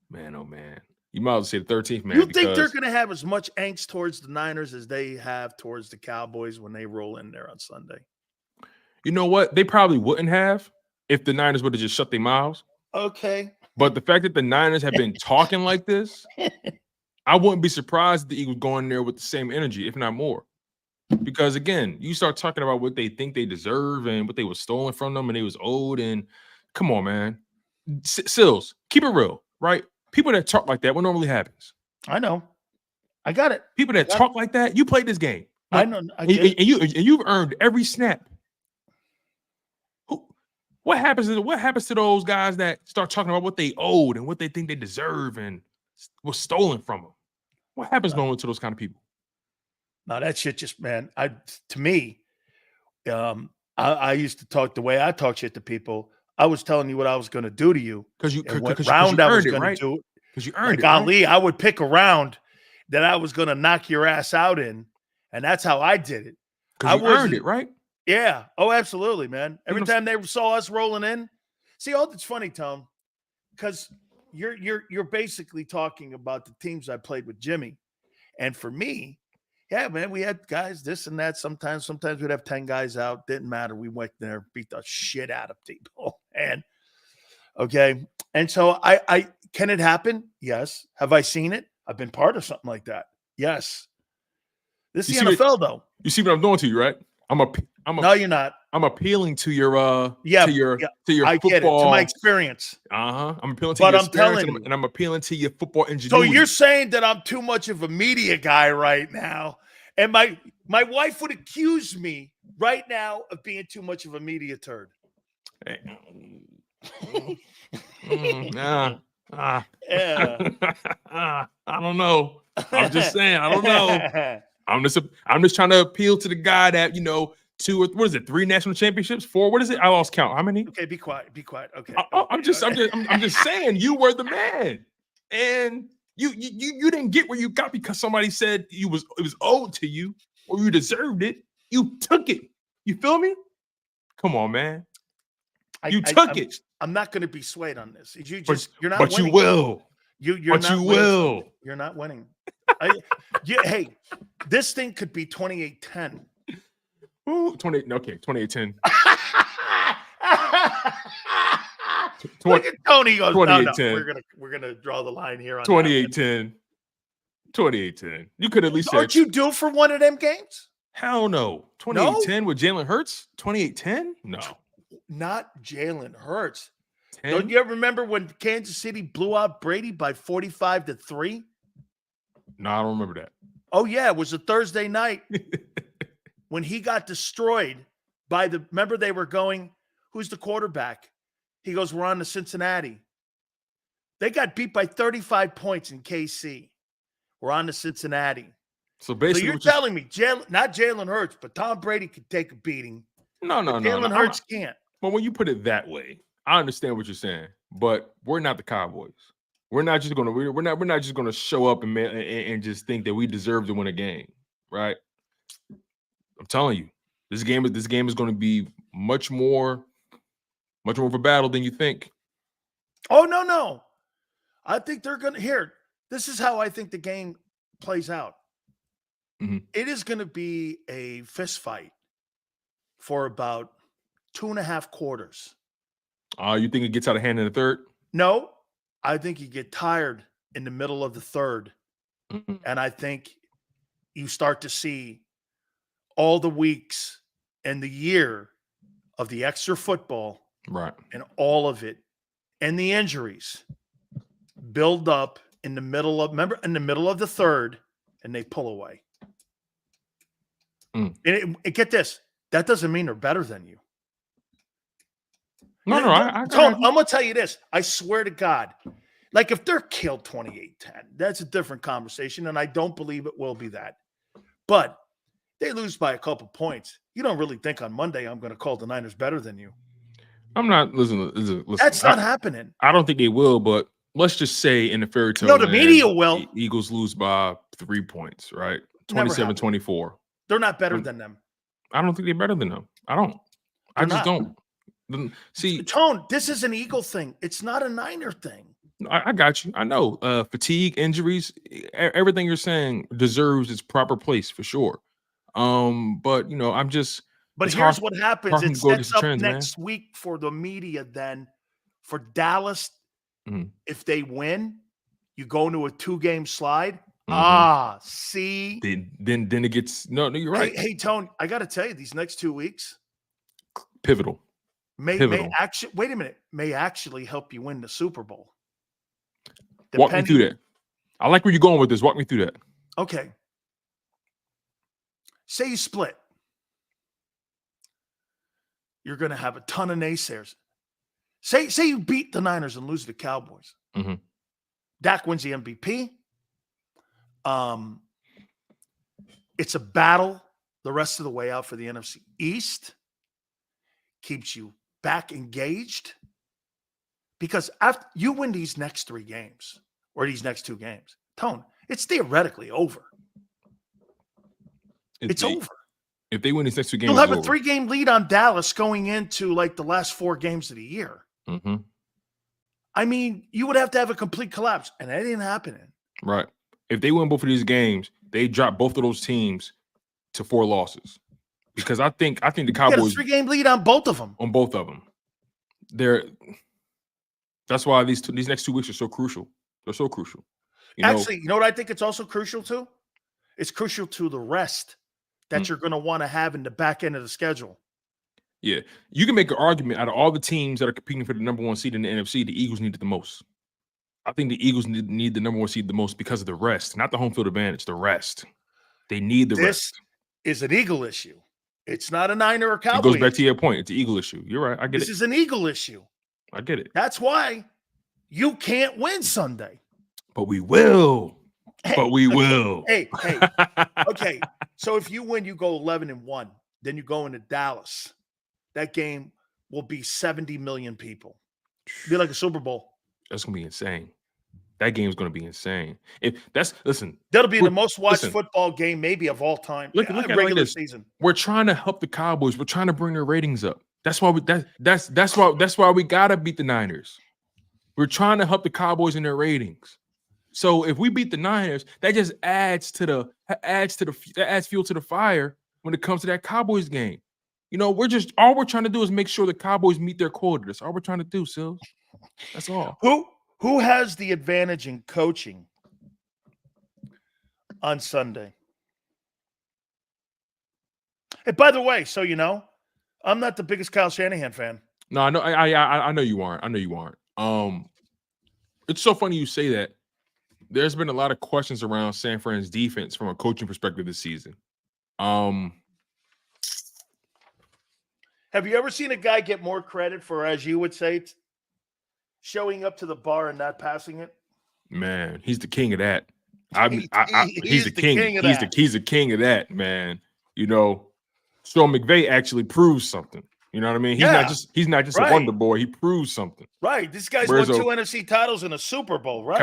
man, oh man. You might as well say the 13th man. You think they're going to have as much angst towards the Niners as they have towards the Cowboys when they roll in there on Sunday? You know what? They probably wouldn't have if the Niners would have just shut their mouths. Okay. But the fact that the Niners have been talking like this, I wouldn't be surprised if the Eagles go in there with the same energy, if not more. Because again, you start talking about what they think they deserve and what they was stolen from them and they was owed. And come on, man. Sills, keep it real, right? People that talk like that, what normally happens? I know. I got it. People that talk like that, you played this game. I know. And you've earned every snap. What happens to those guys that start talking about what they owed and what they think they deserve and was stolen from them? What happens to those kind of people? No, that shit just, man, I used to talk the way I talk shit to people. I was telling you what I was going to do to you. Because you round I was going to do. Because you earned it. Ali, I would pick a round that I was going to knock your ass out in. And that's how I did it. Because you earned it, right? Yeah. Oh, absolutely, man. Every time they saw us rolling in. See, it's funny, Tom, because you're basically talking about the teams I played with Jimmy. And for me, yeah, man, we had guys, this and that. Sometimes we'd have 10 guys out. Didn't matter. We went there, beat the shit out of people. And okay. And so I can it happen? Yes. Have I seen it? I've been part of something like that. Yes. This is the NFL, though. You see what I'm doing to you, right? No, you're not. I'm appealing to your to your I football. Get it, to my experience. I'm appealing to your experience, and I'm appealing to your football ingenuity. So you're saying that I'm too much of a media guy right now, and my wife would accuse me right now of being too much of a media turd. Yeah. I don't know. I'm just saying. I don't know. I'm just trying to appeal to the guy that, 3 national championships, 4. What is it? I lost count. How many? Okay, be quiet. Okay. I'm just saying you were the man, and you didn't get where you got because somebody said it was owed to you or you deserved it. You took it. You feel me? Come on, man. You took it. I'm not going to be swayed on this. You're not. But winning. You will. You're not. You will. You're not winning. Hey, this thing could be 28-10. Ooh, 28-10. Look at Tony goes, no, we're gonna draw the line here on 28-10. 28-10. You could at least aren't you due for one of them games? Hell no. 28-10 with Jalen Hurts? 28-10? No. Not Jalen Hurts. 10? Don't you ever remember when Kansas City blew out Brady by 45-3? No, I don't remember that. Oh, yeah. It was a Thursday night when he got destroyed by remember they were going, who's the quarterback? He goes, we're on to Cincinnati. They got beat by 35 points in KC. We're on to Cincinnati. So basically, you're telling me, not Jalen Hurts, but Tom Brady could take a beating. No. Jalen Hurts can't. Well, when you put it that way, I understand what you're saying, but we're not the Cowboys. We're not just gonna show up and just think that we deserve to win a game, right? I'm telling you, this game is going to be much more of a battle than you think. Oh, no. I think they're going to this is how I think the game plays out. Mhm. It is going to be a fist fight for about 2.5 quarters. You think it gets out of hand in the third? No, I think you get tired in the middle of the third. Mhm. And I think you start to see all the weeks and the year of the extra football, Right. and all of it, and the injuries build up in the middle of the third, and they pull away. And get this, that doesn't mean they're better than you. No, I Tone, I'm gonna tell you this. I swear to God, like if they're killed 28-10, that's a different conversation, and I don't believe it will be that. But they lose by a couple points. You don't really think on Monday I'm going to call the Niners better than you? I'm not listen. That's not happening. I don't think they will, but let's just say in the fairy tale, No, the media will. Eagles lose by 3 points, right? Never 27-24. They're not better than them. I don't think they're better than them. I don't. I just don't. See, Tone, this is an Eagle thing. It's not a Niner thing. I got you. I know. Fatigue, injuries, everything you're saying deserves its proper place for sure. But I'm just. But here's what happens. It sets up next week for the media then for Dallas. Mhm. If they win, you go into a 2-game slide. Mhm. See? Then it gets no, you're right. Hey, Tone, I got to tell you, these next 2 weeks Pivotal. may actually wait a minute, may actually help you win the Super Bowl. Walk me through that. I like where you're going with this. Walk me through that. Okay. Say you split. You're going to have a ton of naysayers. Say you beat the Niners and lose to the Cowboys. Mm-hmm. Dak wins the MVP. It's a battle the rest of the way out for the NFC East. Keeps you back engaged. Because after you win these next 3 games or these next 2 games, Tone, it's theoretically over. It's over. If they win these next 2 games, you'll have a 3-game lead on Dallas going into like the last 4 games of the year. Mm-hmm. I mean, you would have to have a complete collapse, and that ain't happening. Right. If they win both of these games, they drop both of those teams to 4 losses. Because I think the Cowboys get a 3-game lead on both of them. On both of them. That's why these next 2 weeks are so crucial. They're so crucial. Actually, you know what I think it's also crucial to? It's crucial to the rest that you're going to want to have in the back end of the schedule. Yeah. You can make an argument out of all the teams that are competing for the number 1 seed in the NFC, the Eagles need it the most. I think the Eagles need the number 1 seed the most because of the rest, not the home field advantage, the rest. They need the rest. This is an Eagle issue. It's not a Niner or Cowboy. It goes back to your point. It's an Eagle issue. You're right. I get it. This is an Eagle issue. I get it. That's why you can't win Sunday. But we will. Hey. Okay. So if you win, you go 11-1. Then you go into Dallas. That game will be 70 million people. Be like a Super Bowl. That's gonna be insane. That game's gonna be insane. That'll be the most watched football game maybe of all time. Look at regular like season. We're trying to help the Cowboys. We're trying to bring their ratings up. That's why that's why we gotta beat the Niners. We're trying to help the Cowboys in their ratings. So if we beat the Niners, that just adds fuel to the fire when it comes to that Cowboys game. All we're trying to do is make sure the Cowboys meet their quota. That's all we're trying to do, Sills. That's all. Who has the advantage in coaching on Sunday? Hey, by the way, so I'm not the biggest Kyle Shanahan fan. No, I know. I know you aren't. It's so funny you say that there's been a lot of questions around San Fran's defense from a coaching perspective this season. Have you ever seen a guy get more credit for, as you would say, showing up to the bar and not passing it? Man, he's the king of that. He's the king of that. He's the king of that, man. You know, Sean McVay actually proves something. You know what I mean? He's not just right. a wonder boy. He proves something. Right. This guy's won 2 NFC titles and a Super Bowl, right?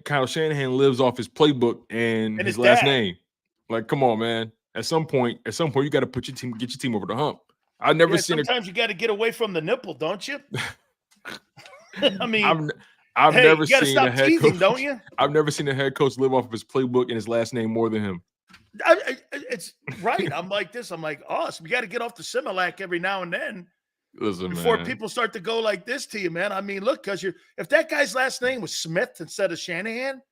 Kyle Shanahan lives off his playbook and his last name. Like, come on, man. At some point, you got to get your team over the hump. I've never seen sometimes you got to get away from the nipple, don't you? I mean, I've never seen a head coach, don't you? I've never seen a head coach live off of his playbook and his last name more than him. It's right. I'm like this. I'm like, so we got to get off the Similac every now and then. Listen, before man. People start to go like this to you, man. I mean, look, because if that guy's last name was Smith instead of Shanahan,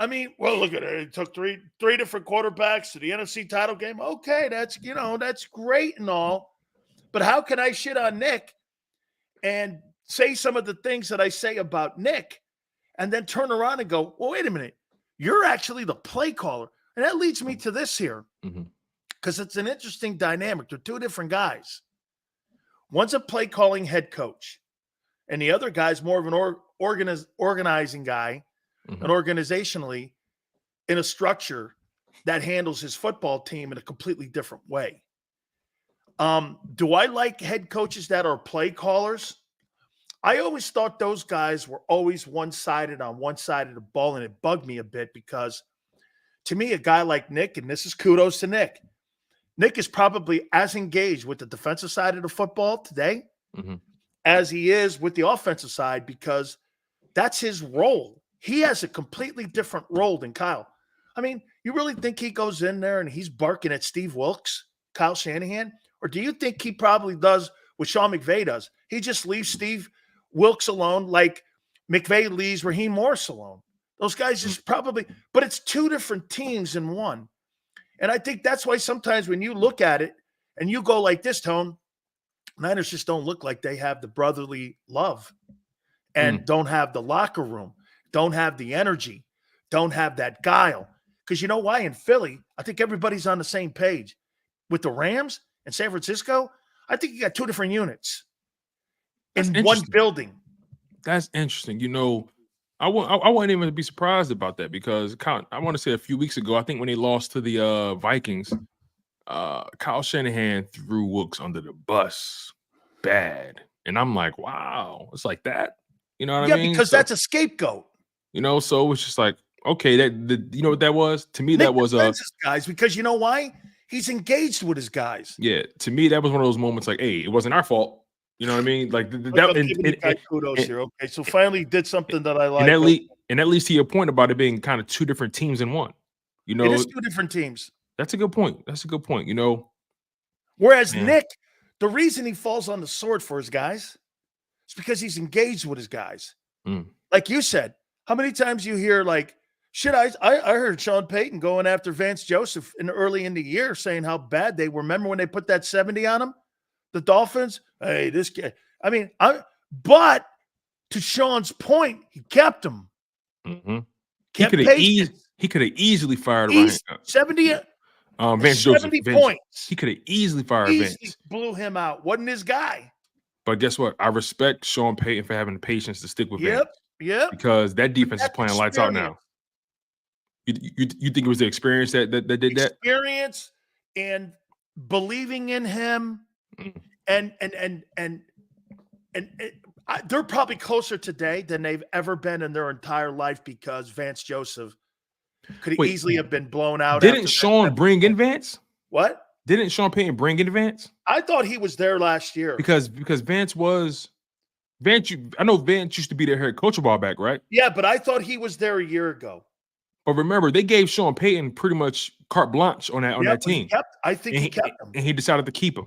I mean, well, look at it. It took three different quarterbacks to the NFC title game. Okay, that's great and all. But how can I shit on Nick and say some of the things that I say about Nick and then turn around and go, well, wait a minute. You're actually the play caller. And that leads me to this here, because it's an interesting dynamic. They're 2 different guys. One's a play calling head coach, and the other guy's more of an organizing guy, and organizationally in a structure that handles his football team in a completely different way. Do I like head coaches that are play callers? I always thought those guys were always one-sided on one side of the ball, and it bugged me a bit because to me, a guy like Nick, and this is kudos to Nick, Nick is probably as engaged with the defensive side of the football today as he is with the offensive side, because that's his role. He has a completely different role than Kyle. I mean, you really think he goes in there and he's barking at Steve Wilkes, Kyle Shanahan? Or do you think he probably does what Sean McVay does? He just leaves Steve Wilkes alone like McVay leaves Raheem Morris alone. Those guys just probably – but it's 2 different teams in one. And I think that's why sometimes when you look at it and you go like this, Tone, Niners just don't look like they have the brotherly love and don't have the locker room, don't have the energy, don't have that guile. Because you know why? In Philly, I think everybody's on the same page. With the Rams and San Francisco, I think you got 2 different units in one building. That's interesting. You know, I wouldn't even be surprised about that, because I want to say a few weeks ago, I think when they lost to the Vikings, Kyle Shanahan threw Wilkes under the bus bad. And I'm like, wow, it's like that. You know what I mean? Yeah, because that's a scapegoat. You know, so it was just like, okay, you know what that was? To me, that was his guys, because you know why? He's engaged with his guys. Yeah, to me, that was one of those moments like, hey, it wasn't our fault. You know what I mean? Like kudos here. Okay, so finally did something that I like. And that leads to your point about it being kind of 2 different teams in one. You know, it is 2 different teams. That's a good point. You know, whereas Nick, the reason he falls on the sword for his guys is because he's engaged with his guys. Like you said, how many times you hear like, shit, I heard Sean Payton going after Vance Joseph early in the year saying how bad they were. Remember when they put that 70 on him? The Dolphins, hey, this guy. I mean, but to Sean's point, he kept him. He could have easily fired Vance. 70 Vance 70 Joseph. points. He could have easily fired Vance. Blew him out. Wasn't his guy. But guess what? I respect Sean Payton for having the patience to stick with Vance. Yep. Because that defense is playing lights out now. You think it was the experience that did that? Experience and believing in him. And they're probably closer today than they've ever been in their entire life, because Vance Joseph could easily have been blown out. Didn't Sean bring in Vance? What? Didn't Sean Payton bring in Vance? I thought he was there last year. Because Vance was Vance. I know Vance used to be their head coach a while back, right? Yeah, but I thought he was there a year ago. But remember, they gave Sean Payton pretty much carte blanche on that team. He kept him, and he decided to keep him.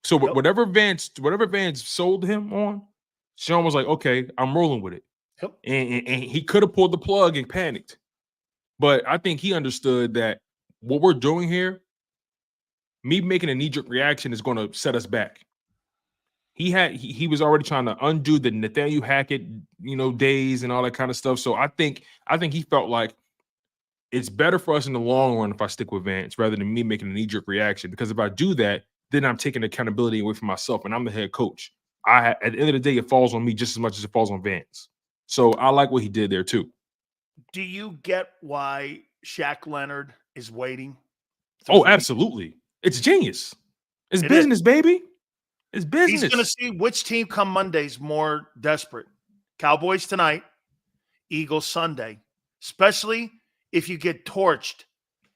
So whatever Vance sold him on, Sean was like, okay, I'm rolling with it. Yep. And he could have pulled the plug and panicked. But I think he understood that what we're doing here, me making a knee-jerk reaction is going to set us back. He was already trying to undo the Nathaniel Hackett, days and all that kind of stuff. So I think he felt like it's better for us in the long run if I stick with Vance rather than me making a knee-jerk reaction. Because if I do that, then I'm taking accountability away from myself, and I'm the head coach. At the end of the day, it falls on me just as much as it falls on Vance. So I like what he did there too. Do you get why Shaq Leonard is waiting? Oh, absolutely. It's genius. It's business, baby. It's business. He's going to see which team come Monday's more desperate. Cowboys tonight, Eagles Sunday, especially if you get torched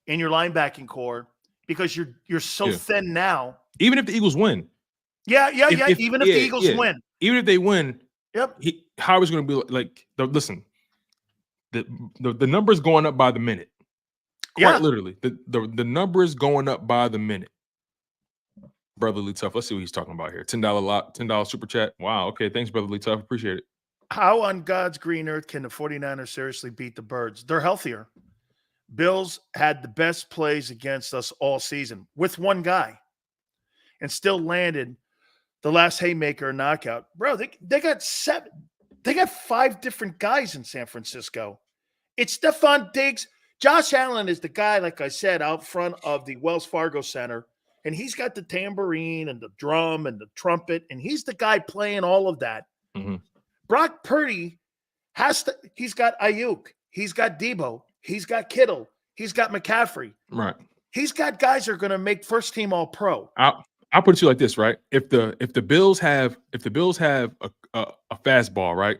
in your linebacking core because you're so thin now. Even if the Eagles win. Even if the Eagles win. Even if they win, yep. Howard's going to be like listen, the number's going up by the minute. Quite literally. The number is going up by the minute. Brotherly Tough. Let's see what he's talking about here. $10 super chat. Wow. Okay. Thanks, Brotherly Tough. Appreciate it. How on God's green earth can the 49ers seriously beat the Birds? They're healthier. Bills had the best plays against us all season with one guy and still landed the last haymaker knockout. Bro, they got 7. They got 5 different guys in San Francisco. It's Stephon Diggs. Josh Allen is the guy, like I said, out front of the Wells Fargo Center. And he's got the tambourine and the drum and the trumpet, and he's the guy playing all of that. Mm-hmm. Brock Purdy he's got Ayuk, he's got Debo, he's got Kittle, he's got McCaffrey. Right. He's got guys that are going to make first team all pro. I'll put it to you like this, right? If the Bills have a fastball, right?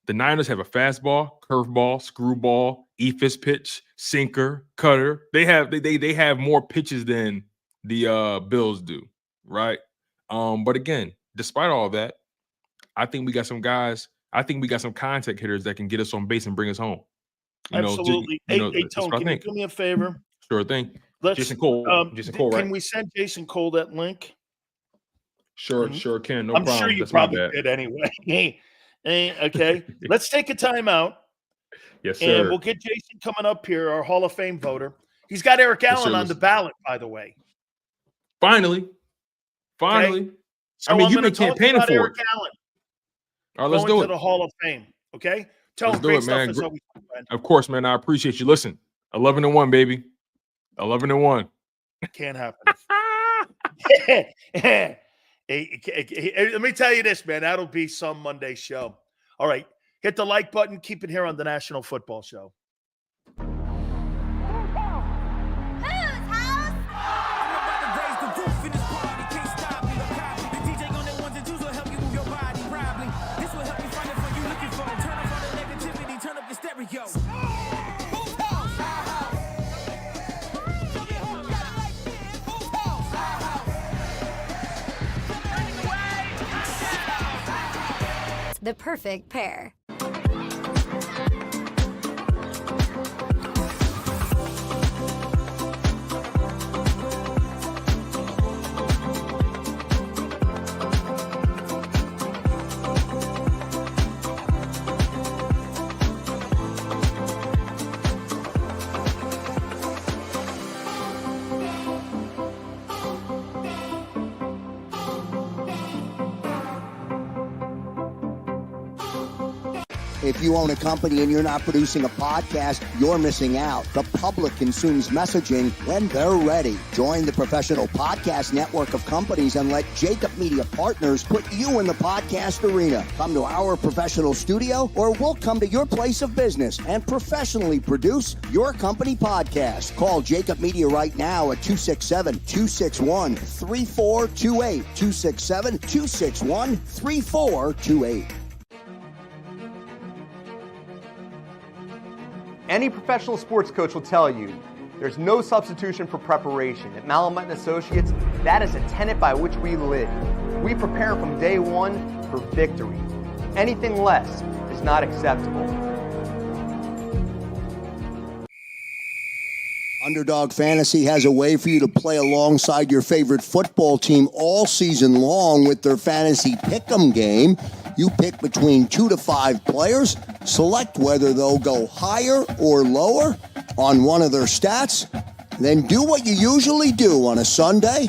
The Niners have a fastball, curveball, screwball, eephus pitch, sinker, cutter. They have more pitches than the Bills do, right? But again, despite all that, I think we got some guys. I think we got some contact hitters that can get us on base and bring us home. Absolutely. Hey, Tone, can you do me a favor? Sure thing. Jason Cole. Right? Can we send Jason Cole that link? Sure can. No I'm problem. sure you That's probably did anyway. Okay. Let's take a timeout. Yes, sir. And we'll get Jason coming up here, our Hall of Fame voter. He's got Eric Allen on the ballot, by the way. Finally. Okay? So I mean, you've been campaigning for Eric it. Allen. All right, let's do it. To the Hall of Fame. Okay? Let's do it, man. Of course, man. I appreciate you. Listen, 11-1, baby. 11-1. Can't happen. Let me tell you this, man. That'll be some Monday show. All right. Hit the like button. Keep it here on the National Football Show. The perfect pair. If you own a company and you're not producing a podcast, you're missing out. The public consumes messaging when they're ready. Join the professional podcast network of companies and let JAKIB Media Partners put you in the podcast arena. Come to our professional studio or we'll come to your place of business and professionally produce your company podcast. Call JAKIB Media right now at 267-261-3428. 267-261-3428. Any professional sports coach will tell you there's no substitution for preparation. At Malamut & Associates, that is a tenet by which we live. We prepare from day one for victory. Anything less is not acceptable. Underdog Fantasy has a way for you to play alongside your favorite football team all season long with their fantasy pick'em game. You pick between 2 to 5 players, select whether they'll go higher or lower on one of their stats, Then do what you usually do on a Sunday.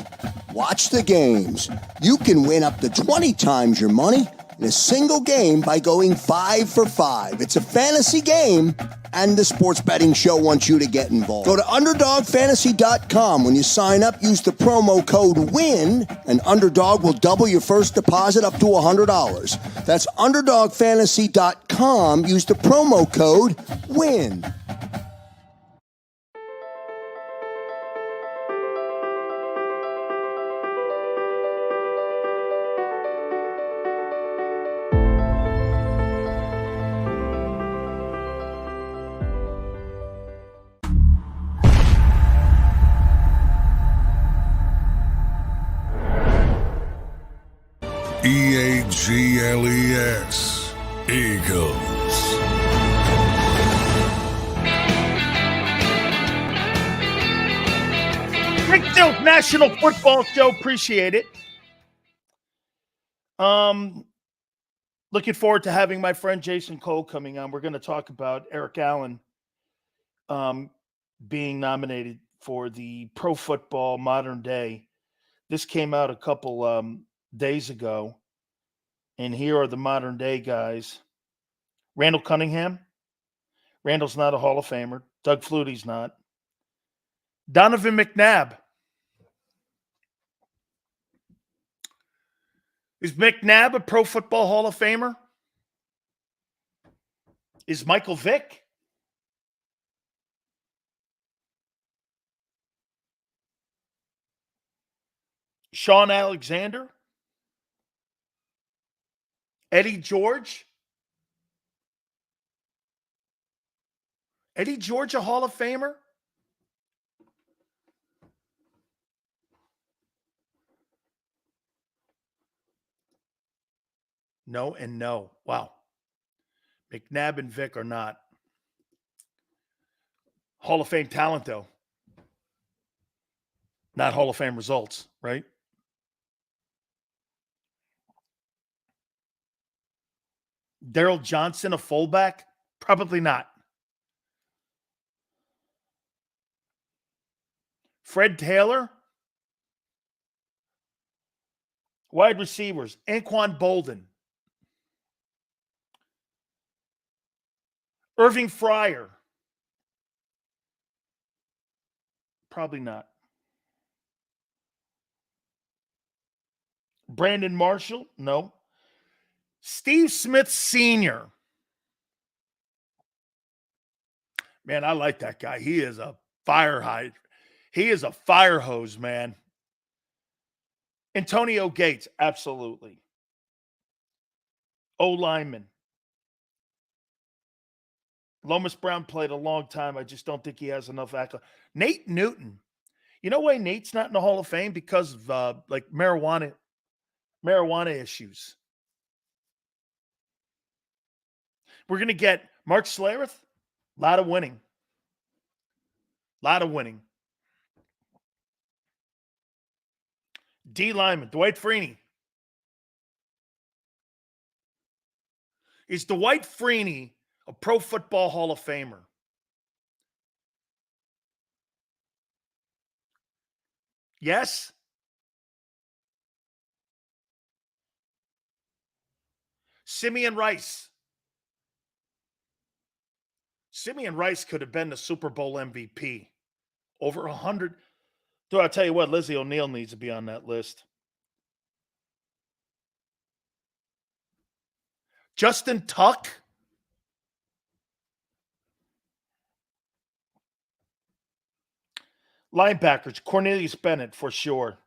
Watch the games. You can win up to 20 times your money in a single game by going 5 for 5. It's a fantasy game, and the Sports Betting Show wants you to get involved. Go to UnderdogFantasy.com. When you sign up, use the promo code WIN, and Underdog will double your first deposit up to $100. That's UnderdogFantasy.com. Use the promo code WIN. EAGLES, Eagles. Rick Dilk National Football Show. Appreciate it. Looking forward to having my friend Jason Cole coming on. We're going to talk about Eric Allen being nominated for the Pro Football Modern Day. This came out a couple days ago, and here are the modern day guys. Randall Cunningham. Randall's not a Hall of Famer. Doug Flutie's not. Donovan McNabb. Is McNabb a Pro Football Hall of Famer? Is Michael Vick? Sean Alexander? Eddie George? Eddie George a Hall of Famer? No and no. Wow. McNabb and Vick are not. Hall of Fame talent, though. Not Hall of Fame results, right? Daryl Johnson, a fullback? Probably not. Fred Taylor? Wide receivers, Anquan Bolden. Irving Fryer? Probably not. Brandon Marshall? No. Steve Smith Sr. Man, I like that guy. He is a fire hydrant. He is a fire hose, man. Antonio Gates, absolutely. O lineman. Lomas Brown played a long time. I just don't think he has enough accolades. Nate Newton. You know why Nate's not in the Hall of Fame? Because of like marijuana issues. We're going to get Mark Schlereth. A lot of winning. D lineman, Dwight Freeney. Is Dwight Freeney a Pro Football Hall of Famer? Yes? Simeon Rice. Simeon Rice could have been the Super Bowl MVP. Over 100. Dude, I'll tell you what, Lizzie O'Neill needs to be on that list. Justin Tuck. Linebackers, Cornelius Bennett for sure.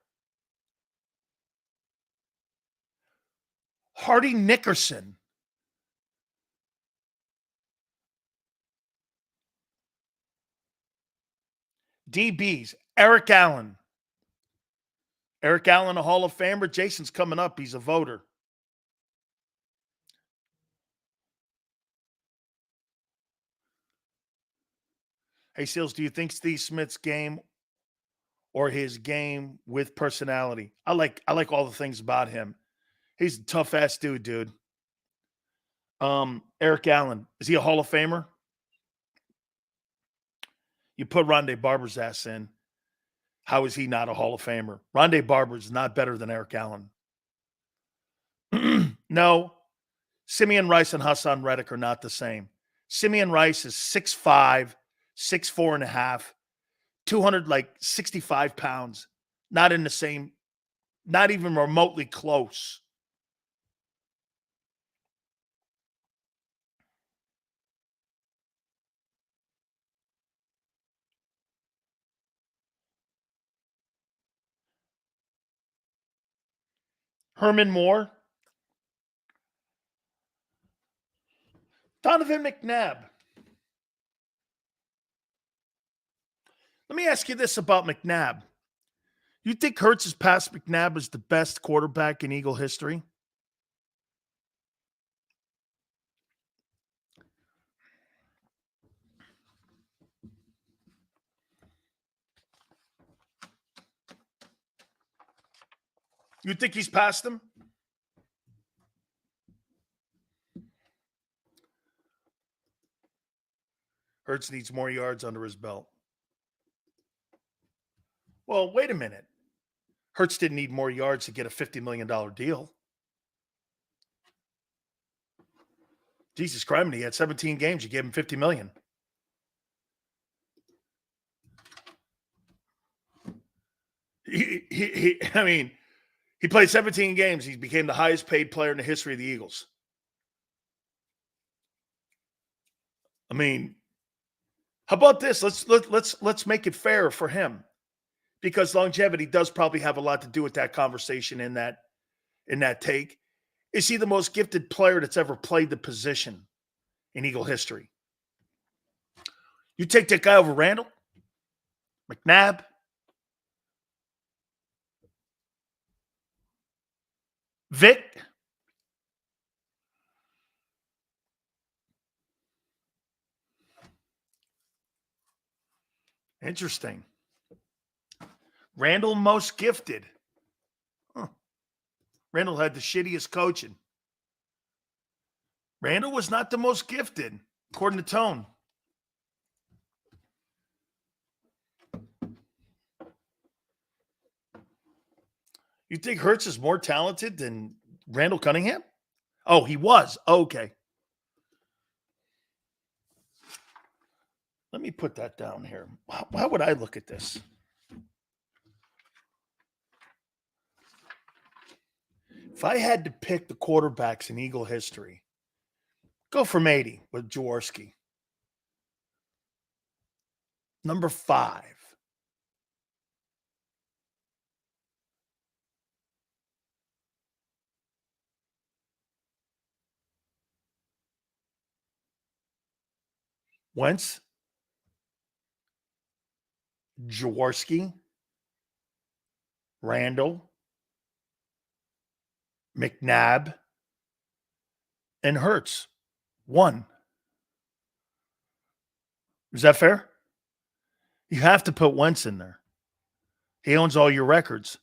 Hardy Nickerson. DBs, Eric Allen. Eric Allen, a Hall of Famer. Jason's coming up. He's a voter. Hey, Seals, do you think Steve Smith's game or his game with personality? I like all the things about him. He's a tough-ass dude. Eric Allen, is he a Hall of Famer? You put Rondé Barber's ass in. How is he not a Hall of Famer? Rondé Barber is not better than Eric Allen. No, Simeon Rice and Hassan Reddick are not the same. Simeon Rice is 6'5", 6'4 and a half, 265 pounds. Not in the same, not even remotely close. Herman Moore. Donovan McNabb. Let me ask you this about McNabb. You think Hurts has passed McNabb as the best quarterback in Eagle history? You think he's passed him? Hurts needs more yards under his belt. Well, wait a minute. Hurts didn't need more yards to get a $50 million deal. Jesus Christ, he had 17 games. You gave him $50 million. He played 17 games. He became the highest paid player in the history of the Eagles. I mean, how about this? Let's make it fair for him, because longevity does probably have a lot to do with that conversation in that take. Is he the most gifted player that's ever played the position in Eagle history? You take that guy over Randall, McNabb, Vic. Interesting. Randall most gifted. Huh. Randall had the shittiest coaching. Randall was not the most gifted, according to Tone. You think Hurts is more talented than Randall Cunningham? Oh, he was. Okay. Let me put that down here. How would I look at this? If I had to pick the quarterbacks in Eagle history, go from 80 with Jaworski. Number 5. Wentz, Jaworski, Randall, McNabb, and Hurts. 1. Is that fair? You have to put Wentz in there. He owns all your records.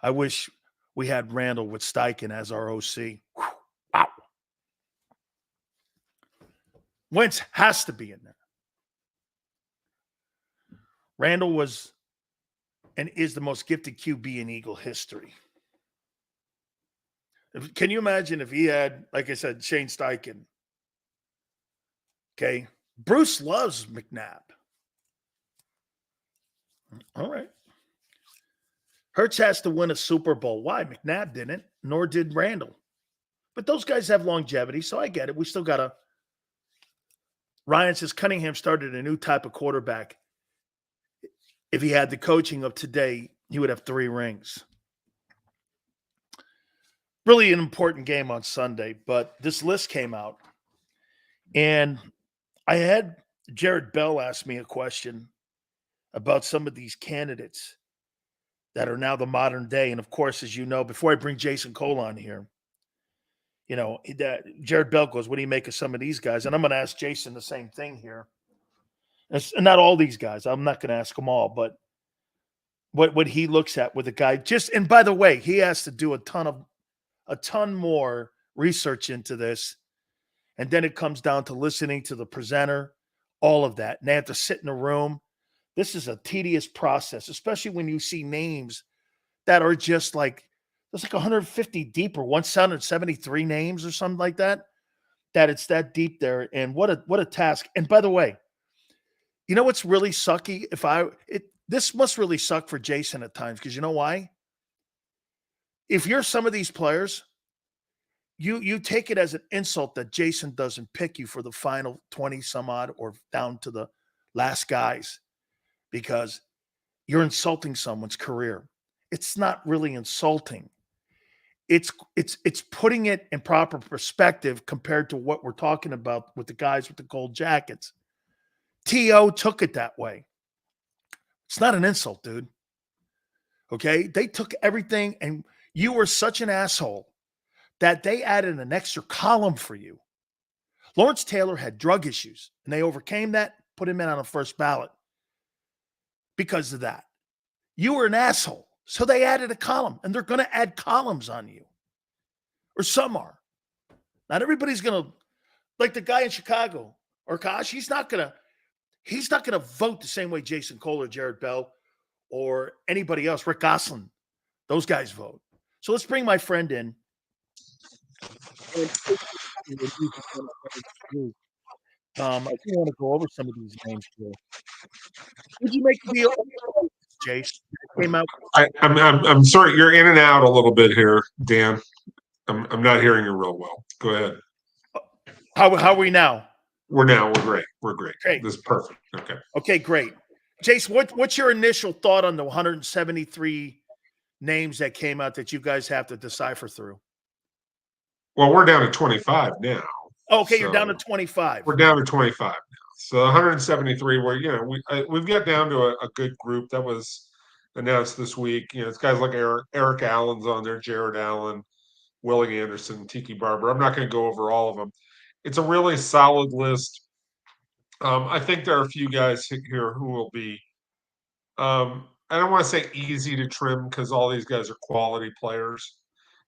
I wish we had Randall with Steichen as our OC. Whew. Wow. Wentz has to be in there. Randall was and is the most gifted QB in Eagle history. Can you imagine if he had, like I said, Shane Steichen? Okay. Bruce loves McNabb. All right. Hurts has to win a Super Bowl. Why? McNabb didn't, nor did Randall. But those guys have longevity, so I get it. We still got to. Ryan says Cunningham started a new type of quarterback. If he had the coaching of today, he would have 3 rings. Really an important game on Sunday, but this list came out. And I had Jared Bell ask me a question about some of these candidates that are now the modern day. And of course, as you know, before I bring Jason Cole on here, you know, that Jared Bell goes, what do you make of some of these guys? And I'm going to ask Jason the same thing here. And not all these guys. I'm not going to ask them all, but what he looks at with a guy just, and by the way, he has to do a ton more research into this. And then it comes down to listening to the presenter, all of that. And they have to sit in a room. This is a tedious process, especially when you see names that are just like, there's like 150 deep or 173 names or something like that, that it's that deep there. And what a task. And by the way, you know what's really sucky? This must really suck for Jason at times, because you know why? If you're some of these players, you take it as an insult that Jason doesn't pick you for the final 20 some odd or down to the last guys, because you're insulting someone's career. It's not really insulting. It's putting it in proper perspective compared to what we're talking about with the guys with the gold jackets. T.O. took it that way. It's not an insult, dude. Okay? They took everything, and you were such an asshole that they added an extra column for you. Lawrence Taylor had drug issues, and they overcame that, put him in on the first ballot because of that. You were an asshole, so they added a column, and they're going to add columns on you. Or some are. Not everybody's going to, like the guy in Chicago, or Kosh, he's not going to vote the same way Jason Cole or Jared Bell or anybody else, Rick Gosselin. Those guys vote. So let's bring my friend in. I do want to go over some of these names here. Would you make the deal, Jace? Came out. I'm sorry, you're in and out a little bit here, Dan. I'm not hearing you real well. Go ahead. How are we now? We're great. We're great. Great. This is perfect. Okay. Okay, great. Jace, what's your initial thought on the 173 names that came out that you guys have to decipher through? Well, we're down to 25 now. Okay, so you're down to 25. We're down to 25 now. So 173, we've got down to a good group that was announced this week. It's guys like Eric Allen's on there, Jared Allen, Willie Anderson, Tiki Barber. I'm not going to go over all of them. It's a really solid list. I think there are a few guys here who will be, I don't want to say easy to trim because all these guys are quality players,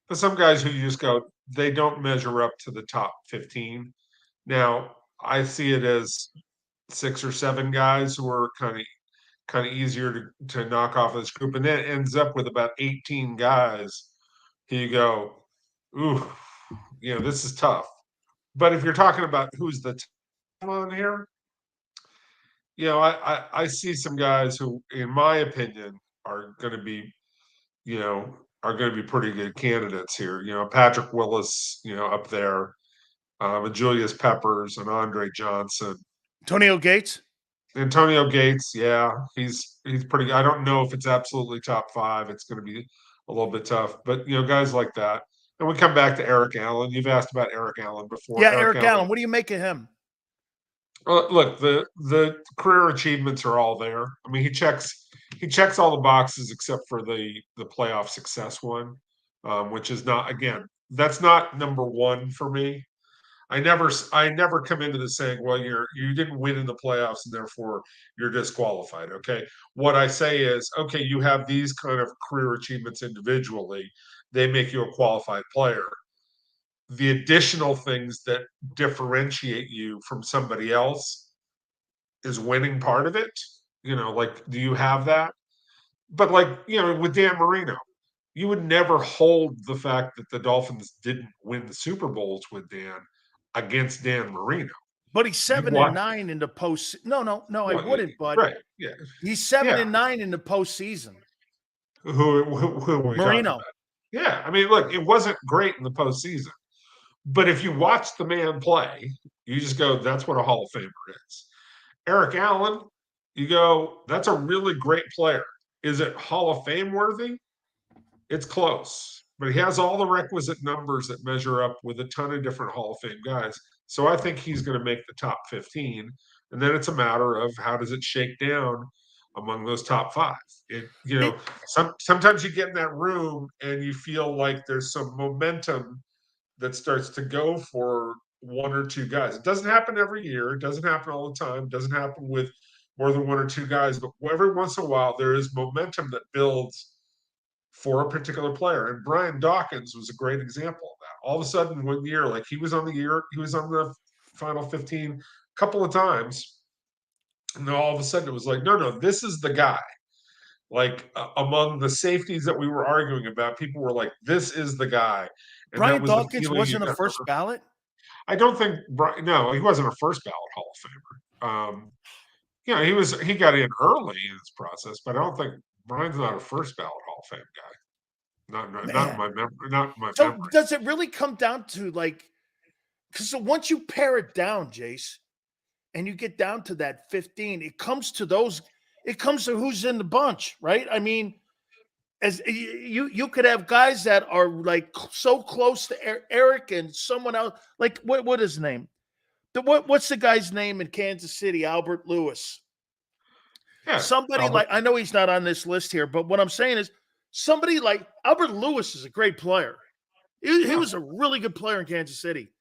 but some guys who you just go, they don't measure up to the top 15. Now, I see it as 6 or 7 guys who are kind of easier to knock off this group, and then it ends up with about 18 guys who you go, ooh, this is tough. But if you're talking about who's the top on here, I see some guys who, in my opinion, are going to be, pretty good candidates here. Patrick Willis, up there, and Julius Peppers and Andre Johnson. Antonio Gates, yeah, he's pretty. I don't know if it's absolutely top 5. It's going to be a little bit tough, but guys like that. And we come back to Eric Allen. You've asked about Eric Allen before. Yeah, Eric Allen. What do you make of him? Look, the career achievements are all there. I mean, he checks all the boxes except for the playoff success one, which is not, again, that's not number 1 for me. I never come into this saying, well, you didn't win in the playoffs and therefore you're disqualified. Okay. What I say is, okay, you have these kind of career achievements individually. They make you a qualified player. The additional things that differentiate you from somebody else is winning part of it. Do you have that? But with Dan Marino, you would never hold the fact that the Dolphins didn't win the Super Bowls with Dan against Dan Marino. But he's 7-9 in the post. No, I wouldn't. But right, yeah, he's 7-9 in the postseason. Who are we Marino? About? Yeah, I mean, look, it wasn't great in the postseason, but if you watch the man play, you just go, "That's what a Hall of Famer is." Eric Allen, you go, "That's a really great player." Is it Hall of Fame worthy? It's close. But he has all the requisite numbers that measure up with a ton of different Hall of Fame guys. So I think he's going to make the top 15. And then it's a matter of how does it shake down among those top 5. Sometimes you get in that room and you feel like there's some momentum that starts to go for 1 or 2 guys. It doesn't happen every year. It doesn't happen all the time. It doesn't happen with more than 1 or 2 guys. But every once in a while, there is momentum that builds for a particular player. And Brian Dawkins was a great example of that. All of a sudden, one year, he was on the final 15 a couple of times, And then all of a sudden it was like, no, this is the guy. Like among the safeties that we were arguing about, people were like, this is the guy. And that Brian was the Dawkins feeling you wasn't a got. first ballot? I don't think, no, he wasn't a first ballot Hall of Famer. He got in early in this process, but I don't think Brian's not a first ballot Hall of Fame guy. Not in Man. my So memory. does it really come down to like, because once you pare it down, Jace, and you get down to that 15, it comes to who's in the bunch, right? I mean, as you could have guys that are like so close to Eric and someone else, like what is his name? What's the guy's name in Kansas City? Albert Lewis. Yeah, Somebody Albert. like, I know he's not on this list here, but what I'm saying is somebody like Albert Lewis is a great player. He was a really good player in Kansas City.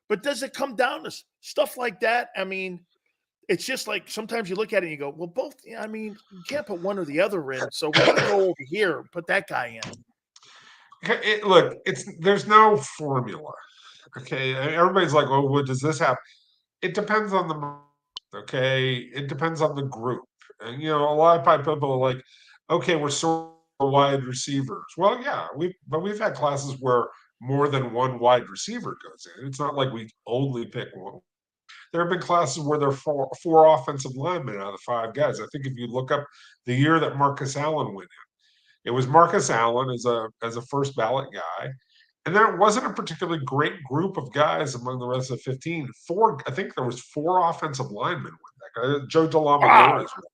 But does it come down to stuff like that? I mean, it's just like sometimes you look at it and you go, well, both. I mean, you can't put one or the other in. So we got to go over here and put that guy in. Look, there's no formula. Okay, everybody's like, "Oh, what does this happen?" It depends on the. Okay, it depends on the group, and a lot of people are like, "Okay, we're sort of wide receivers." Well, yeah, we've had classes where more than one wide receiver goes in. It's not like we only pick one. There have been classes where there are four offensive linemen out of the five guys. I think if you look up the year that Marcus Allen went in, it was Marcus Allen as a first ballot guy. And then it wasn't a particularly great group of guys among the rest of the 15. I think there was four offensive linemen with that guy. Joe DeLamador as well.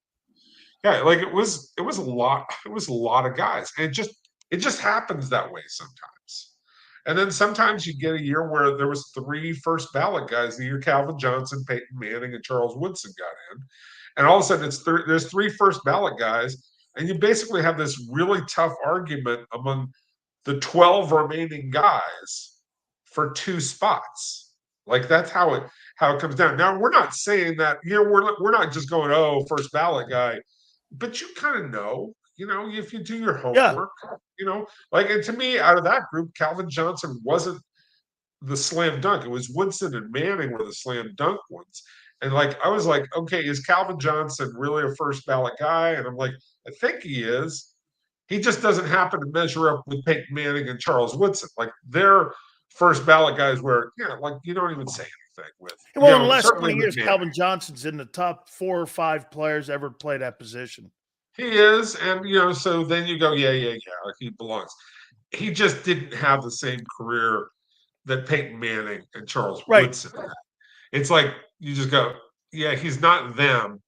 Yeah, like it was a lot. It was a lot of guys. And it just happens that way sometimes. And then sometimes you get a year where there was three first ballot guys. The year Calvin Johnson, Peyton Manning, and Charles Woodson got in, and all of a sudden there's three first ballot guys, and you basically have this really tough argument among the 12 remaining guys for two spots. Like that's how it comes down. Now we're not saying that we're not just going, oh, first ballot guy, but you kind of know. If you do your homework, like, and to me, out of that group, Calvin Johnson wasn't the slam dunk. It was Woodson and Manning were the slam dunk ones. And like, I was like, okay, is Calvin Johnson really a first ballot guy? And I'm like, I think he is. He just doesn't happen to measure up with Peyton Manning and Charles Woodson. Like they're first ballot guys where, like you don't even say anything with. Well, in the last certainly 20 with years, Manning. Calvin Johnson's in the top 4 or 5 players ever play that position. He is, and so then you go, yeah, like he belongs. He just didn't have the same career that Peyton Manning and Charles Woodson had. It's like you just go, yeah, he's not them,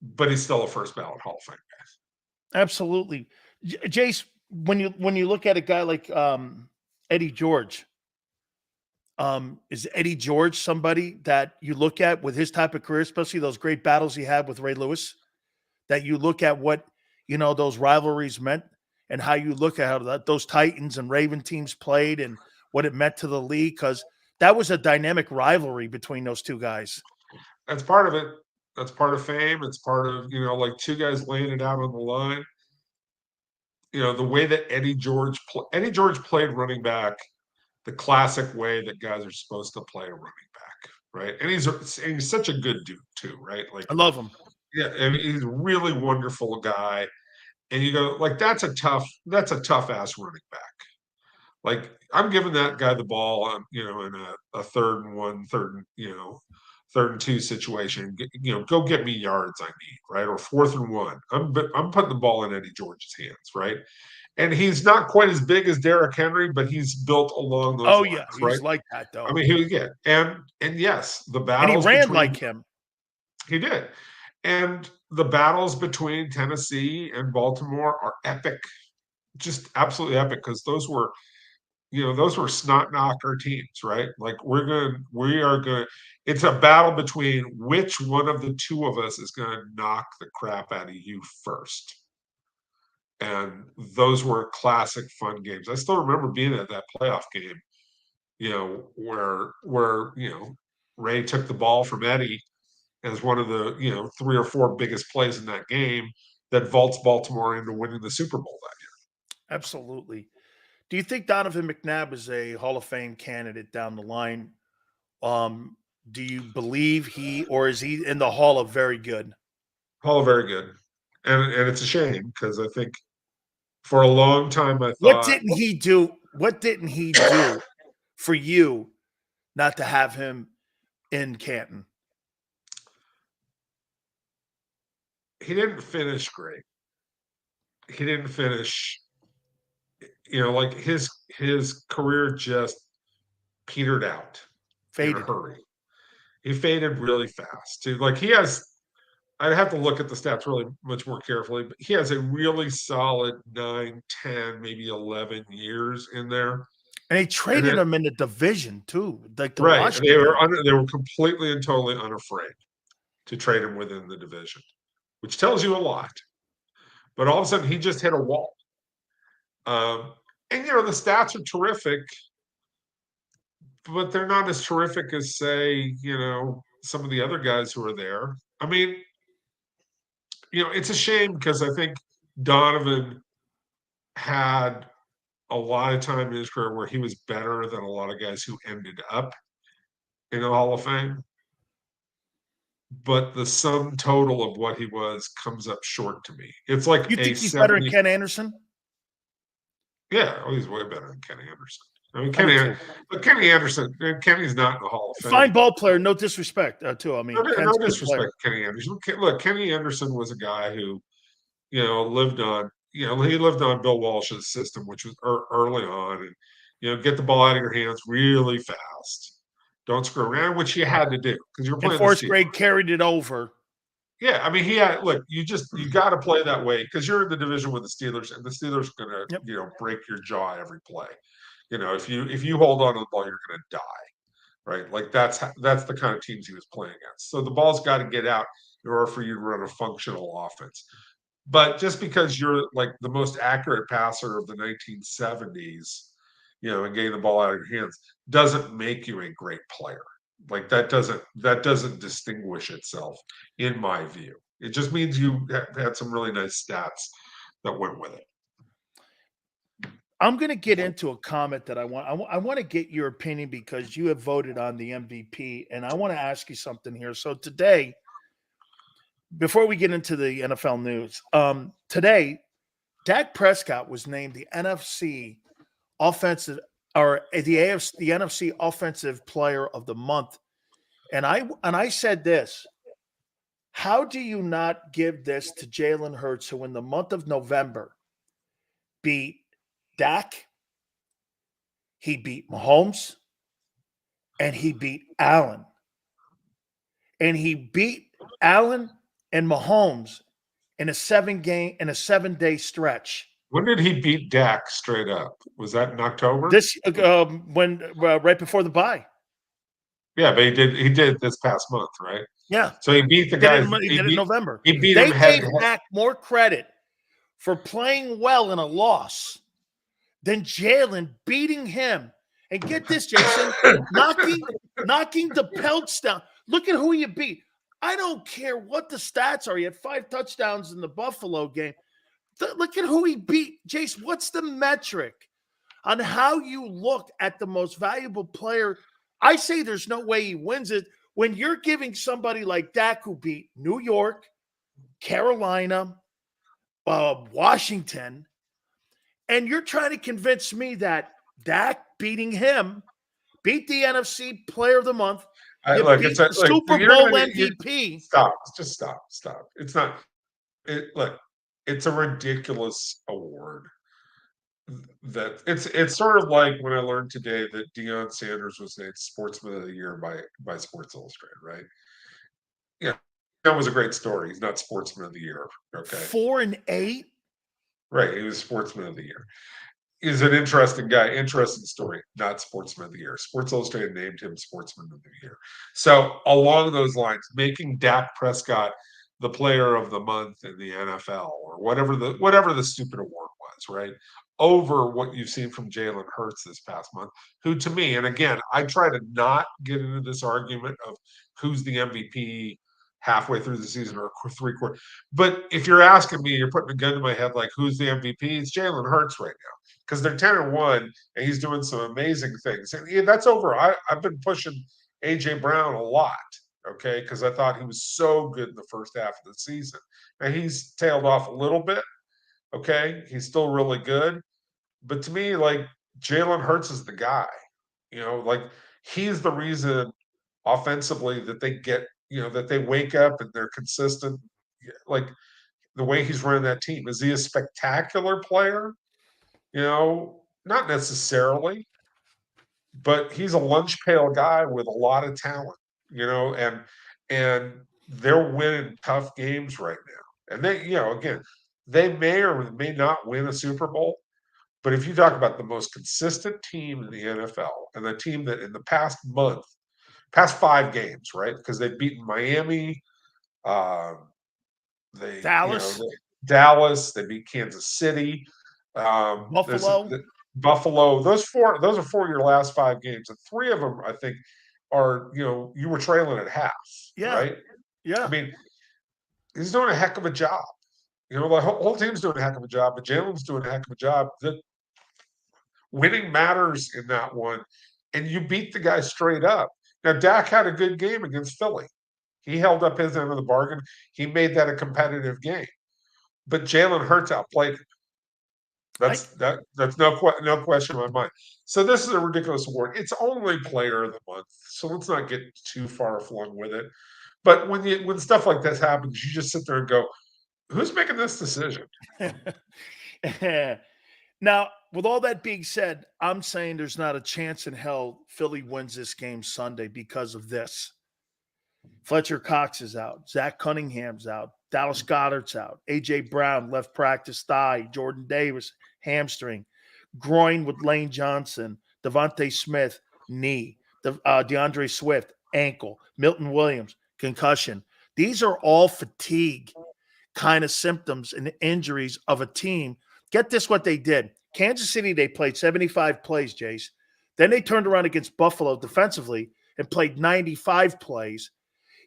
but he's still a first ballot Hall of Fame guy. Absolutely. Jace, when you look at a guy like Eddie George, is Eddie George somebody that you look at with his type of career, especially those great battles he had with Ray Lewis, that you look at what those rivalries meant and how you look at how those Titans and Raven teams played and what it meant to the league? Because that was a dynamic rivalry between those two guys. That's part of it. That's part of fame. It's part of, like two guys laying it out on the line. The way that Eddie George played running back the classic way that guys are supposed to play a running back, right? And he's such a good dude too, right? Like I love him. Yeah, I mean, he's a really wonderful guy. And you go, like, that's a tough ass running back. Like, I'm giving that guy the ball on, in a 3rd and 1, 3rd and 2 situation. Go get me yards I need, right? Or 4th and 1. I'm putting the ball in Eddie George's hands, right? And he's not quite as big as Derrick Henry, but he's built along those lines, yeah, he's right? like that though. I mean, and yes, the battles. And he ran like him. He did. And the battles between Tennessee and Baltimore are epic, just absolutely epic, because those were snot knocker teams, right? Like it's a battle between which one of the two of us is going to knock the crap out of you first. And those were classic fun games. I still remember being at that playoff game, where Ray took the ball from Eddie as one of the 3 or 4 biggest plays in that game that vaults Baltimore into winning the Super Bowl that year. Absolutely. Do you think Donovan McNabb is a Hall of Fame candidate down the line? Do you believe or is he in the Hall of Very Good? Hall of very good, and it's a shame because I think for a long time I What thought didn't he do? What didn't he do for you not to have him in Canton? he didn't finish great. He didn't finish, like his career just petered out in a Faded. hurry. He faded really fast. Like he has, I'd have to look at the stats really much more carefully, but he has a really solid 9, 10, maybe 11 years in there. And they And traded then, him in the division too, like the right, Washington. they were completely and totally unafraid to trade him within the division, which tells you a lot. But all of a sudden, he just hit a wall. And the stats are terrific, but they're not as terrific as, say, some of the other guys who are there. I mean, it's a shame because I think Donovan had a lot of time in his career where he was better than a lot of guys who ended up in the Hall of Fame. But the sum total of what he was comes up short to me. It's like You think he's better than Ken Anderson? Yeah, he's way better than Kenny Anderson. I mean, Kenny Anderson, Kenny's not in the Hall of Fame. Fine ball player, no disrespect too. I mean, no disrespect to Kenny Anderson. Look, Kenny Anderson was a guy who, lived on, he lived on Bill Walsh's system, which was early on, and get the ball out of your hands really fast. Don't screw around, which you had to do because you were playing. Forrest Gregg carried it over. Yeah, I mean, you got to play that way because you're in the division with the Steelers, and the Steelers are going to, break your jaw every play. If you hold on to the ball, you're going to die, right? Like that's the kind of teams he was playing against. So the ball's got to get out in order for you to run a functional offense. But just because you're like the most accurate passer of the 1970s, and getting the ball out of your hands doesn't make you a great player. Like that doesn't distinguish itself, in my view. It just means you had some really nice stats that went with it. I'm going to get into a comment that I want to get your opinion because you have voted on the MVP, and I want to ask you something here. So today, before we get into the NFL news, today, Dak Prescott was named the NFC offensive or the NFC offensive player of the month. And I said this, how do you not give this to Jalen Hurts, who in the month of November beat Dak, he beat Mahomes, and he beat Allen. And he beat Allen and Mahomes in a 7-day stretch. When did he beat Dak straight up? Was that in October? This right before the bye. Yeah, but he did this past month, right? Yeah. So he beat the guy. He did it in November. He beat him. They gave Dak more credit for playing well in a loss than Jalen beating him. And get this, Jason, knocking the pelts down. Look at who you beat. I don't care what the stats are. He had 5 touchdowns in the Buffalo game. Look at who he beat. Jace, what's the metric on how you look at the most valuable player? I say there's no way he wins it when you're giving somebody like Dak, who beat New York, Carolina, Washington, and you're trying to convince me that Dak beating him beat the NFC Player of the Month. Super Bowl MVP. Just stop. It's not. It's a ridiculous award. That it's sort of like when I learned today that Deion Sanders was named Sportsman of the Year by Sports Illustrated, right? Yeah, that was a great story. He's not Sportsman of the Year. Okay, 4-8. Right, he was Sportsman of the Year. He's an interesting guy, interesting story. Not Sportsman of the Year. Sports Illustrated named him Sportsman of the Year. So along those lines, making Dak Prescott the Player of the Month in the NFL or whatever the stupid award was, right? Over what you've seen from Jalen Hurts this past month, who to me, and again, I try to not get into this argument of who's the MVP halfway through the season or 3 quarters. But if you're asking me, you're putting a gun to my head, like who's the MVP? It's Jalen Hurts right now because they're 10-1 and he's doing some amazing things. And that's over. I've been pushing AJ Brown a lot. okay, because I thought he was so good in the first half of the season. Now he's tailed off a little bit, okay? He's still really good. But to me, like Jalen Hurts is the guy, like he's the reason offensively that they get, that they wake up and they're consistent. Like the way he's running that team. Is he a spectacular player? Not necessarily, but he's a lunch pail guy with a lot of talent, and they're winning tough games right now. And they, again, they may or may not win a Super Bowl, but if you talk about the most consistent team in the NFL and the team that in the past 5 games, right? Because they've beaten Miami, uh, Dallas, Dallas, they beat Kansas City, Buffalo. Buffalo. Those are 4 of your last 5 games, and 3 of them, I think, are you were trailing at half, Yeah. right? Yeah. I mean, he's doing a heck of a job. The whole team's doing a heck of a job, but Jalen's doing a heck of a job. Winning matters in that one, and you beat the guy straight up. Now, Dak had a good game against Philly. He held up his end of the bargain. He made that a competitive game. But Jalen Hurts outplayed him. That's no question in my mind. So this is a ridiculous award. It's only Player of the Month, so let's not get too far flung with it. But when stuff like this happens, you just sit there and go, "Who's making this decision?" Now, with all that being said, I'm saying there's not a chance in hell Philly wins this game Sunday because of this. Fletcher Cox is out. Zach Cunningham's out. Dallas Goedert's out. A.J. Brown, left practice thigh. Jordan Davis, hamstring. Groin with Lane Johnson. Devontae Smith, knee. DeAndre Swift, ankle. Milton Williams, concussion. These are all fatigue kind of symptoms and injuries of a team. Get this what they did. Kansas City, they played 75 plays, Jace. Then they turned around against Buffalo defensively and played 95 plays.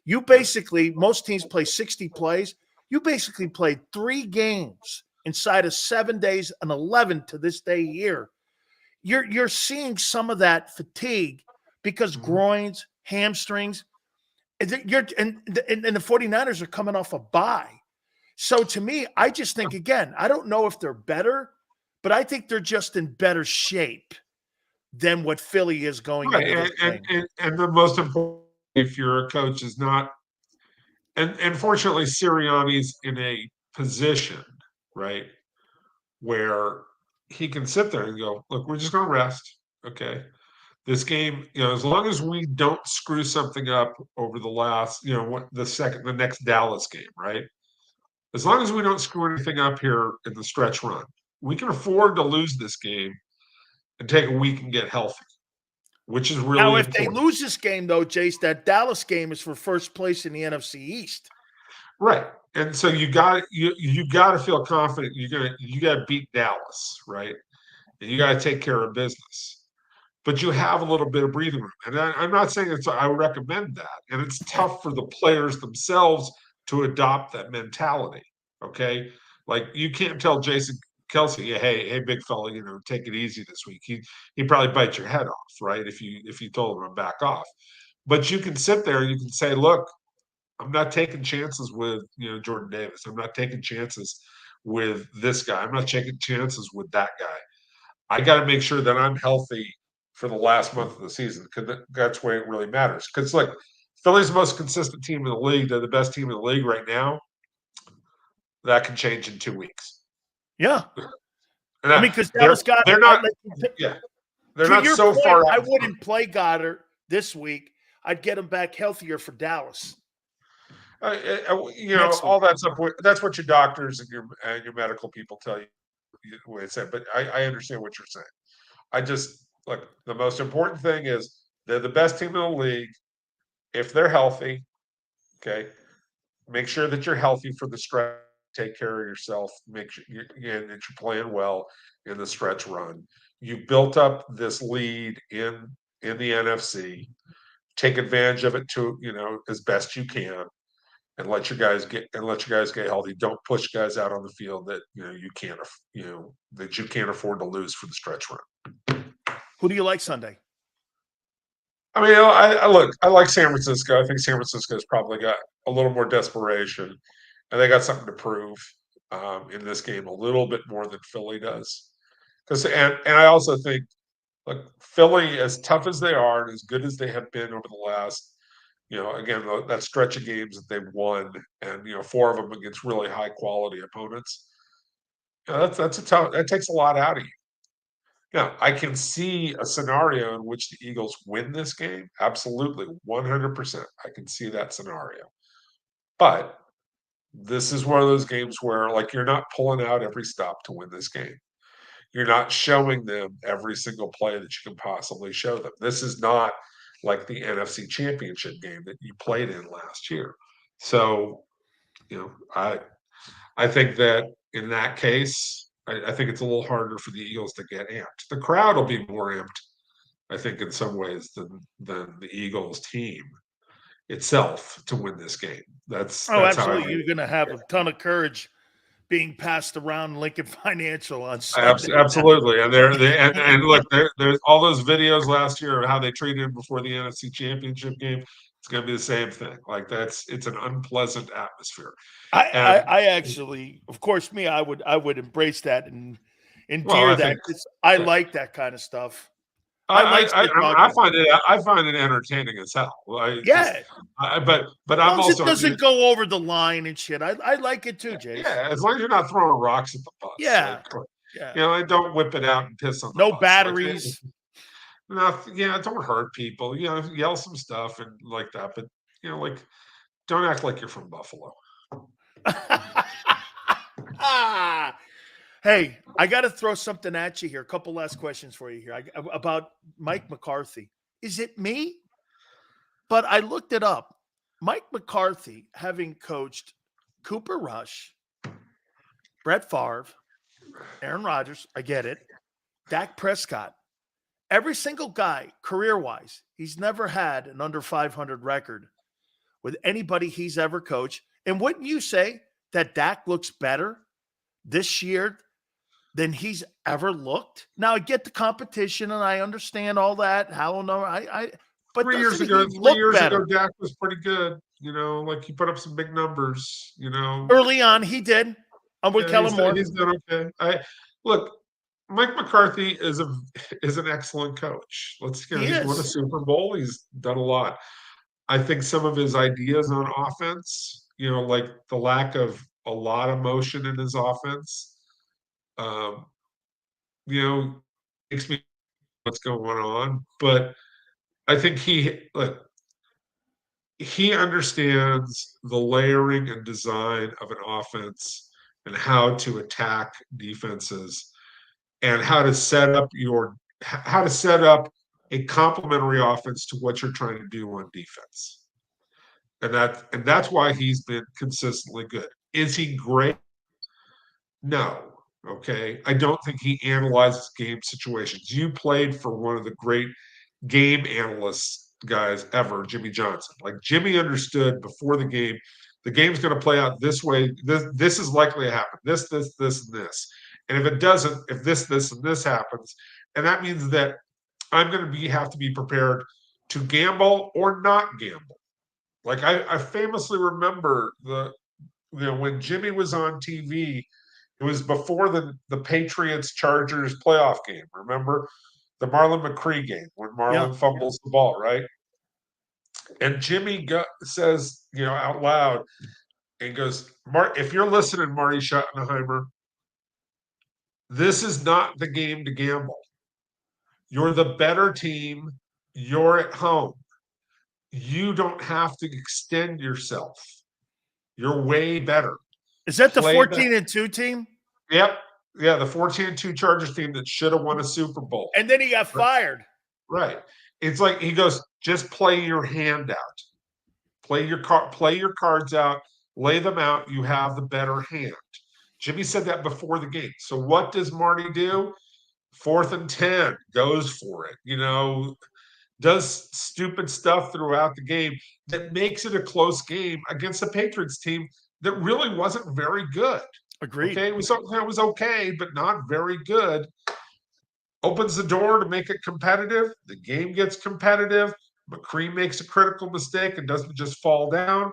You basically, most teams play 60 plays. You basically played 3 games inside of 7 days and 11 to this day here. You're seeing some of that fatigue because groins, hamstrings, and the 49ers are coming off a bye. So to me, I just think, again, I don't know if they're better, but I think they're just in better shape than what Philly is going into this game. And the most important, if you're a coach, is not – and fortunately, Sirianni's in a position, right, where he can sit there and go, look, we're just going to rest, okay? This game, as long as we don't screw something up over the last, the next Dallas game, right? As long as we don't screw anything up here in the stretch run, we can afford to lose this game and take a week and get healthy, which is really now, if important. they lose this game, though, Jace, that Dallas game is for first place in the NFC East. Right. And so you got to feel confident you got to beat Dallas, right? And you got to take care of business. But you have a little bit of breathing room. And I'm not saying I recommend that. And it's tough for the players themselves to adopt that mentality. Okay. Like you can't tell Jason Kelsey, hey, big fella, take it easy this week. He'd probably bite your head off, right? If you told him to back off. But you can sit there and you can say, look, I'm not taking chances with, Jordan Davis. I'm not taking chances with this guy. I'm not taking chances with that guy. I got to make sure that I'm healthy for the last month of the season because that's where it really matters. Because look, Philly's the most consistent team in the league. They're the best team in the league right now. That can change in 2 weeks. Yeah. And because Dallas Goedert, they're not. Yeah, they're not so point, far out. I wouldn't play Goddard this week. I'd get him back healthier for Dallas. All that stuff. That's what your doctors and your medical people tell you. What they say, but I understand what you're saying. I just look. The most important thing is they're the best team in the league. If they're healthy, okay, make sure that you're healthy for the stretch. Take care of yourself. Make sure that you're playing well in the stretch run. You built up this lead in the NFC. Take advantage of it to as best you can, and let your guys get healthy. Don't push guys out on the field that you can't afford to lose for the stretch run. Who do you like Sunday? I mean, I look. I like San Francisco. I think San Francisco's probably got a little more desperation, and they got something to prove in this game a little bit more than Philly does. And I also think, look, Philly, as tough as they are and as good as they have been over the last, again, that stretch of games that they've won, and 4 of them against really high quality opponents. That's a tough. That takes a lot out of you. Now, I can see a scenario in which the Eagles win this game. Absolutely, 100%. I can see that scenario. But this is one of those games where, like, you're not pulling out every stop to win this game. You're not showing them every single play that you can possibly show them. This is not like the NFC Championship game that you played in last year. So, I think that in that case, I think it's a little harder for the Eagles to get amped. The crowd will be more amped, I think, in some ways than the Eagles team itself to win this game. That's how absolutely. You're going to have a ton of courage being passed around Lincoln Financial on Sunday. Absolutely. And and look, there's all those videos last year of how they treated him before the NFC Championship game. It's going to be the same thing. Like, it's an unpleasant atmosphere. I actually, of course, I would embrace that and endear that. I like that kind of stuff. I find it entertaining as hell. But I'm also, it doesn't go over the line and shit. I like it too, Jay. Yeah, as long as you're not throwing rocks at the bus. Yeah, don't whip it out and piss on the bus. Batteries. Don't hurt people. Yell some stuff and like that, but don't act like you're from Buffalo. Hey, I got to throw something at you here. A couple last questions for you here about Mike McCarthy. Is it me? But I looked it up. Mike McCarthy, having coached Cooper Rush, Brett Favre, Aaron Rodgers, I get it, Dak Prescott, every single guy, career-wise, he's never had an under 500 record with anybody he's ever coached. And wouldn't you say that Dak looks better this year than he's ever looked? Now, I get the competition, and I understand all that. But 3 years ago, Dak was pretty good. He put up some big numbers. Early on, he did. I'm with Kellen Moore. He's done okay. Look, Mike McCarthy is an excellent coach. He's won a Super Bowl. He's done a lot. I think some of his ideas on offense, like the lack of a lot of motion in his offense, makes me what's going on. But I think he understands the layering and design of an offense and how to attack defenses and how to set up a complementary offense to what you're trying to do on defense. And that's why he's been consistently good. Is he great? No. Okay. I don't think he analyzes game situations. You played for one of the great game analysts guys ever, Jimmy Johnson. Like, Jimmy understood before the game's going to play out this way. This is likely to happen. This, and this. And if it doesn't, if this, and this happens, and that means that I'm going to have to be prepared to gamble or not gamble. Like, I famously remember when Jimmy was on TV, it was before the Patriots-Chargers playoff game. Remember the Marlon McCree game when Marlon fumbles the ball, right? And Jimmy says, out loud, and goes, if you're listening, Marty Schottenheimer, this is not the game to gamble. You're the better team. You're at home. You don't have to extend yourself. You're way better. Is that the 14-2 team? Yep. Yeah, the 14-2 Chargers team that should have won a Super Bowl. And then he got fired. Right. It's like he goes, just play your hand out. Play your cards out. Lay them out. You have the better hand. Jimmy said that before the game. So what does Marty do? 4th and 10, goes for it. Does stupid stuff throughout the game that makes it a close game against a Patriots team that really wasn't very good. Agreed. Okay, it was okay, but not very good. Opens the door to make it competitive. The game gets competitive. McCree makes a critical mistake and doesn't just fall down.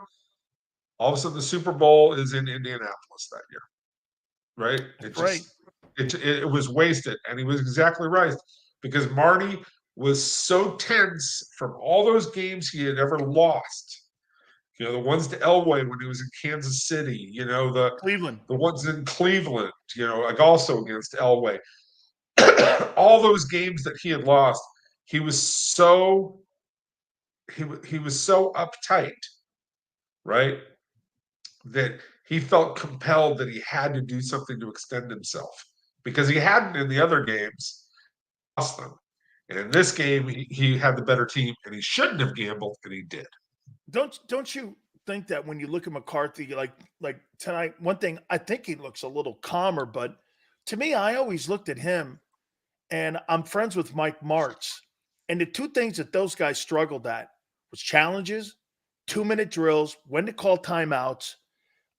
All of a sudden, the Super Bowl is in Indianapolis that year, right? Right. It was wasted, and he was exactly right because Marty was so tense from all those games he had ever lost. The ones to Elway when he was in Kansas City. Cleveland. The ones in Cleveland. Like also against Elway. All those games that he had lost, he was so uptight, right? That he felt compelled that he had to do something to extend himself because he hadn't in the other games lost them. And in this game, he had the better team, and he shouldn't have gambled, and he did. Don't you think that when you look at McCarthy, like tonight, one thing, I think he looks a little calmer, but to me, I always looked at him, and I'm friends with Mike Martz, and the two things that those guys struggled at was challenges, 2-minute drills, when to call timeouts.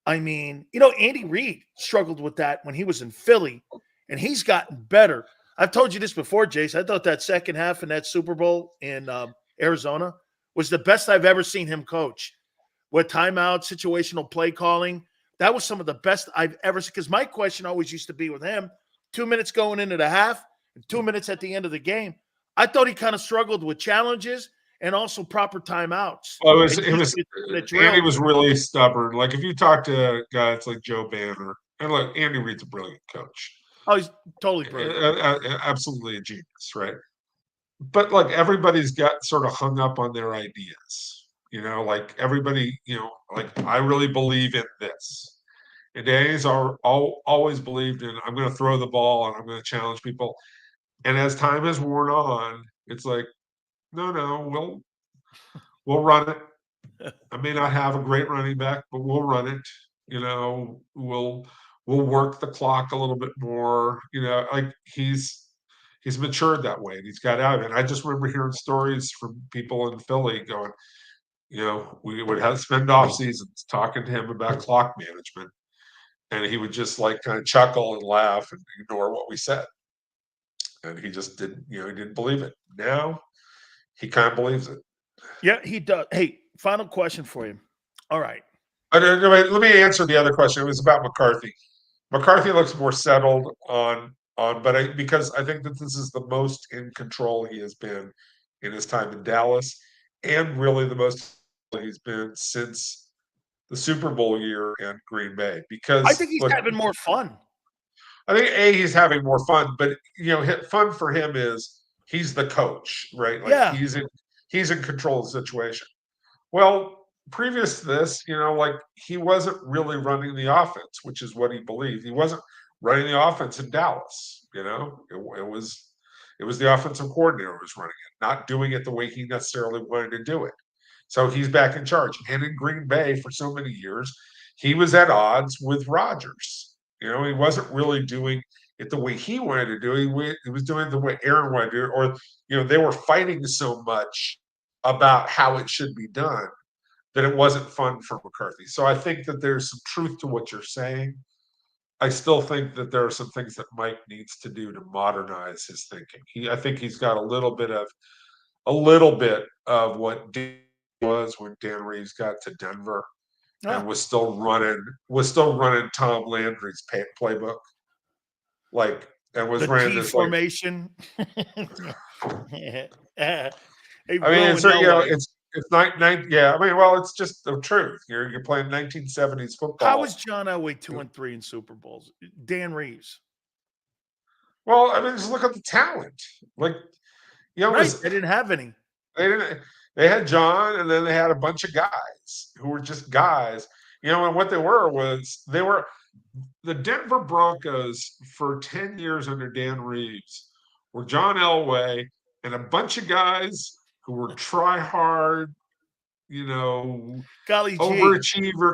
I mean, Andy Reid struggled with that when he was in Philly, and he's gotten better. I've told you this before, Jace. I thought that second half in that Super Bowl in Arizona was the best I've ever seen him coach. With timeout, situational play calling, that was some of the best I've ever seen. Because my question always used to be with him, 2 minutes going into the half and 2 minutes at the end of the game. I thought he kind of struggled with challenges and also proper timeouts. Well, Andy was really stubborn. Like if you talk to guys like Joe Banner, and look, Andy Reid's a brilliant coach. Oh, he's totally brilliant. Absolutely a genius, right? But like everybody's got sort of hung up on their ideas. Like everybody, like I really believe in this. And Danny's always believed in I'm going to throw the ball and I'm going to challenge people. And as time has worn on, it's like, no, we'll run it. I may not have a great running back, but we'll run it. We'll work the clock a little bit more. Like he's matured that way, and he's got out of it. I just remember hearing stories from people in Philly going, we would have spend off seasons talking to him about clock management, and he would just like kind of chuckle and laugh and ignore what we said, and he just didn't, he didn't believe it. Now he kind of believes it. Yeah, he does. Hey, final question for you. All right. Let me answer the other question. It was about McCarthy. McCarthy looks more settled but because I think that this is the most in control he has been in his time in Dallas, and really the most he's been since the Super Bowl year in Green Bay. Because I think he's having more fun. I think he's having more fun, but fun for him is he's the coach, right? Like he's in control of the situation. Well, previous to this, like he wasn't really running the offense, which is what he believed. He wasn't running the offense in Dallas. It was the offensive coordinator who was running it, not doing it the way he necessarily wanted to do it. So he's back in charge. And in Green Bay for so many years, he was at odds with Rodgers. He wasn't really doing it the way he wanted to do it. He was doing it the way Aaron wanted to do it, or they were fighting so much about how it should be done that it wasn't fun for McCarthy. So I think that there's some truth to what you're saying. I still think that there are some things that Mike needs to do to modernize his thinking. I think he's got a little bit of what was when Dan Reeves got to Denver and was still running Tom Landry's playbook. Like, and was running this formation. Hey, it's not. Yeah, it's just the truth. You're playing 1970s football. How was John Elway 2-3 in Super Bowls? Dan Reeves. Well, just look at the talent. Like, they didn't have any. They didn't. They had John, and then they had a bunch of guys who were just guys. And what they were the Denver Broncos for 10 years under Dan Reeves were John Elway and a bunch of guys who were try hard, overachiever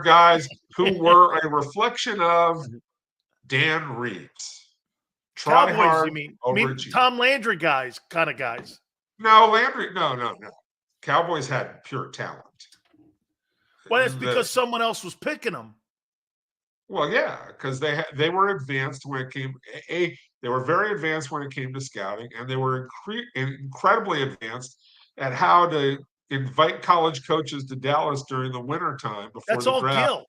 guys who were a reflection of Dan Reeves. Try Cowboys, hard, you mean Tom Landry guys, kind of guys. No, Landry, no. Cowboys had pure talent. Well, it's because someone else was picking them. Well, yeah, because they were advanced when it came. They were very advanced when it came to scouting, and they were incredibly advanced at how to invite college coaches to Dallas during the wintertime before That's the all draft. Gil.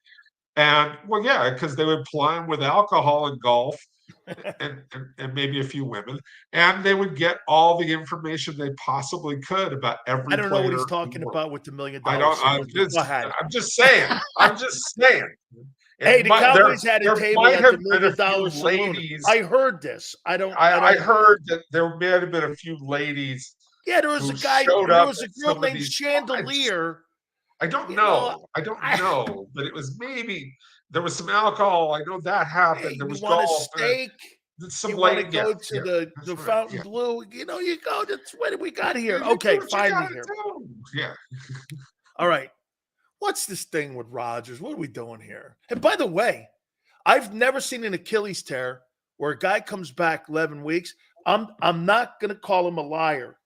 And well, yeah, because they would ply him with alcohol and golf and maybe a few women, and they would get all the information they possibly could about every I don't know player. what he's talking about with the $1 million. I don't. I'm Go ahead. just saying. I'm just saying. Hey, the Cowboys had a there table might at have the been a $1 million few saloon. ladies. I heard this. I heard that there may have been a few ladies. Yeah, there was a guy. There was a girl named Chandelier. I don't know. I don't know, but it was maybe there was some alcohol. I know that happened. Hey, there was you want golf. a steak? Some you want to lady, go to the Fountain yeah. Blue? You know, you go. That's what we got here. Okay, find me here. Yeah. All right. What's this thing with Rodgers? What are we doing here? And by the way, I've never seen an Achilles tear where a guy comes back 11 weeks. I'm not going to call him a liar,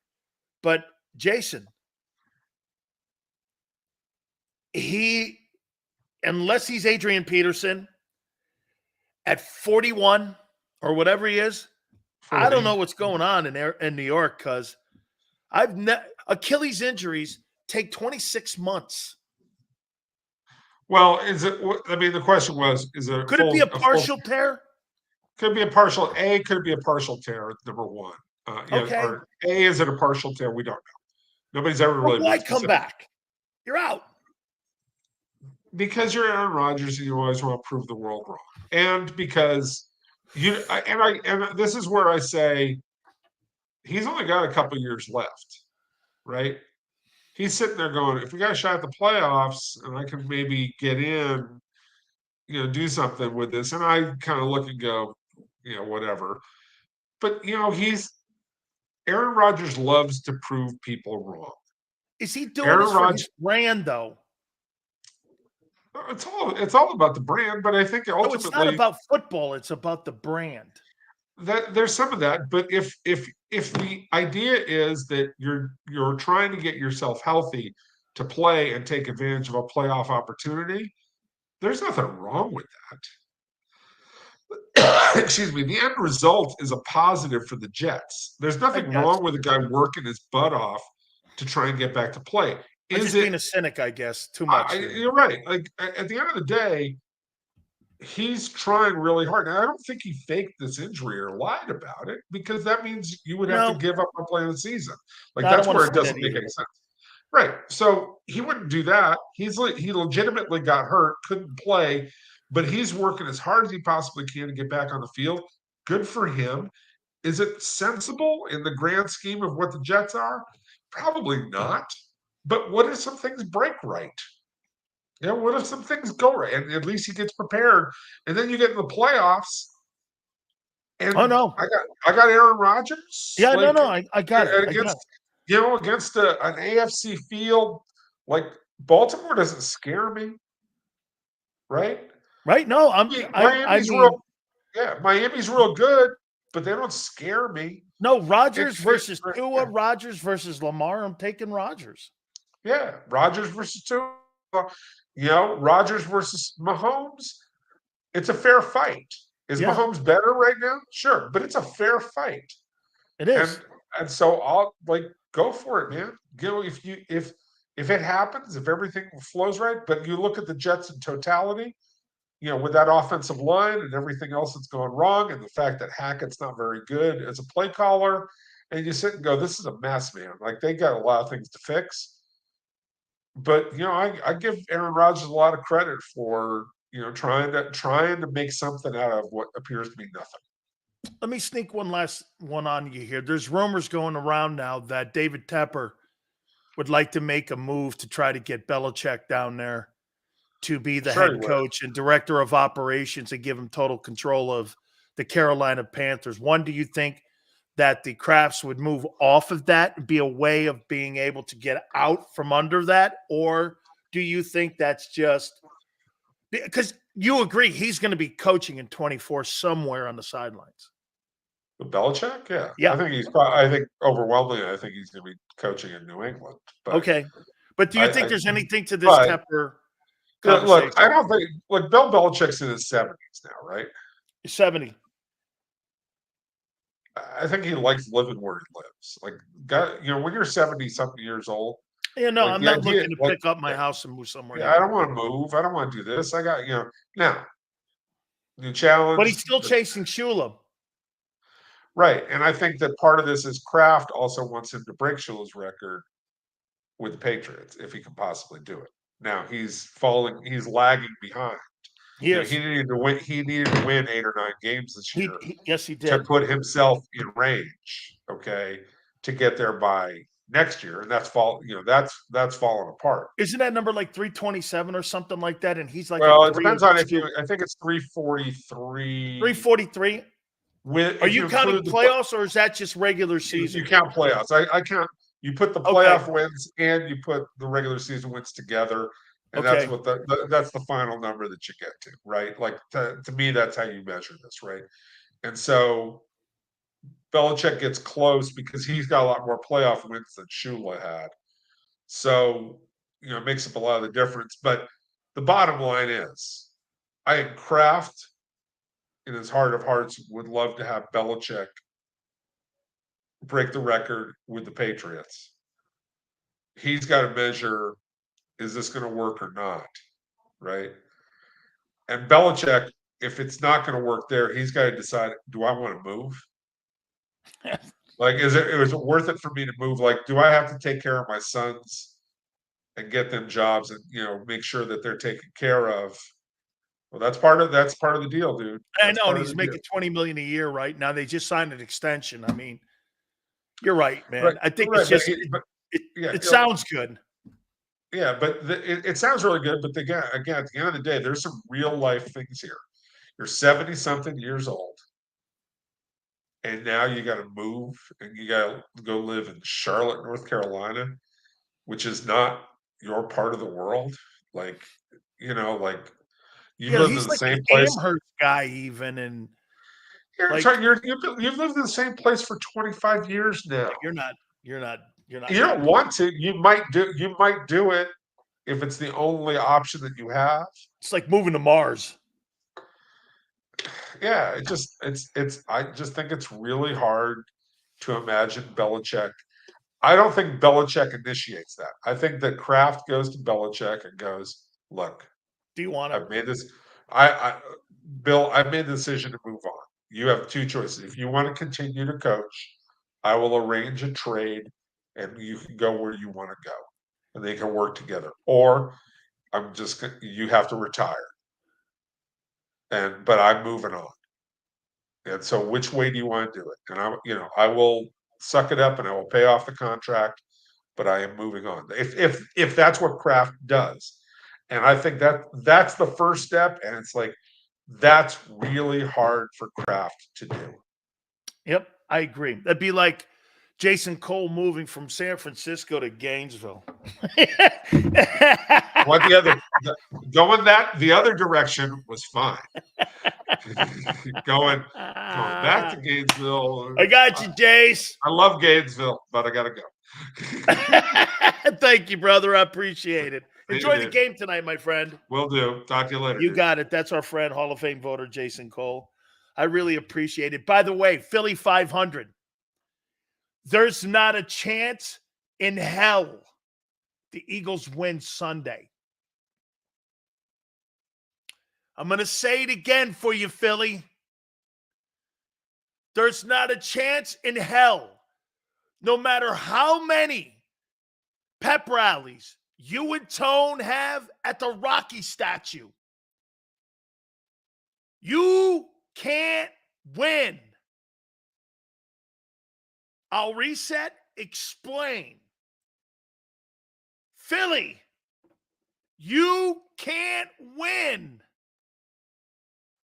but Jason, unless he's Adrian Peterson at 41 or whatever he is, 40. I don't know what's going on in New York because Achilles injuries take 26 months. Well, the question was, could it be a partial tear? Could be a partial. Could it be a partial tear? Number one. Okay. Or is it a partial tear? We don't know. Nobody's ever really. Why come back? You're out. Because you're Aaron Rodgers and you always want to prove the world wrong, and because and this is where I say he's only got a couple years left, right? He's sitting there going, if we got a shot at the playoffs and I can maybe get in, do something with this, and I kind of look and go, whatever. But Aaron Rodgers loves to prove people wrong. Is he doing this for his brand though? It's all about the brand, but I think ultimately it's not about football. It's about the brand. There's some of that, but if the idea is that you're trying to get yourself healthy to play and take advantage of a playoff opportunity, there's nothing wrong with that. Excuse me. The end result is a positive for the Jets. There's nothing wrong with a guy working his butt off to try and get back to play. Is it being a cynic? I guess too much. You're right. Like at the end of the day, he's trying really hard. Now, I don't think he faked this injury or lied about it because that means you would have to give up on playing the season. Like that's where it doesn't make any sense. Right. So he wouldn't do that. He legitimately got hurt, couldn't play, but he's working as hard as he possibly can to get back on the field. Good for him. Is it sensible in the grand scheme of what the Jets are? Probably not. But what if some things break right? What if some things go right? And at least he gets prepared. And then you get in the playoffs. And I got Aaron Rodgers. Yeah, I got it. Against an AFC field, like Baltimore doesn't scare me. Right? Right. No, Miami's real good, but they don't scare me. No, Rodgers versus Tua, Rodgers versus Lamar. I'm taking Rodgers. Yeah, Rodgers versus Tua. Rodgers versus Mahomes. It's a fair fight. Is Mahomes better right now? Sure, but it's a fair fight. It is. And so I'll go for it, man. If it happens, if everything flows right, but you look at the Jets in totality, with that offensive line and everything else that's going wrong, and the fact that Hackett's not very good as a play caller, and you sit and go, this is a mess, man. Like they got a lot of things to fix. But I give Aaron Rodgers a lot of credit for trying to make something out of what appears to be nothing. Let me sneak one last one on you here. There's rumors going around now that David Tepper would like to make a move to try to get Belichick down there to be the head coach and director of operations and give him total control of the Carolina Panthers. One, do you think that the Crafts would move off of that and be a way of being able to get out from under that? Or do you think that's just because you agree he's going to be coaching in 24 somewhere on the sidelines? With Belichick? Yeah. I think overwhelmingly, I think he's going to be coaching in New England. But okay. But do you think there's anything to this Tepper? Look, I don't think Bill Belichick's in his 70s now, right? 70. I think he likes living where he lives. Like, when you're 70-something years old, Yeah, no, like I'm the not idea, looking to like, pick up my house and move somewhere yeah, I new. don't want to move. I don't want to do this. I got, now new But challenge. he's still chasing Shula. Right. And I think that part of this is Kraft also wants him to break Shula's record with the Patriots if he can possibly do it. Now he's lagging behind. He is. He needed to win 8 or 9 games this year Yes, he to did. put himself in range, okay, to get there by next year. And that's fallen apart. Isn't that number like 327 or something like that? And he's like, Well, at it depends on I I think it's 343. 343. Are If you you counting include playoffs or is that just regular season? you count playoffs. I count, you put the playoff wins and you put the regular season wins together. And that's what that's the final number that you get to, right? Like to me, that's how you measure this, right? And so Belichick gets close because he's got a lot more playoff wins than Shula had. So, it makes up a lot of the difference. But the bottom line is, I think Kraft, in his heart of hearts, would love to have Belichick break the record with the Patriots. He's got to measure, is this going to work or not, right? And Belichick, if it's not going to work there, he's got to decide, do I want to move? Like, is it worth it for me to move? Like, do I have to take care of my sons and get them jobs and, make sure that they're taken care of? Well, that's part of the deal, dude. I know, and he's making $20 million a year right now. They just signed an extension. I mean, you're right, man. Right, I think right, it's just it sounds good. Yeah, but it sounds really good. But again, at the end of the day, there's some real life things here. You're 70-something years old, and now you got to move, and you got to go live in Charlotte, North Carolina, which is not your part of the world. Like, like you've lived He's in the like same an place. Amherst guy, even, and you've lived in the same place for 25 years now. You're not. You don't want to. You might do it if it's the only option that you have. It's like moving to Mars. Yeah, I just think it's really hard to imagine Belichick. I don't think Belichick initiates that. I think that Kraft goes to Belichick and goes, "Look, do you want to? I've made this. Bill, I've made the decision to move on. You have 2 choices. If you want to continue to coach, I will arrange a trade, and you can go where you want to go, and they can work together. Or you have to retire, but I'm moving on. And so, which way do you want to do it? And I will suck it up, and I will pay off the contract, but I am moving on. If that's what Kraft does, and I think that's the first step, and it's like that's really hard for Kraft to do. Yep, I agree. That'd be like Jason Cole moving from San Francisco to Gainesville. The other direction was fine. going back to Gainesville. I got you, Jace. I love Gainesville, but I gotta go. Thank you, brother. I appreciate it. Enjoy the game tonight, my friend. Will do. Talk to you later. You got it. That's our friend, Hall of Fame voter Jason Cole. I really appreciate it. By the way, Philly 500. There's not a chance in hell the Eagles win Sunday. I'm going to say it again for you, Philly. There's not a chance in hell, no matter how many pep rallies you and Tone have at the Rocky statue. You can't win. I'll reset, explain. Philly, you can't win.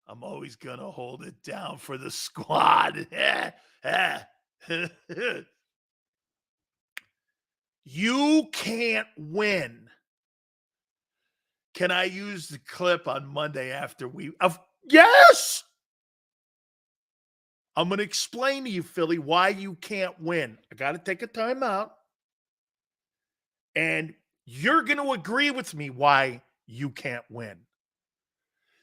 I'm always going to hold it down for the squad. You can't win. Can I use the clip on Monday after yes! I'm going to explain to you, Philly, why you can't win. I got to take a timeout. And you're going to agree with me why you can't win.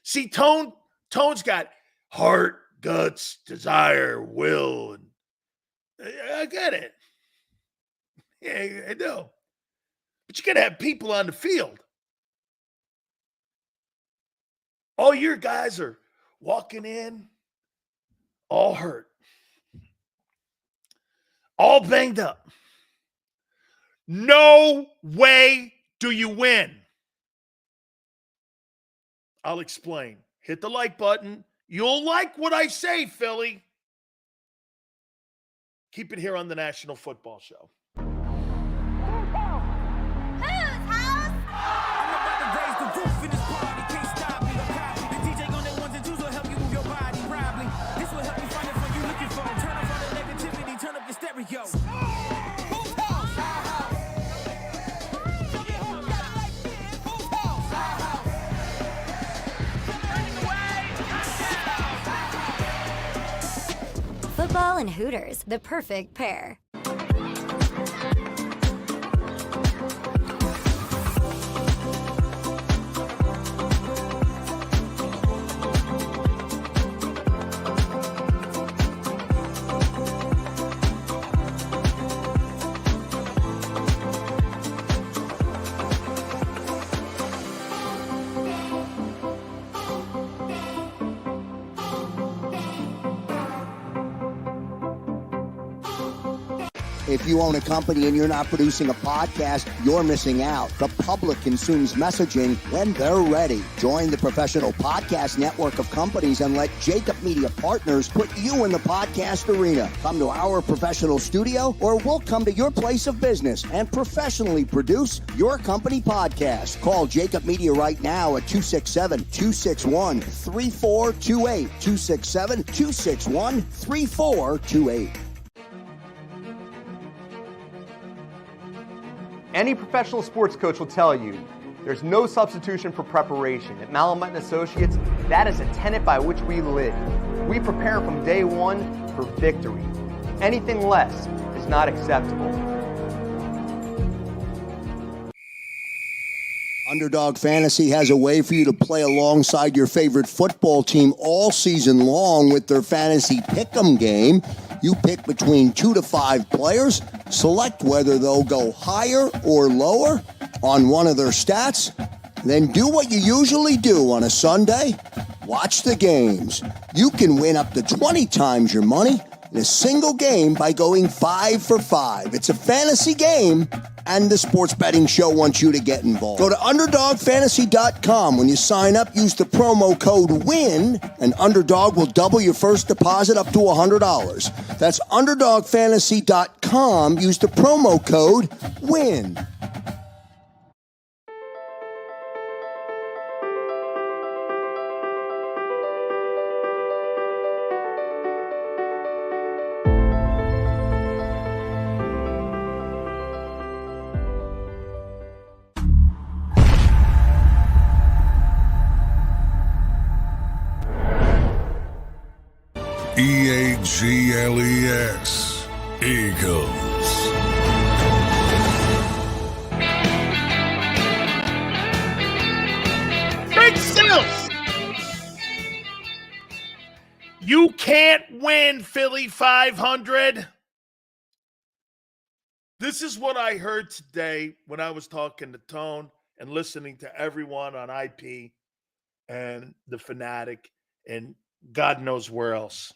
See, Tone's got heart, guts, desire, will, and I get it. Yeah, I know. But you got to have people on the field. All your guys are walking in, all hurt, all banged up. No way do you win. I'll explain. Hit the like button. You'll like what I say, Philly. Keep it here on the National Football Show. Football and Hooters, the perfect pair. If you own a company and you're not producing a podcast, you're missing out. The public consumes messaging when they're ready. Join the professional podcast network of companies and let JAKIB Media Partners put you in the podcast arena. Come to our professional studio or we'll come to your place of business and professionally produce your company podcast. Call JAKIB Media right now at 267-261-3428. 267-261-3428. Any professional sports coach will tell you there's no substitution for preparation. At Malamut & Associates, that is a tenet by which we live. We prepare from day one for victory. Anything less is not acceptable. Underdog Fantasy has a way for you to play alongside your favorite football team all season long with their fantasy pick'em game. You pick between 2 to 5 players, select whether they'll go higher or lower on one of their stats, then do what you usually do on a Sunday, watch the games. You can win up to 20 times your money in a single game by going 5 for 5. It's a fantasy game, and the Sports Betting Show wants you to get involved. Go to UnderdogFantasy.com. When you sign up, use the promo code WIN, and Underdog will double your first deposit up to $100. That's UnderdogFantasy.com. Use the promo code WIN. EAGLES, Eagles. Big Sills! You can't win, Philly 500. This is what I heard today when I was talking to Tone and listening to everyone on IP and the Fanatic and God knows where else.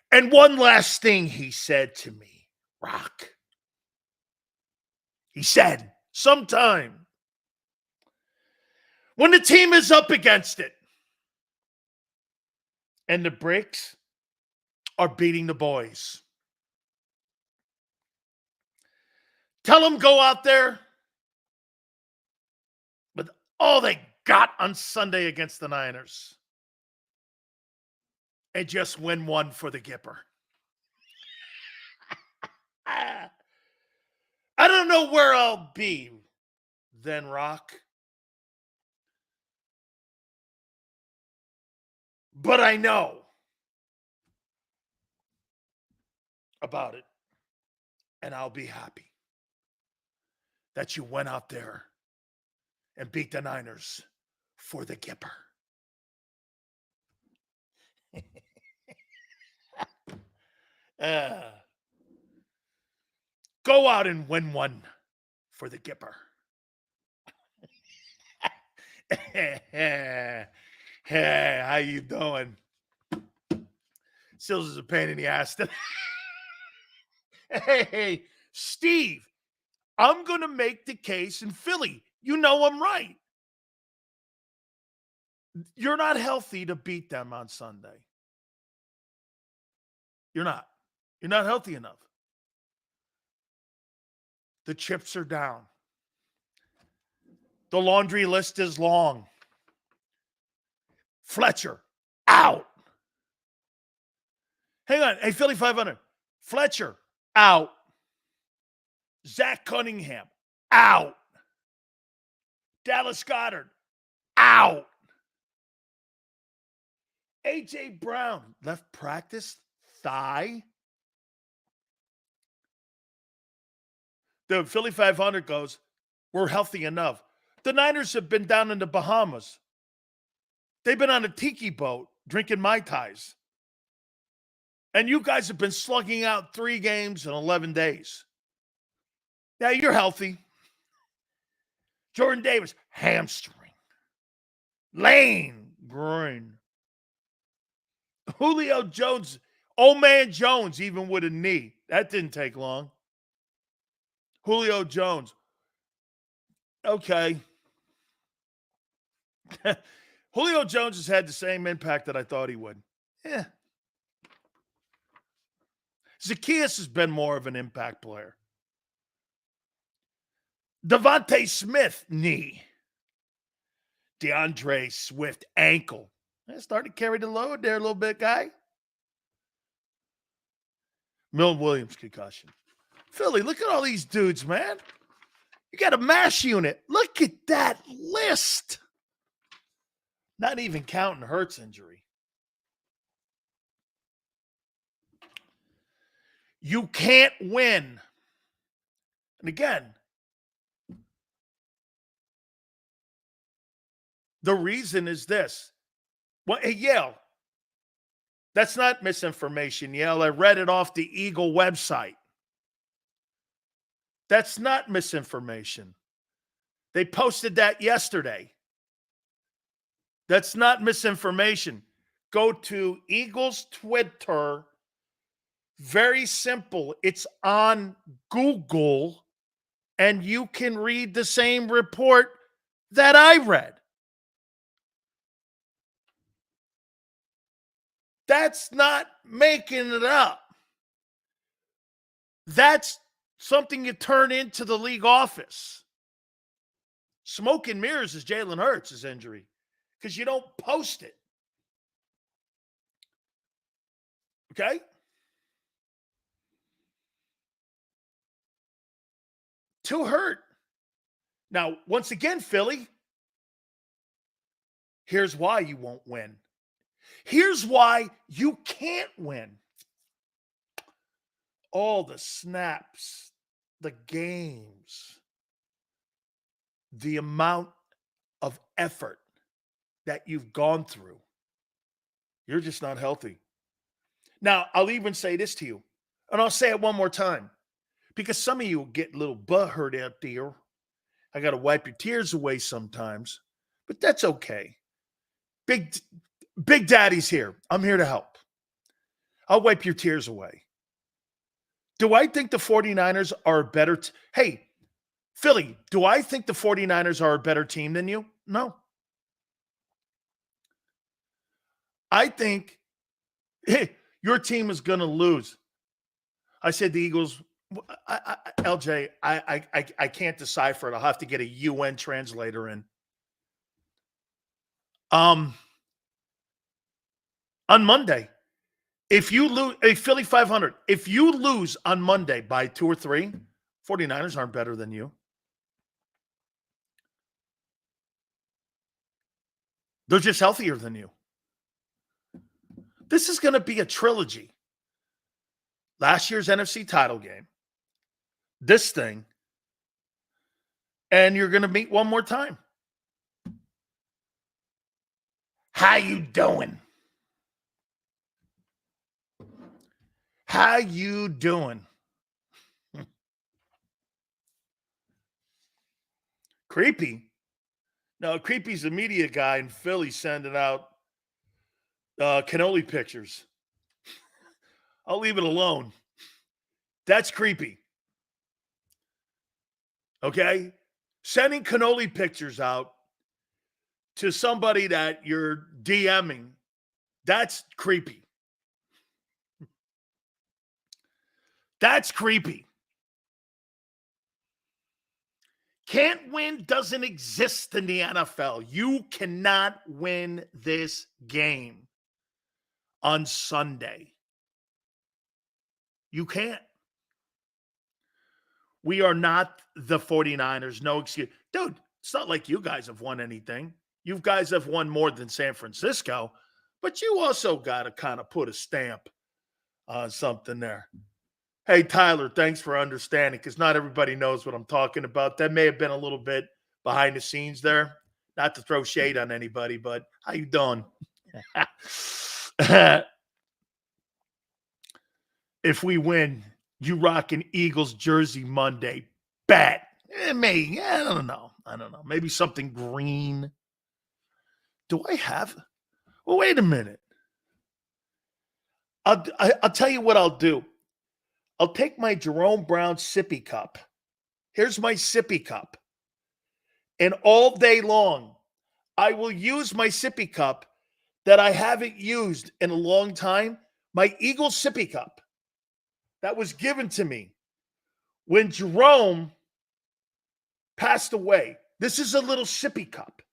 And one last thing he said to me, Rock. He said, sometime when the team is up against it and the Bricks are beating the boys, tell them go out there with all they got on Sunday against the Niners and just win one for the Gipper. I don't know where I'll be then, Rock. But I know about it. And I'll be happy that you went out there and beat the Niners for the Gipper. Go out and win one for the Gipper. Hey, how you doing? Sills is a pain in the ass. Hey, Steve, I'm going to make the case in Philly. You know I'm right. You're not healthy to beat them on Sunday. You're not. You're not healthy enough. The chips are down. The laundry list is long. Fletcher, out. Hang on. Hey, Philly 500. Fletcher, out. Zach Cunningham, out. Dallas Goedert, out. A.J. Brown, left practice, thigh. The Philly 500 goes, we're healthy enough. The Niners have been down in the Bahamas. They've been on a tiki boat drinking Mai Tais. And you guys have been slugging out 3 games in 11 days. Yeah, you're healthy. Jordan Davis, hamstring. Lane, groin. Julio Jones, old man Jones, even with a knee. That didn't take long. Julio Jones. Okay. Julio Jones has had the same impact that I thought he would. Yeah. Zacchaeus has been more of an impact player. Devontae Smith, knee. DeAndre Swift, ankle. Started to carry the load there a little bit, guy. Milton Williams, concussion. Philly, look at all these dudes, man. You got a MASH unit. Look at that list. Not even counting Hurts injury. You can't win. And again, the reason is this. Well, hey, Yale, that's not misinformation, Yale. I read it off the Eagle website. That's not misinformation. They posted that yesterday. That's not misinformation. Go to Eagles Twitter. Very simple. It's on Google, and you can read the same report that I read. That's not making it up. That's something you turn into the league office. Smoke and mirrors is Jalen Hurts' injury because you don't post it. Okay? Too hurt. Now, once again, Philly, here's why you won't win. Here's why you can't win. All the snaps, the games, the amount of effort that you've gone through. You're just not healthy. Now, I'll even say this to you, and I'll say it one more time, because some of you will get a little butthurt out there. I got to wipe your tears away sometimes, but that's okay. Big Daddy's here. I'm here to help. I'll wipe your tears away. Do I think the 49ers are a better hey, Philly, do I think the 49ers are a better team than you? No. I think your team is going to lose. I said the Eagles. LJ, I can't decipher it. I'll have to get a UN translator in. On Monday, if you lose a Philly 500, if you lose on Monday by 2 or 3, 49ers aren't better than you. They're just healthier than you. This is going to be a trilogy. Last year's NFC title game, this thing, and you're going to meet one more time. How you doing? How you doing? Creepy. No, Creepy's a media guy in Philly sending out cannoli pictures. I'll leave it alone. That's creepy. Okay? Sending cannoli pictures out to somebody that you're DMing, that's creepy. That's creepy. Can't win doesn't exist in the NFL. You cannot win this game on Sunday. You can't. We are not the 49ers. No excuse. Dude, it's not like you guys have won anything. You guys have won more than San Francisco, but you also got to kind of put a stamp on something there. Hey, Tyler, thanks for understanding, because not everybody knows what I'm talking about. That may have been a little bit behind the scenes there. Not to throw shade on anybody, but how you doing? If we win, you rock an Eagles jersey Monday. Bet. Maybe. I don't know. Maybe something green. Do I have? Well, wait a minute. I'll tell you what I'll do. I'll take my Jerome Brown sippy cup. Here's my sippy cup. And all day long, I will use my sippy cup that I haven't used in a long time, my Eagle sippy cup that was given to me when Jerome passed away. This is a little sippy cup.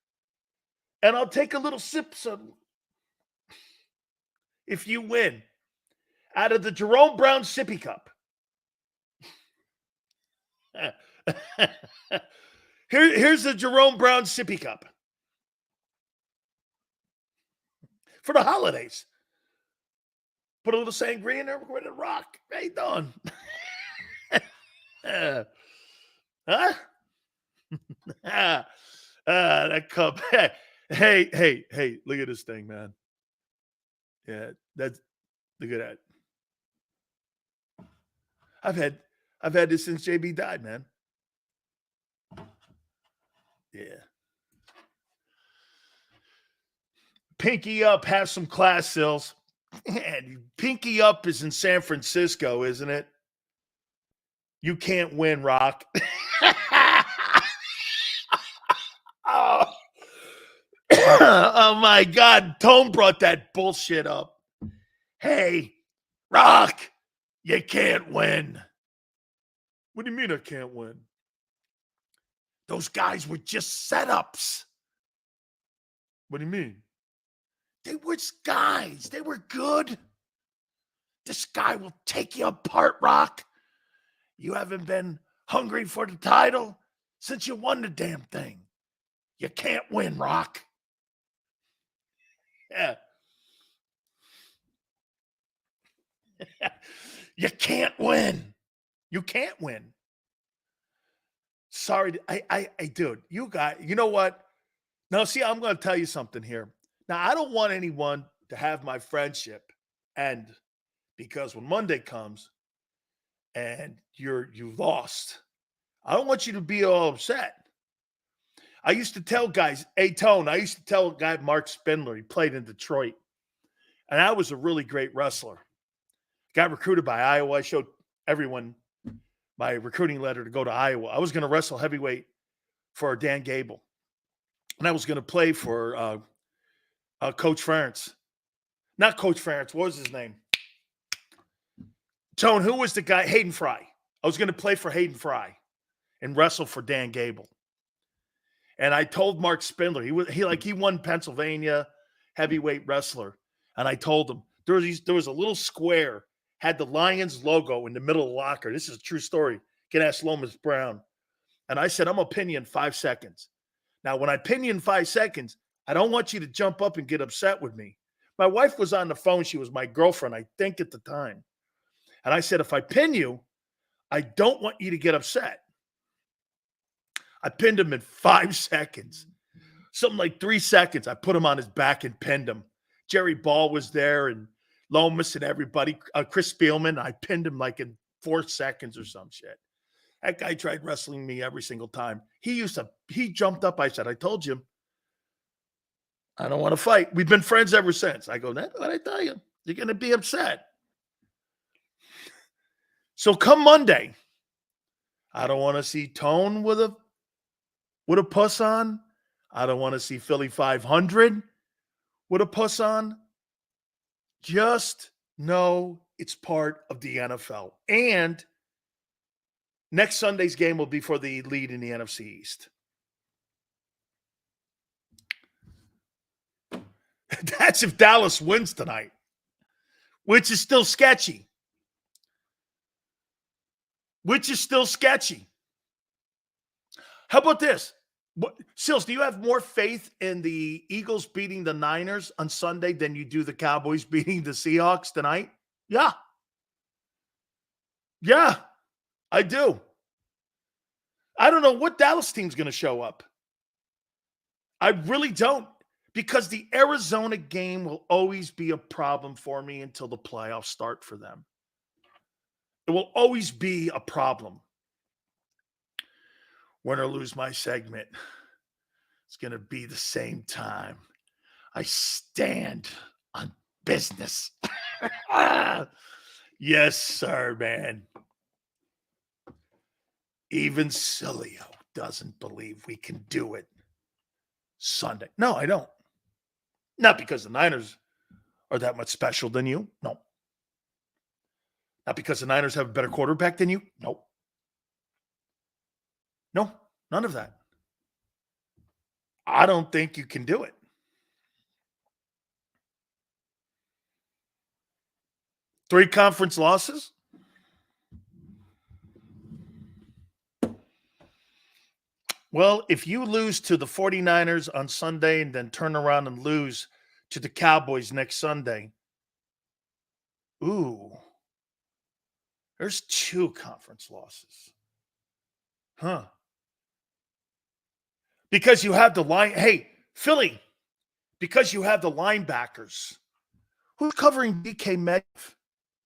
And I'll take a little sip. If you win, out of the Jerome Brown sippy cup. Here's the Jerome Brown sippy cup for the holidays. Put a little sangria in there. We're going to rock. Hey, Don. Huh? That cup. Hey, look at this thing, man. Yeah, look at that. I've had this since JB died, man. Yeah. Pinky Up has some class, Sills. Man, Pinky Up is in San Francisco, isn't it? You can't win, Rock. Oh. Oh, my God. Tone brought that bullshit up. Hey, Rock, you can't win. What do you mean I can't win? Those guys were just setups. What do you mean? They were guys. They were good. This guy will take you apart, Rock. You haven't been hungry for the title since you won the damn thing. You can't win, Rock. Yeah. You can't win. You can't win. Sorry, dude, you know what? Now, see, I'm going to tell you something here. Now, I don't want anyone to have my friendship end because when Monday comes and you lost, I don't want you to be all upset. I used to tell guys, I used to tell a guy, Mark Spindler, he played in Detroit, and I was a really great wrestler. Got recruited by Iowa. I showed everyone my recruiting letter to go to Iowa. I was going to wrestle heavyweight for Dan Gable. And I was going to play for Coach Ferentz. Not Coach Ferentz. What was his name? Tone, who was the guy? Hayden Fry. I was going to play for Hayden Fry and wrestle for Dan Gable. And I told Mark Spindler, he won Pennsylvania heavyweight wrestler. And I told him there was a little square, had the Lions logo in the middle of the locker. This is a true story. Can ask Lomas Brown. And I said, I'm going to pin you in 5 seconds. Now, when I pin you in 5 seconds, I don't want you to jump up and get upset with me. My wife was on the phone. She was my girlfriend, I think, at the time. And I said, if I pin you, I don't want you to get upset. I pinned him in 5 seconds. Something like 3 seconds. I put him on his back and pinned him. Jerry Ball was there and Lomas and everybody. Chris Spielman, I pinned him like in 4 seconds or some shit. That guy tried wrestling me every single time. He jumped up. I said, I told you, I don't want to fight. We've been friends ever since. I go, that's what I tell you. You're going to be upset. So come Monday, I don't want to see Tone with a puss on. I don't want to see Philly 500 with a puss on. Just know it's part of the NFL. And next Sunday's game will be for the lead in the NFC East. That's if Dallas wins tonight, which is still sketchy. How about this? Sills, do you have more faith in the Eagles beating the Niners on Sunday than you do the Cowboys beating the Seahawks tonight? Yeah. Yeah, I do. I don't know what Dallas team's going to show up. I really don't, because the Arizona game will always be a problem for me until the playoffs start for them. It will always be a problem. Win or lose my segment, it's going to be the same time. I stand on business. Yes, sir, man. Even Sileo doesn't believe we can do it Sunday. No, I don't. Not because the Niners are that much special than you. No. Not because the Niners have a better quarterback than you. Nope. No, none of that. I don't think you can do it. Three conference losses? Well, if you lose to the 49ers on Sunday and then turn around and lose to the Cowboys next Sunday, there's 2 conference losses. Huh. Because you have the line. Hey, Philly, because you have the linebackers. Who's covering DK Metcalf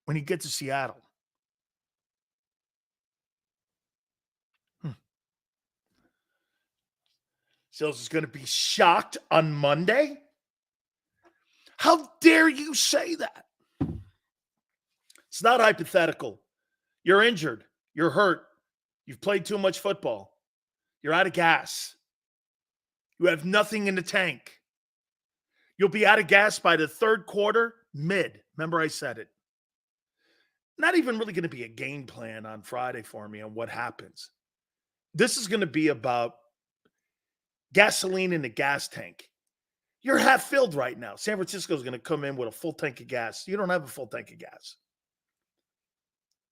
when he gets to Seattle? Sills is going to be shocked on Monday? How dare you say that? It's not hypothetical. You're injured. You're hurt. You've played too much football. You're out of gas. You have nothing in the tank. You'll be out of gas by the third quarter, mid. Remember I said it. Not even really going to be a game plan on Friday for me on what happens. This is going to be about gasoline in the gas tank. You're half filled right now. San Francisco's going to come in with a full tank of gas. You don't have a full tank of gas.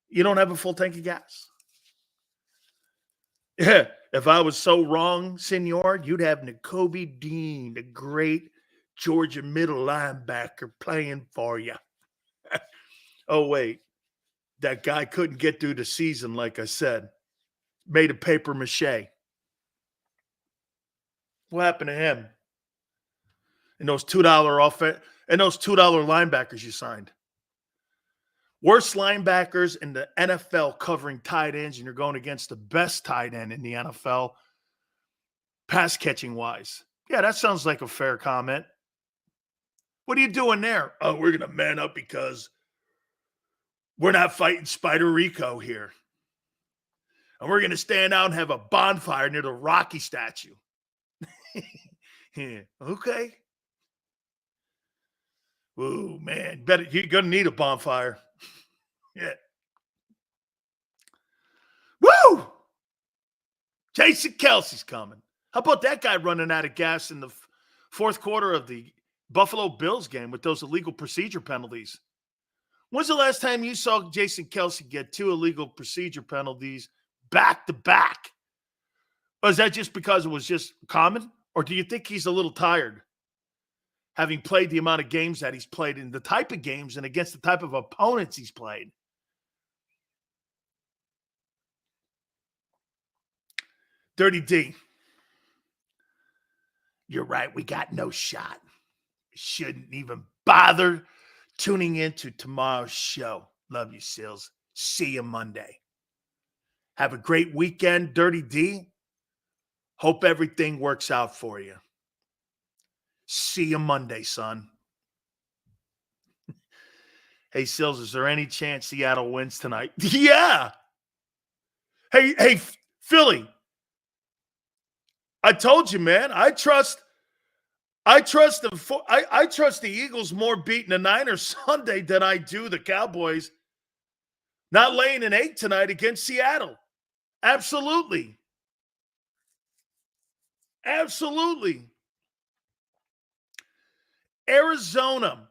You don't have a full tank of gas. Yeah, if I was so wrong, senor, you'd have Nakobe Dean, the great Georgia middle linebacker, playing for you. Oh, wait. That guy couldn't get through the season, like I said. Made of paper mache. What happened to him? And those $2 offense and those $2 linebackers you signed. Worst linebackers in the NFL covering tight ends, and you're going against the best tight end in the NFL, pass catching wise. Yeah, that sounds like a fair comment. What are you doing there? Oh, we're going to man up because we're not fighting Spider Rico here. And we're going to stand out and have a bonfire near the Rocky statue. Yeah, okay. Ooh, man, you're going to need a bonfire. Yeah. Woo! Jason Kelsey's coming. How about that guy running out of gas in the fourth quarter of the Buffalo Bills game with those illegal procedure penalties? When's the last time you saw Jason Kelsey get 2 illegal procedure penalties back to back? Or is that just because it was just common? Or do you think he's a little tired, having played the amount of games that he's played and the type of games and against the type of opponents he's played? Dirty D. You're right. We got no shot. We shouldn't even bother tuning into tomorrow's show. Love you, Sills. See you Monday. Have a great weekend, Dirty D. Hope everything works out for you. See you Monday, son. Hey, Sills, is there any chance Seattle wins tonight? Yeah. Hey, Philly. I told you, man. I trust the Eagles more beating the Niners Sunday than I do the Cowboys not laying an 8 tonight against Seattle. Absolutely. Absolutely. Arizona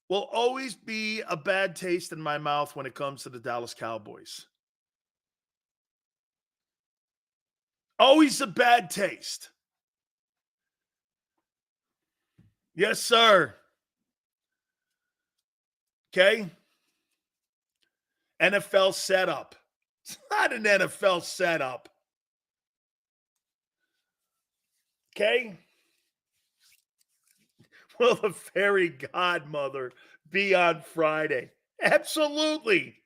will always be a bad taste in my mouth when it comes to the Dallas Cowboys. Always a bad taste. Yes, sir. Okay. NFL setup. It's not an NFL setup. Okay. Will the fairy godmother be on Friday? Absolutely.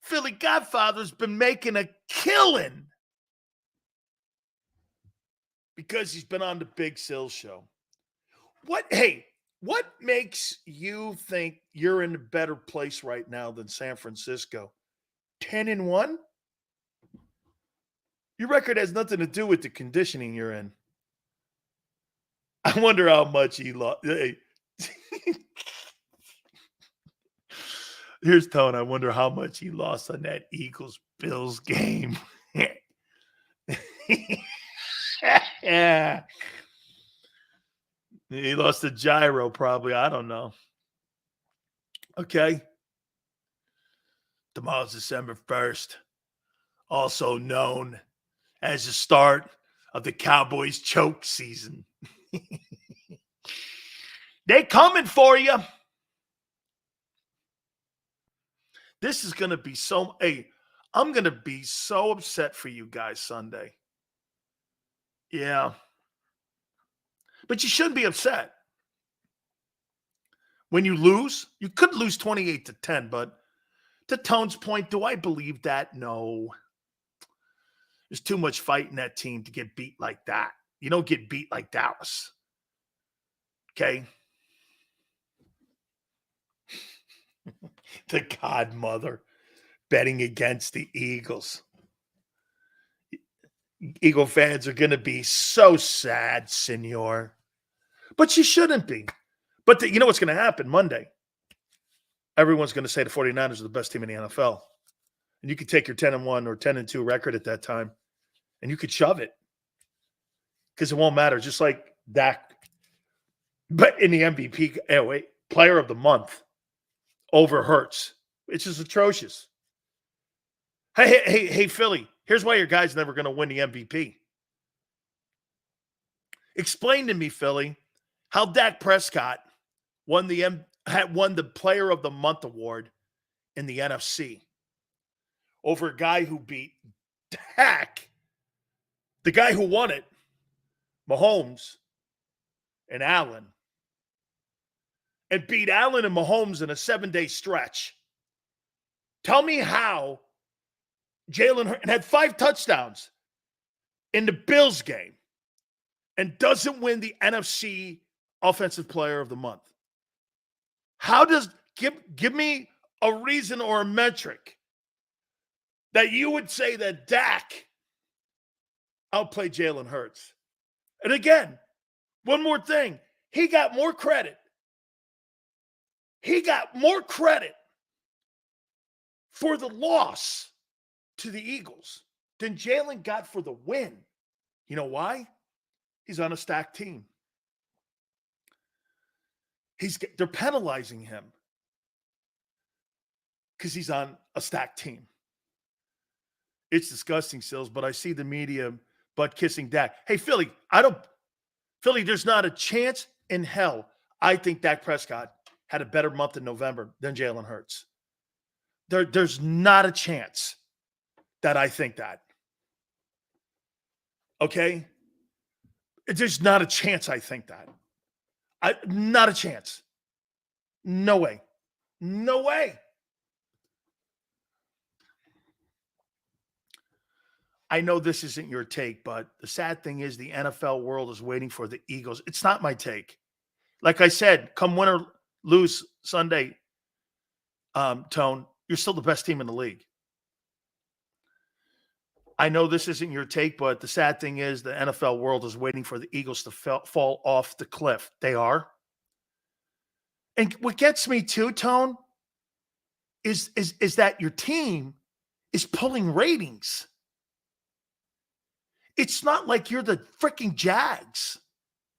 Philly Godfather's been making a killing because he's been on the Big Sill show. What makes you think you're in a better place right now than San Francisco? 10-1? Your record has nothing to do with the conditioning you're in. I wonder how much he lost. Hey. Here's Tone. I wonder how much he lost on that Eagles-Bills game. Yeah. He lost a gyro, probably. I don't know. Okay. Tomorrow's December 1st, also known as the start of the Cowboys choke season. They coming for you. This is going to be so, I'm going to be so upset for you guys Sunday. Yeah. But you shouldn't be upset. When you lose, you could lose 28-10, but to Tone's point, do I believe that? No. There's too much fight in that team to get beat like that. You don't get beat like Dallas. Okay? The godmother betting against the Eagles. Eagle fans are going to be so sad, senor. But you shouldn't be. But you know what's going to happen Monday? Everyone's going to say the 49ers are the best team in the NFL. And you could take your 10-1 or 10-2 record at that time, and you could shove it. Because it won't matter. Just like Dak. But in the MVP, player of the month over Hurts, which is atrocious. Hey, Philly, here's why your guy's never going to win the MVP. Explain to me, Philly, how Dak Prescott won the Player of the Month award in the NFC over a guy who beat Dak, the guy who won it, Mahomes and Allen, and beat Allen and Mahomes in a 7-day stretch. Tell me how Jalen Hurts had 5 touchdowns in the Bills game and doesn't win the NFC Offensive Player of the Month. How does give me a reason or a metric that you would say that Dak outplayed Jalen Hurts? And again, one more thing. He got more credit. He got more credit for the loss to the Eagles than Jalen got for the win. You know why? He's on a stacked team. They're penalizing him because he's on a stacked team. It's disgusting, Sills, but I see the media butt kissing Dak. Hey, Philly, there's not a chance in hell I think Dak Prescott had a better month in November than Jalen Hurts. There's not a chance that I think that. Okay? There's not a chance I think that. Not a chance. No way. No way. I know this isn't your take, but the sad thing is the NFL world is waiting for the Eagles. It's not my take. Like I said, come win or lose Sunday, Tone, you're still the best team in the league. I know this isn't your take, but the sad thing is the NFL world is waiting for the Eagles to fall off the cliff. They are. And what gets me too, Tone, is that your team is pulling ratings. It's not like you're the freaking Jags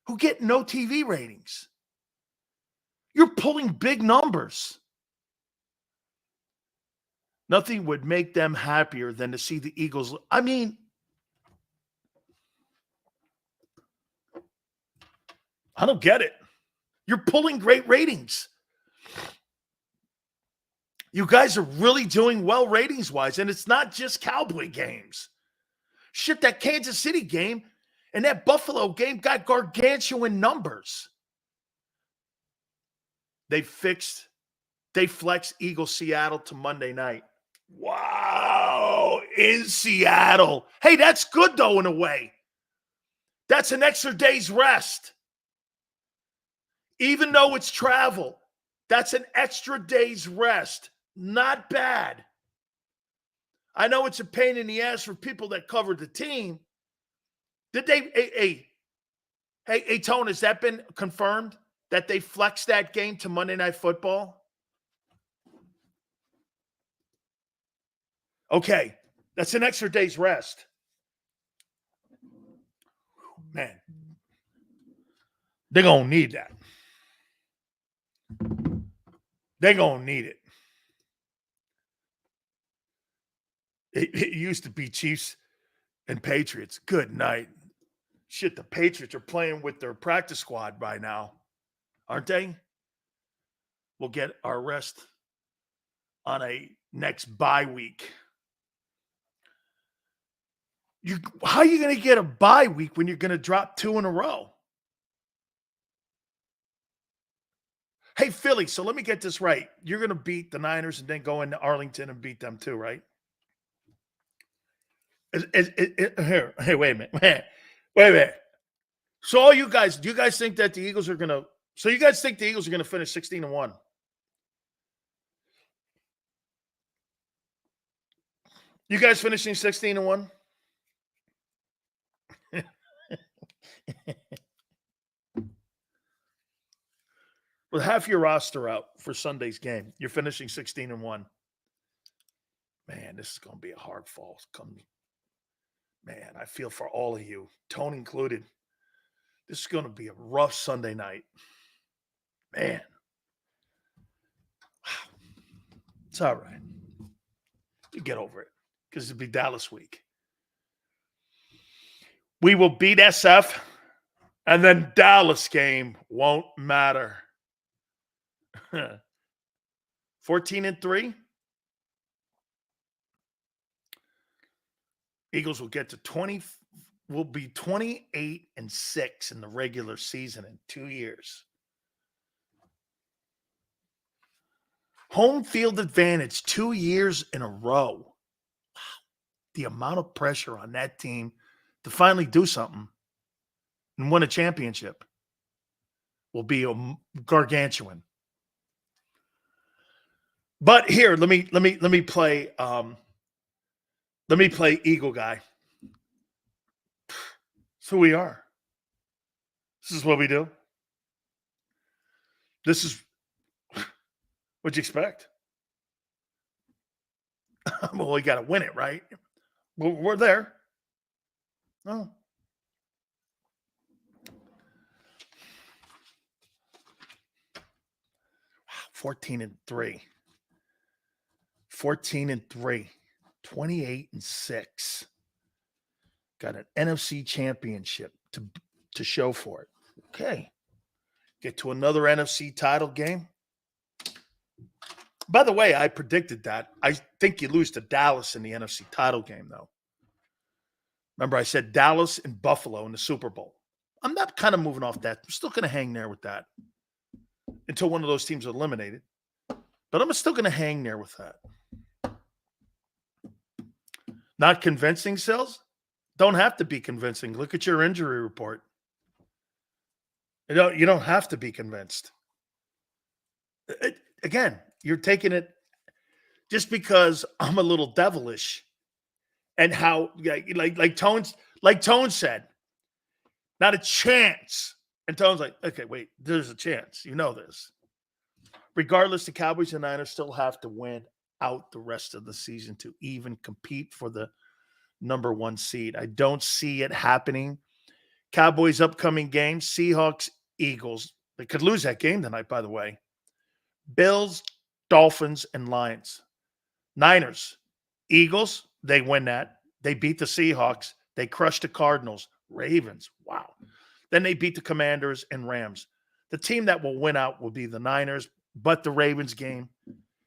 who get no TV ratings. You're pulling big numbers. Nothing would make them happier than to see the Eagles. I mean, I don't get it. You're pulling great ratings. You guys are really doing well ratings-wise, and it's not just Cowboy games. Shit, that Kansas City game and that Buffalo game got gargantuan numbers. They flexed Eagles Seattle to Monday night. Wow, in Seattle. Hey, that's good though in a way. That's an extra day's rest. Even though it's travel, that's an extra day's rest. Not bad. I know it's a pain in the ass for people that covered the team. Did they, hey, Tone, has that been confirmed that they flexed that game to Monday Night Football? Okay, that's an extra day's rest. Man, they're going to need that. They're going to need it. It used to be Chiefs and Patriots. Good night. Shit, the Patriots are playing with their practice squad by now, aren't they? We'll get our rest on a next bye week. How are you going to get a bye week when you're going to drop 2 in a row? Hey, Philly, so let me get this right. You're going to beat the Niners and then go into Arlington and beat them too, right? Hey, wait a minute. Wait a minute. So all you guys, do you guys think that the Eagles are going to – so you guys think the Eagles are going to finish 16-1? You guys finishing 16-1? With half your roster out for Sunday's game, you're finishing 16-1. Man, this is going to be a hard fall. Man, I feel for all of you, Tone included. This is going to be a rough Sunday night. Man. It's all right. You get over it because it'll be Dallas week. We will beat SF, and then Dallas game won't matter. 14-3. Eagles will get to 20. Will be 28-6 in the regular season in 2 years. Home field advantage 2 years in a row. Wow. The amount of pressure on that team to finally do something and win a championship will be gargantuan. But here, let me play Eagle guy. It's who we are. This is what we do. This is what'd you expect? Well, we got to win it, right? Well, we're there. Oh. Wow, 14-3. 14-3. 28-6. Got an NFC championship to show for it. Okay. Get to another NFC title game. By the way, I predicted that. I think you lose to Dallas in the NFC title game, though. Remember, I said Dallas and Buffalo in the Super Bowl. I'm not kind of moving off that. I'm still going to hang there with that until one of those teams are eliminated. But I'm still going to hang there with that. Not convincing, Sills? Don't have to be convincing. Look at your injury report. You don't have to be convinced. Again, you're taking it just because I'm a little devilish, and how like Tone said, not a chance. And Tone's like, okay, wait, there's a chance. You know this. Regardless, the Cowboys and Niners still have to win out the rest of the season to even compete for the number 1 seed. I don't see it happening. Cowboys' upcoming games, Seahawks, Eagles. They could lose that game tonight, by the way. Bills, Dolphins, and Lions. Niners, Eagles, they win that. They beat the Seahawks. They crushed the Cardinals. Ravens, wow. Then they beat the Commanders and Rams. The team that will win out will be the Niners, but the Ravens game,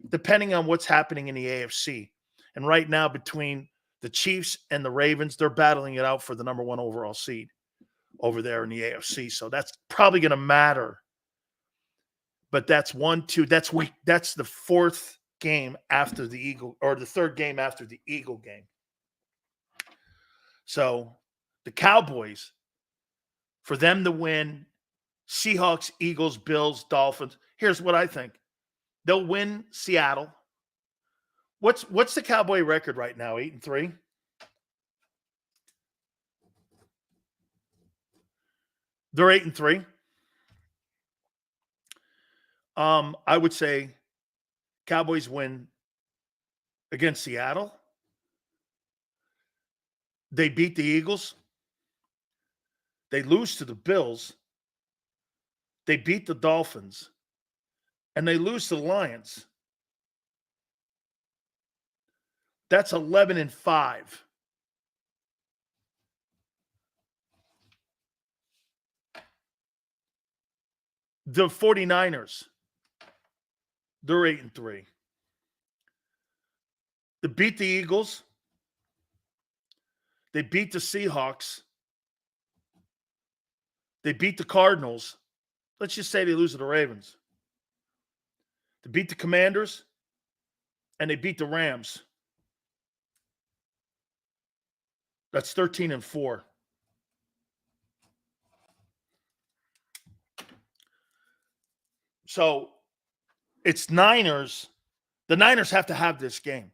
depending on what's happening in the AFC. And right now, between the Chiefs and the Ravens, they're battling it out for the number 1 overall seed over there in the AFC. So that's probably going to matter. But that's 1, 2. That's the 4th game after the Eagle, or the 3rd game after the Eagle game. So the Cowboys, for them to win, Seahawks, Eagles, Bills, Dolphins. Here's what I think. They'll win Seattle. What's the Cowboy record right now? 8-3? They're 8-3. I would say Cowboys win against Seattle. They beat the Eagles. They lose to the Bills. They beat the Dolphins. And they lose to the Lions. That's 11-5. The 49ers, they're 8-3. They beat the Eagles. They beat the Seahawks. They beat the Cardinals. Let's just say they lose to the Ravens. They beat the Commanders, and they beat the Rams. That's 13-4. So it's Niners. The Niners have to have this game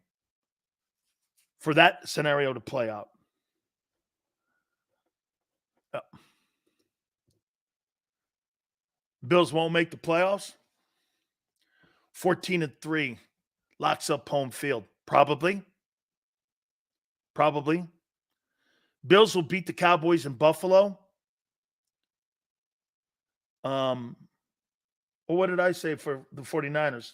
for that scenario to play out. Bills won't make the playoffs. 14-3 locks up home field. Probably. Bills will beat the Cowboys in Buffalo. Well, what did I say for the 49ers?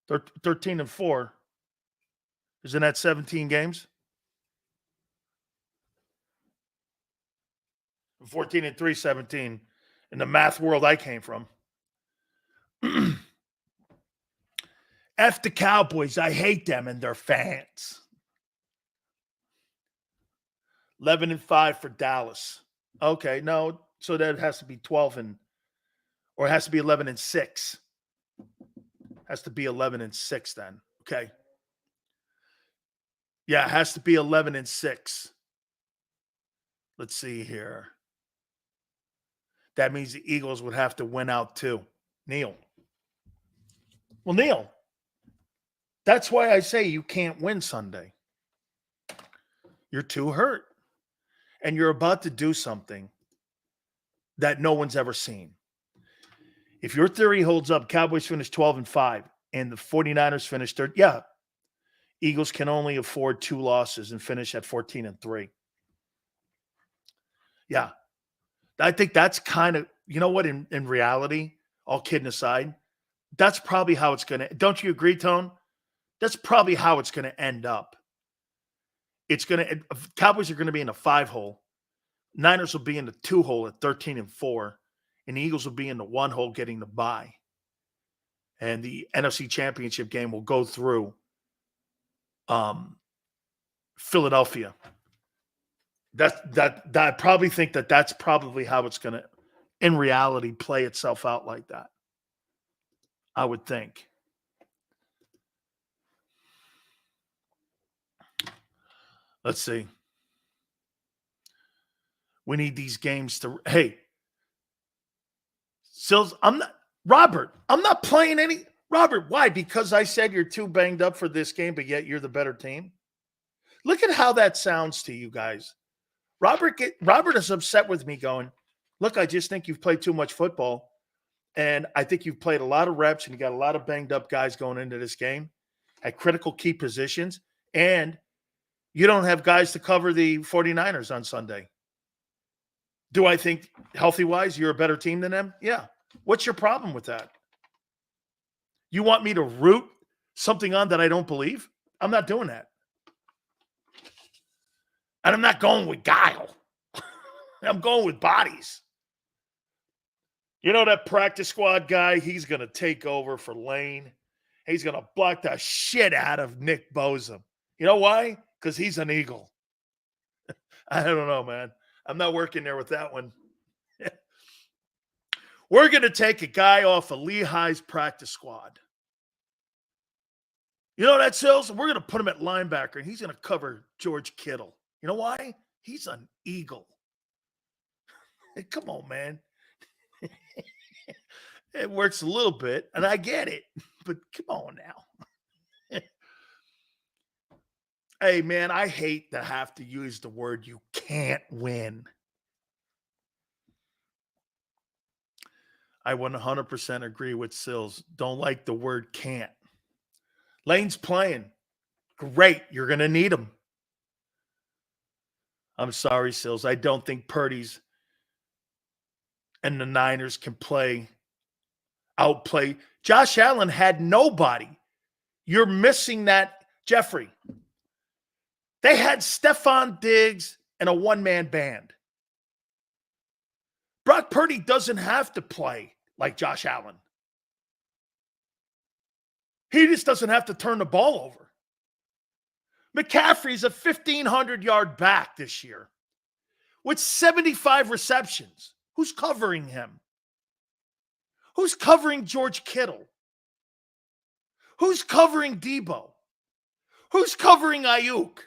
13-4. Isn't that 17 games? 14-3, 17. In the math world I came from. F the Cowboys. I hate them and their fans. 11-5 for Dallas. Okay, no. So that has to be 12 or it has to be 11-6. Has to be 11-6 then. Okay. Yeah, it has to be 11-6. Let's see here. That means the Eagles would have to win out too. Neil. Well, Neil, that's why I say you can't win Sunday. You're too hurt. And you're about to do something that no one's ever seen. If your theory holds up, Cowboys finish 12-5 and the 49ers finish third. Yeah. Eagles can only afford 2 losses and finish at 14-3. Yeah. I think that's kind of, you know what, in reality, all kidding aside, that's probably how it's going to, don't you agree, Tone? That's probably how it's going to end up. It's going to, Cowboys are going to be in a 5-hole. Niners will be in the 2-hole at 13-4. And the Eagles will be in the 1-hole getting the bye. And the NFC Championship game will go through Philadelphia. I probably think that's probably how it's going to in reality play itself out like that. I would think. Let's see. We need these games to. Hey, Sills, I'm not playing any. Robert, why? Because I said you're too banged up for this game, but yet you're the better team? Look at how that sounds to you guys. Robert is upset with me going, look, I just think you've played too much football, and I think you've played a lot of reps, and you got a lot of banged up guys going into this game at critical key positions, and you don't have guys to cover the 49ers on Sunday. Do I think, healthy-wise, you're a better team than them? Yeah. What's your problem with that? You want me to root something on that I don't believe? I'm not doing that. And I'm not going with guile. I'm going with bodies. You know that practice squad guy? He's going to take over for Lane. He's going to block the shit out of Nick Bosa. You know why? Because he's an Eagle. I don't know, man. I'm not working there with that one. We're going to take a guy off of Lehigh's practice squad. You know that, Sills? We're going to put him at linebacker, and he's going to cover George Kittle. You know why? He's an Eagle. Hey, come on, man. It works a little bit, and I get it, but come on now. Hey, man, I hate to have to use the word you can't win. I 100% agree with Sills. Don't like the word can't. Lane's playing. Great. You're going to need him. I'm sorry, Sills. I don't think Purdy's and the Niners can outplay. Josh Allen had nobody. You're missing that, Jeffrey. They had Stephon Diggs and a one-man band. Brock Purdy doesn't have to play like Josh Allen. He just doesn't have to turn the ball over. McCaffrey's a 1,500-yard back this year with 75 receptions. Who's covering him? Who's covering George Kittle? Who's covering Debo? Who's covering Ayuk?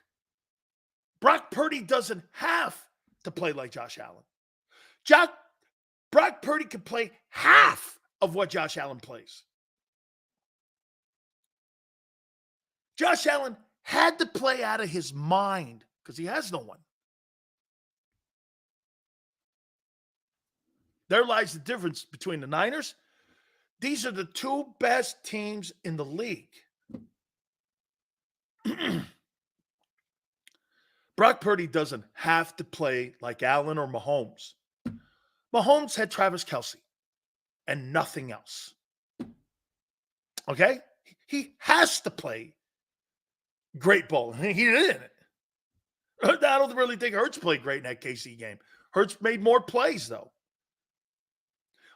Brock Purdy doesn't have to play like Josh Allen. Brock Purdy can play half of what Josh Allen plays. Josh Allen had to play out of his mind because he has no one. There lies the difference between the Niners. These are the two best teams in the league. Brock Purdy doesn't have to play like Allen or Mahomes. Mahomes had Travis Kelce and nothing else. Okay? He has to play great ball. He didn't. I don't really think Hurts played great in that KC game. Hurts made more plays, though.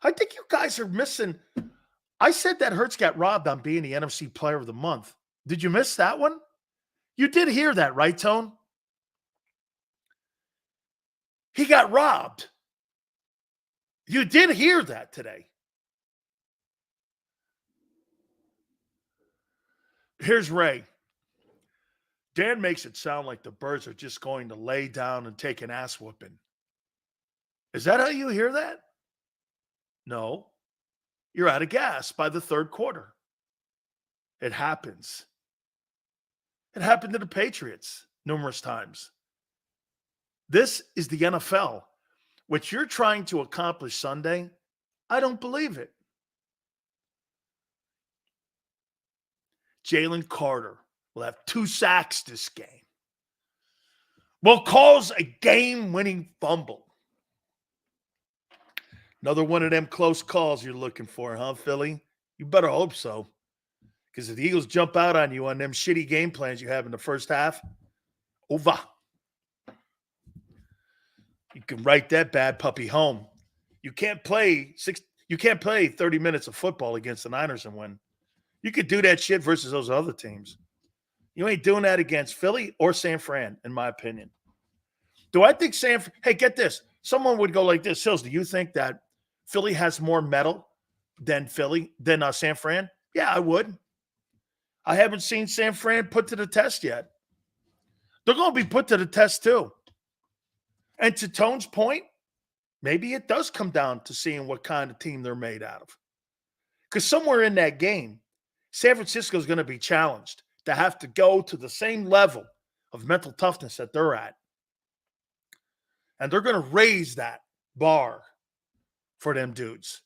I think you guys are missing. I said that Hurts got robbed on being the NFC Player of the Month. Did you miss that one? You did hear that, right, Tone? He got robbed. You did hear that today. Here's Ray. Dan makes it sound like the Birds are just going to lay down and take an ass whooping. Is that how you hear that? No. You're out of gas by the third quarter. It happens. It happened to the Patriots numerous times. This is the NFL. What you're trying to accomplish Sunday, I don't believe it. Jalen Carter will have 2 sacks this game. Will cause a game-winning fumble. Another one of them close calls you're looking for, huh, Philly? You better hope so. Because if the Eagles jump out on you on them shitty game plans you have in the first half, over. You can write that bad puppy home. You can't play 30 minutes of football against the Niners and win. You could do that shit versus those other teams. You ain't doing that against Philly or San Fran, in my opinion. Do I think hey, get this. Someone would go like this. Sills, do you think that Philly has more metal than San Fran? Yeah, I would. I haven't seen San Fran put to the test yet. They're going to be put to the test too. And to Tone's point, maybe it does come down to seeing what kind of team they're made out of. Because somewhere in that game, San Francisco is going to be challenged to have to go to the same level of mental toughness that they're at. And they're going to raise that bar for them dudes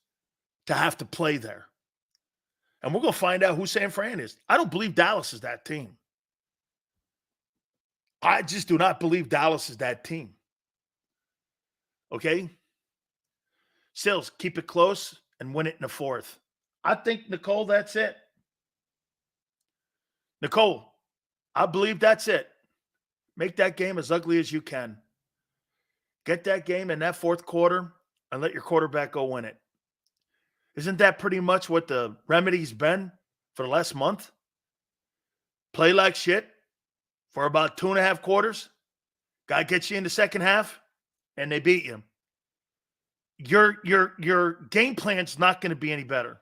to have to play there. And we're going to find out who San Fran is. I don't believe Dallas is that team. I just do not believe Dallas is that team. Okay? Sills, keep it close and win it in the fourth. I think, Nicole, that's it. Nicole, I believe that's it. Make that game as ugly as you can. Get that game in that fourth quarter and let your quarterback go win it. Isn't that pretty much what the remedy's been for the last month? Play like shit for about 2.5 quarters. Guy gets you in the second half, and they beat you. Your game plan's not going to be any better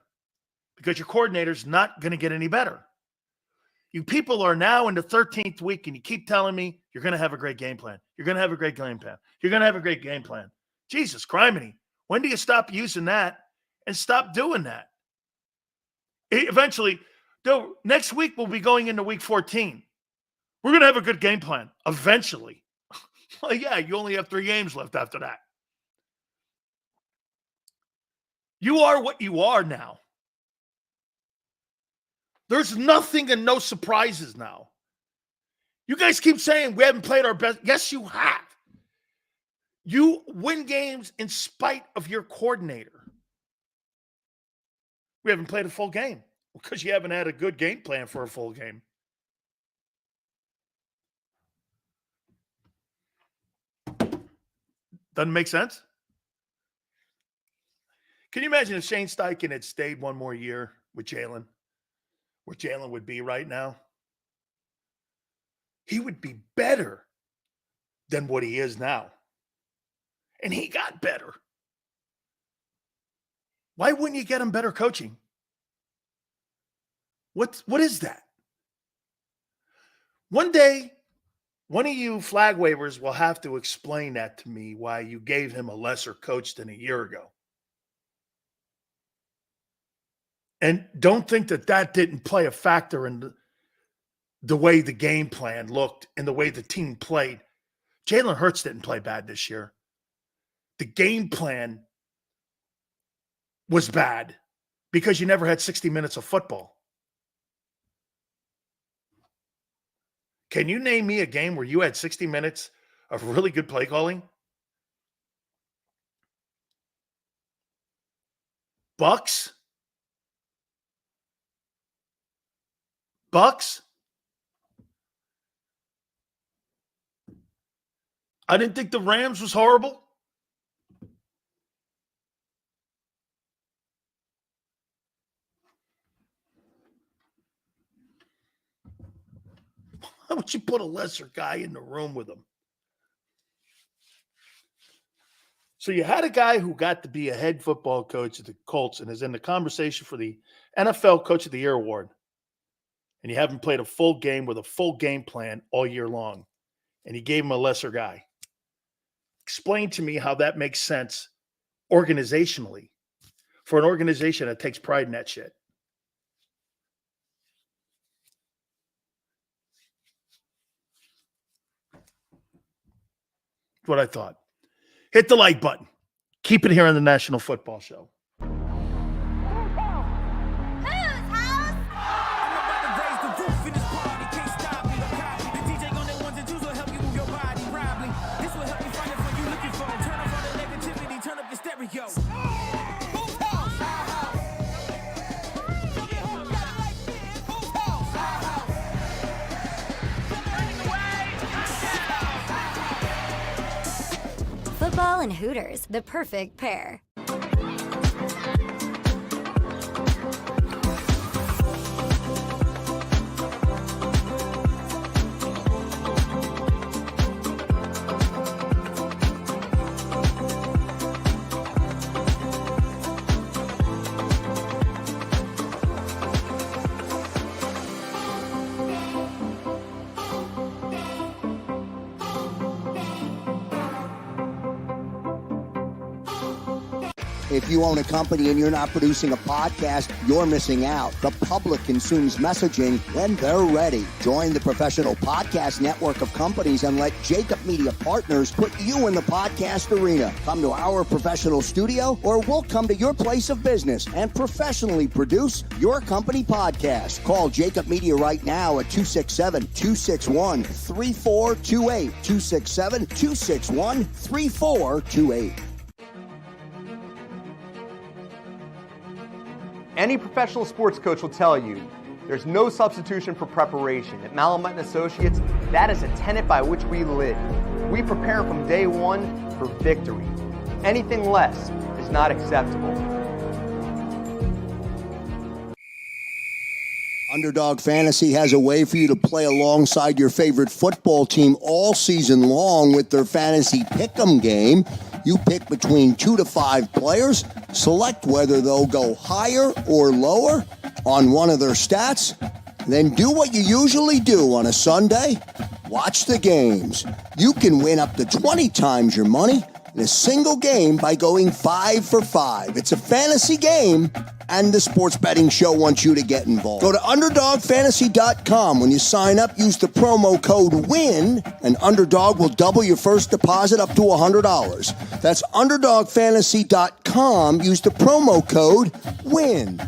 because your coordinator's not going to get any better. You people are now in the 13th week, and you keep telling me you're going to have a great game plan. You're going to have a great game plan. You're going to have a great game plan. Jesus criminy. When do you stop using that and stop doing that? Eventually, though, next week we'll be going into week 14. We're going to have a good game plan eventually. Well, yeah, you only have 3 games left after that. You are what you are now. There's nothing and no surprises now. You guys keep saying we haven't played our best. Yes, you have. You win games in spite of your coordinator. We haven't played a full game because you haven't had a good game plan for a full game. Doesn't make sense? Can you imagine if Shane Steichen had stayed one more year with Jalen? Where Jalen would be right now? He would be better than what he is now. And he got better. Why wouldn't you get him better coaching? What is that? One day, one of you flag wavers will have to explain that to me, why you gave him a lesser coach than a year ago. And don't think that that didn't play a factor in the way the game plan looked and the way the team played. Jalen Hurts didn't play bad this year. The game plan was bad because you never had 60 minutes of football. Can you name me a game where you had 60 minutes of really good play calling? Bucks? I didn't think the Rams was horrible. Why would you put a lesser guy in the room with him? So you had a guy who got to be a head football coach at the Colts and is in the conversation for the NFL Coach of the Year award. And you haven't played a full game with a full game plan all year long. And he gave him a lesser guy. Explain to me how that makes sense organizationally for an organization that takes pride in that shit. That's what I thought. Hit the like button. Keep it here on the National Football Show. Football and Hooters, the perfect pair. If you own a company and you're not producing a podcast, you're missing out. The public consumes messaging when they're ready. Join the professional podcast network of companies and let JAKIB Media Partners put you in the podcast arena. Come to our professional studio, or we'll come to your place of business and professionally produce your company podcast. Call JAKIB Media right now at 267-261-3428. 267-261-3428. Any professional sports coach will tell you there's no substitution for preparation. At Malamut & Associates, that is a tenet by which we live. We prepare from day one for victory. Anything less is not acceptable. Underdog Fantasy has a way for you to play alongside your favorite football team all season long with their fantasy pick'em game. You pick between 2 to 5 players, select whether they'll go higher or lower on one of their stats, then do what you usually do on a Sunday, watch the games. You can win up to 20 times your money in a single game by going 5 for 5. It's a fantasy game, and the Sports Betting Show wants you to get involved. Go to UnderdogFantasy.com. When you sign up, use the promo code WIN, and Underdog will double your first deposit up to $100. That's UnderdogFantasy.com. Use the promo code WIN.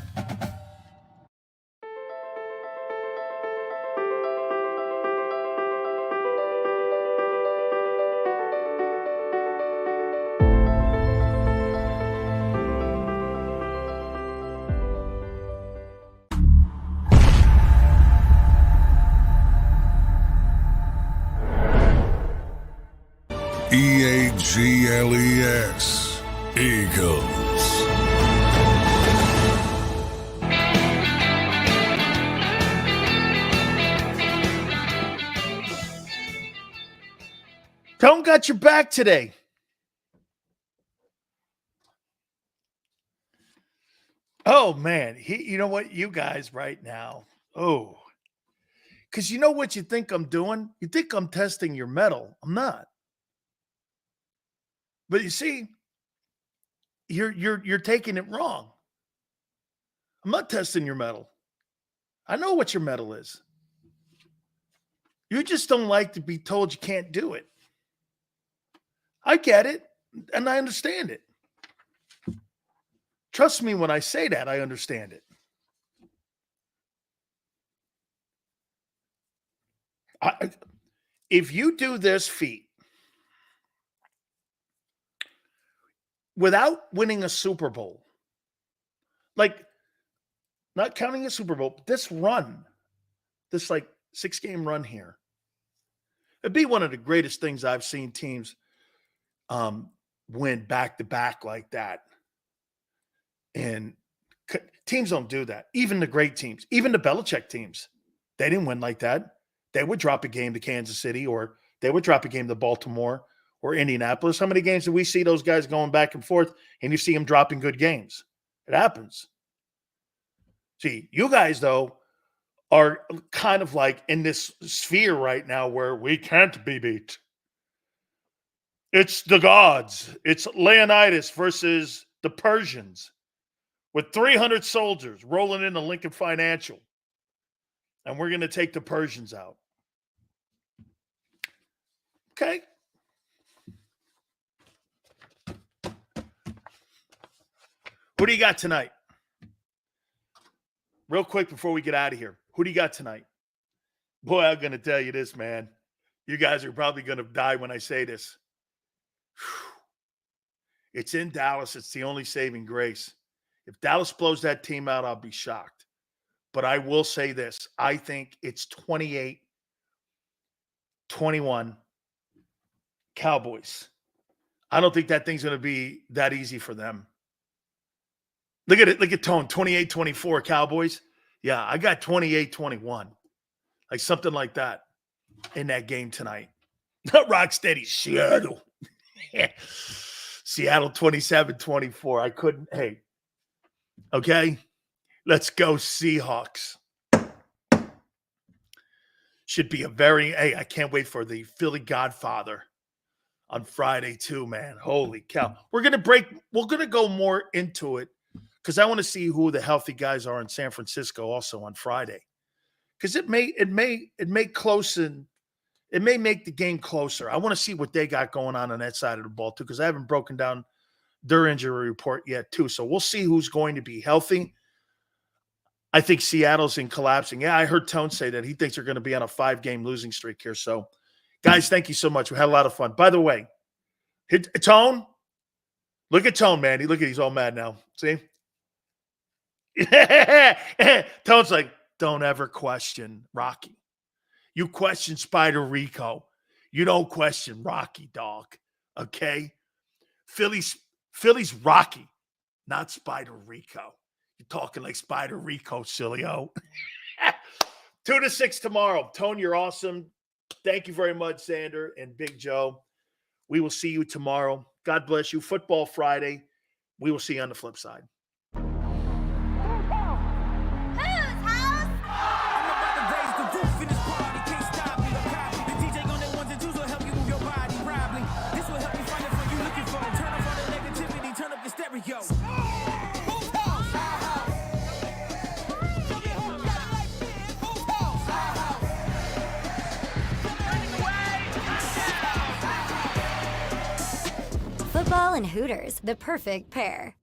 EAGLES, Eagles. Don't got your back today. Oh, man. You know what? You guys right now. Oh. Because you know what you think I'm doing? You think I'm testing your mettle. I'm not. But you see, you're taking it wrong. I'm not testing your mettle. I know what your mettle is. You just don't like to be told you can't do it. I get it, and I understand it. Trust me when I say that, I understand it. If you do this feat without winning a Super Bowl, like not counting a Super Bowl, but this run, this like 6-game run here, it'd be one of the greatest things I've seen teams win back-to-back like that. And teams don't do that. Even the great teams, even the Belichick teams, they didn't win like that. They would drop a game to Kansas City, or they would drop a game to Baltimore or Indianapolis. How many games do we see those guys going back and forth, and you see them dropping good games? It happens. See, you guys, though, are kind of like in this sphere right now where we can't be beat. It's the gods. It's Leonidas versus the Persians with 300 soldiers rolling into Lincoln Financial. And we're going to take the Persians out. Okay. Who do you got tonight? Real quick before we get out of here. Who do you got tonight? Boy, I'm going to tell you this, man. You guys are probably going to die when I say this. It's in Dallas. It's the only saving grace. If Dallas blows that team out, I'll be shocked. But I will say this. I think it's 28-21 Cowboys. I don't think that thing's going to be that easy for them. Look at it. Look at Tone. 28-24 Cowboys. Yeah, I got 28-21. Like something like that in that game tonight. Rocksteady Seattle. Seattle 27-24. I couldn't. Hey. Okay. Let's go Seahawks. Should be a very, hey, I can't wait for the Philly Godfather on Friday too, man. Holy cow. We're going to go more into it because I want to see who the healthy guys are in San Francisco also on Friday. Because it may make the game closer. I want to see what they got going on that side of the ball too, because I haven't broken down their injury report yet too. So we'll see who's going to be healthy. I think Seattle's in collapsing. Yeah, I heard Tone say that he thinks they're going to be on a 5-game losing streak here. So, guys, thank you so much. We had a lot of fun. By the way, Tone, look at Tone, man. He's all mad now. See? Tone's like, don't ever question Rocky. You question Spider Rico. You don't question Rocky, dog. Okay? Philly's Rocky, not Spider Rico. You're talking like Spider Rico, Sileo. 2 to 6 tomorrow. Tone, you're awesome. Thank you very much, Xander and Big Joe. We will see you tomorrow. God bless you. Football Friday. We will see you on the flip side. Football and Hooters, the perfect pair.